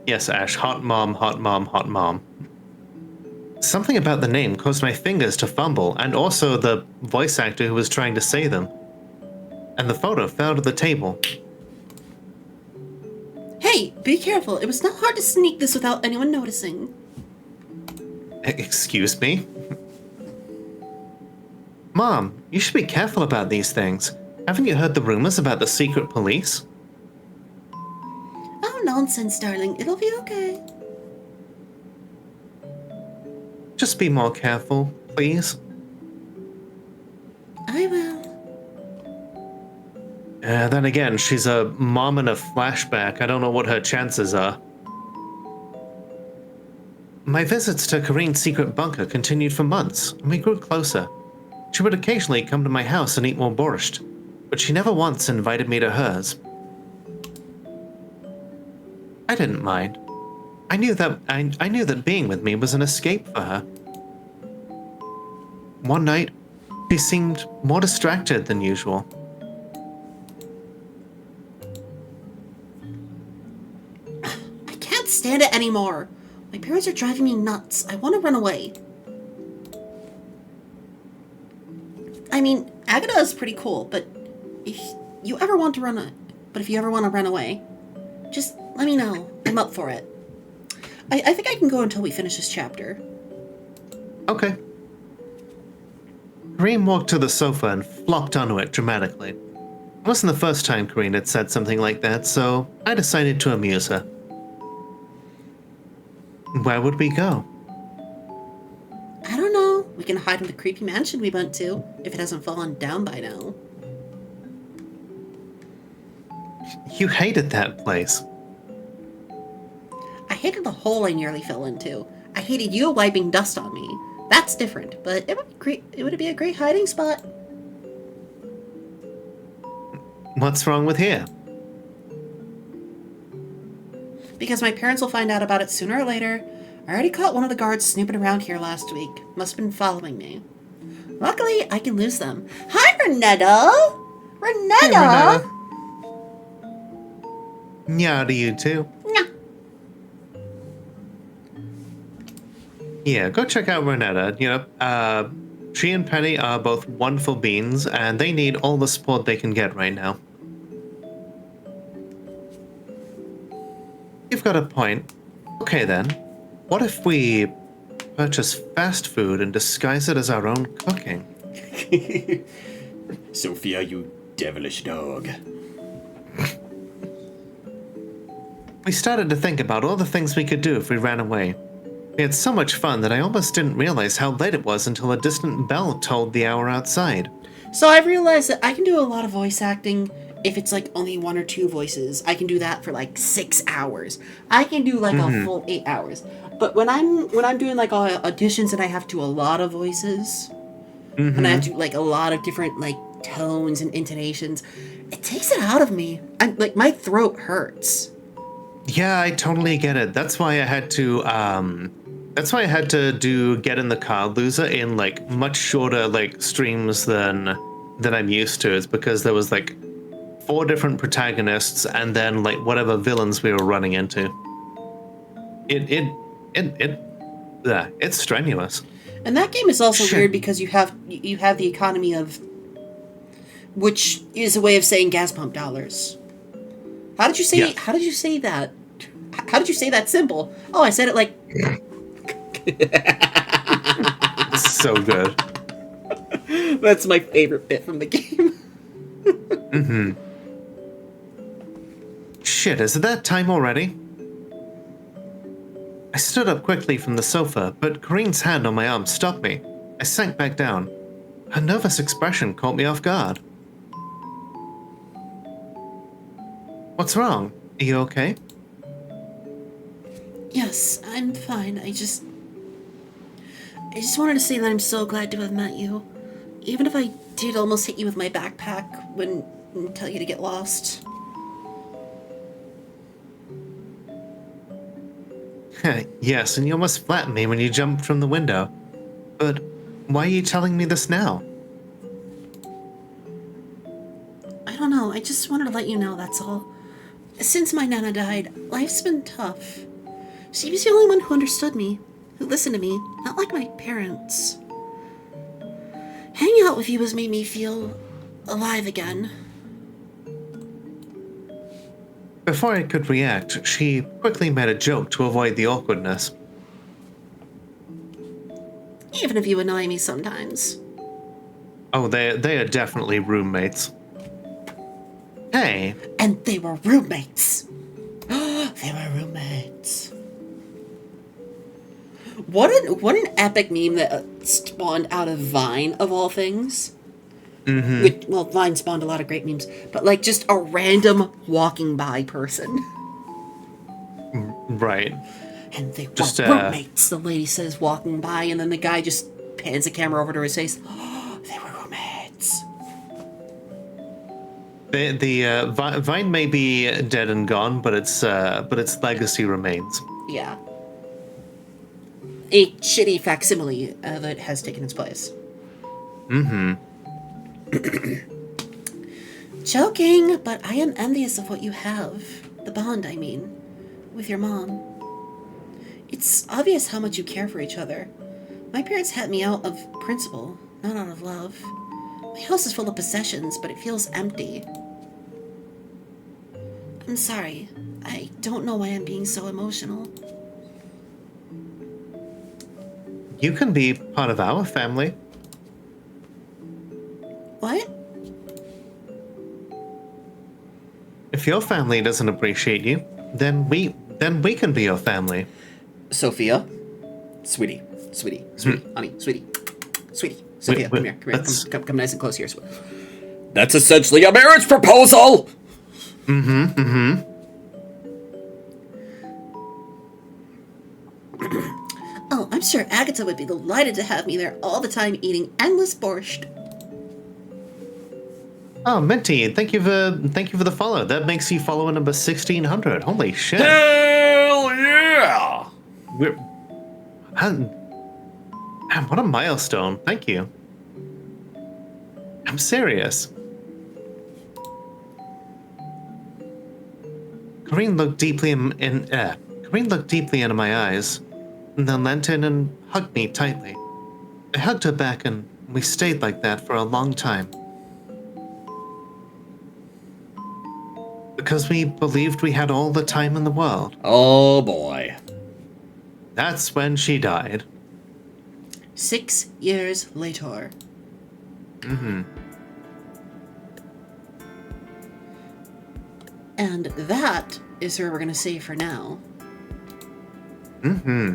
Yes, Ash, hot mom, hot mom, hot mom. Something about the name caused my fingers to fumble, and also the voice actor who was trying to say them. And the photo fell to the table. Hey, be careful. It was not hard to sneak this without anyone noticing. Excuse me? Mom, you should be careful about these things. Haven't you heard the rumors about the secret police? Oh, nonsense, darling. It'll be okay. Just be more careful, please. I will. Then again, she's a mom in a flashback. I don't know what her chances are. My visits to Corinne's secret bunker continued for months, and we grew closer. She would occasionally come to my house and eat more borscht, but she never once invited me to hers. I didn't mind. I knew that being with me was an escape for her. One night, she seemed more distracted than usual. I can't stand it anymore. My parents are driving me nuts. I want to run away. I mean, Agatha is pretty cool, but if you ever want to run away, just let me know. I'm up for it. I think I can go until we finish this chapter. Okay. Corinne walked to the sofa and flopped onto it dramatically. It wasn't the first time Corinne had said something like that, so I decided to amuse her. Where would we go? I don't know. We can hide in the creepy mansion we went to, if it hasn't fallen down by now. You hated that place. I hated the hole I nearly fell into. I hated you wiping dust on me. That's different, but it would be a great hiding spot. What's wrong with here? Because my parents will find out about it sooner or later. I already caught one of the guards snooping around here last week. Must have been following me. Luckily, I can lose them. Hi, Renetta! Renetta! Yeah, to you too. Yeah, go check out Renetta. You know, she and Penny are both wonderful beings, and they need all the support they can get right now. You've got a point. Okay then, what if we purchase fast food and disguise it as our own cooking? Sophia, you devilish dog. We started to think about all the things we could do if we ran away. We had so much fun that I almost didn't realize how late it was until a distant bell told the hour outside. So I've realized that I can do a lot of voice acting if it's like only 1 or 2 voices. I can do that for like 6 hours. I can do like a full 8 hours. But when I'm doing like auditions and I have to do a lot of voices, and I have to do like a lot of different like tones and intonations, it takes it out of me. I'm like, my throat hurts. Yeah, I totally get it. That's why I had to do Get in the Car Loser in like much shorter like streams than I'm used to. It's because there was like 4 different protagonists and then like whatever villains we were running into. It's strenuous. And that game is also Shit. weird because you have the economy of, which is a way of saying gas pump dollars. How did you say? Yeah. How did you say that? How did you say that symbol? Oh, I said it like. It's so good. That's my favorite bit from the game. Shit, is it that time already? I stood up quickly from the sofa, but Corinne's hand on my arm stopped me. I sank back down. Her nervous expression caught me off guard. What's wrong? Are you okay? Yes, I'm fine. I just wanted to say that I'm so glad to have met you. Even if I did almost hit you with my backpack and tell you to get lost. Yes, and you almost flattened me when you jumped from the window. But why are you telling me this now? I don't know. I just wanted to let you know, that's all. Since my Nana died, life's been tough. She was the only one who understood me, who listened to me, not like my parents. Hanging out with you has made me feel alive again. Before I could react, she quickly made a joke to avoid the awkwardness. Even if you annoy me sometimes. Oh, they are definitely roommates. Hey, And they were roommates. They were roommates. What an epic meme that spawned out of Vine, of all things. Well, Vine spawned a lot of great memes, but like just a random walking by person. right. And they Just, were roommates, the lady says, walking by, and then the guy just pans the camera over to his face. They were roommates. Vine may be dead and gone, but its legacy remains. Yeah. A shitty facsimile that has taken its place. Joking, but I am envious of what you have. The bond, I mean, with your mom. It's obvious how much you care for each other. My parents had me out of principle, not out of love. My house is full of possessions, but it feels empty. I'm sorry. I don't know why I'm being so emotional. You can be part of our family. What? If your family doesn't appreciate you, then we can be your family. Sophia, sweetie, honey, sweetie. Sophia, Wait, come here. Come nice and close here. That's essentially a marriage proposal! Oh, I'm sure Agatha would be delighted to have me there all the time eating endless borscht. Oh, Minty, thank you for the follow. That makes you follower number 1600. Holy shit! Hell yeah! Man, what a milestone! Thank you. I'm serious. Corinne looked deeply into my eyes, and then leant in and hugged me tightly. I hugged her back, and we stayed like that for a long time. Because we believed we had all the time in the world. Oh boy. That's when she died. 6 years later. Mm-hmm. And that is where we're going to say for now. Mm-hmm.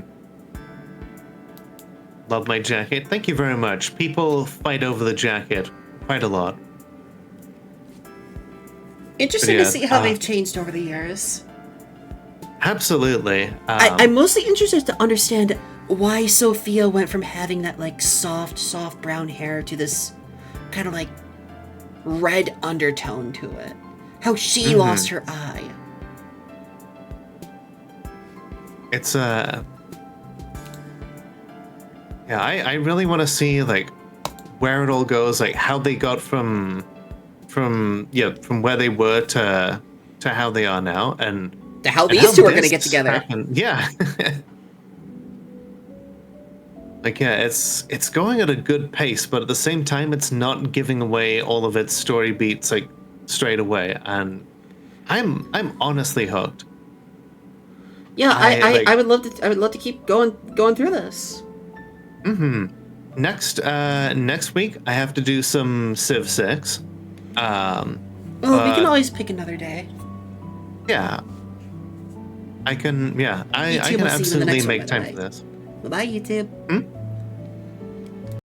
Love my jacket. Thank you very much. People fight over the jacket quite a lot. Interesting Yeah, to see how they've changed over the years. Absolutely. I'm mostly interested to understand why Sophia went from having that like soft brown hair to this kind of like red undertone to it. How she lost her eye. It's yeah, I really want to see like where it all goes, like how they got from where they were to how they are now, and How these two are going to get this together. happened. Yeah. Like, yeah, it's going at a good pace, but at the same time, it's not giving away all of its story beats like straight away, and I'm honestly hooked. Yeah, I would love to keep going through this. Mm-hmm. Next week I have to do some Civ 6. Well, we can always pick another day. Yeah. I can. Yeah, I YouTube can will see you in the absolutely next one, make by the time way. for this. Bye, YouTube.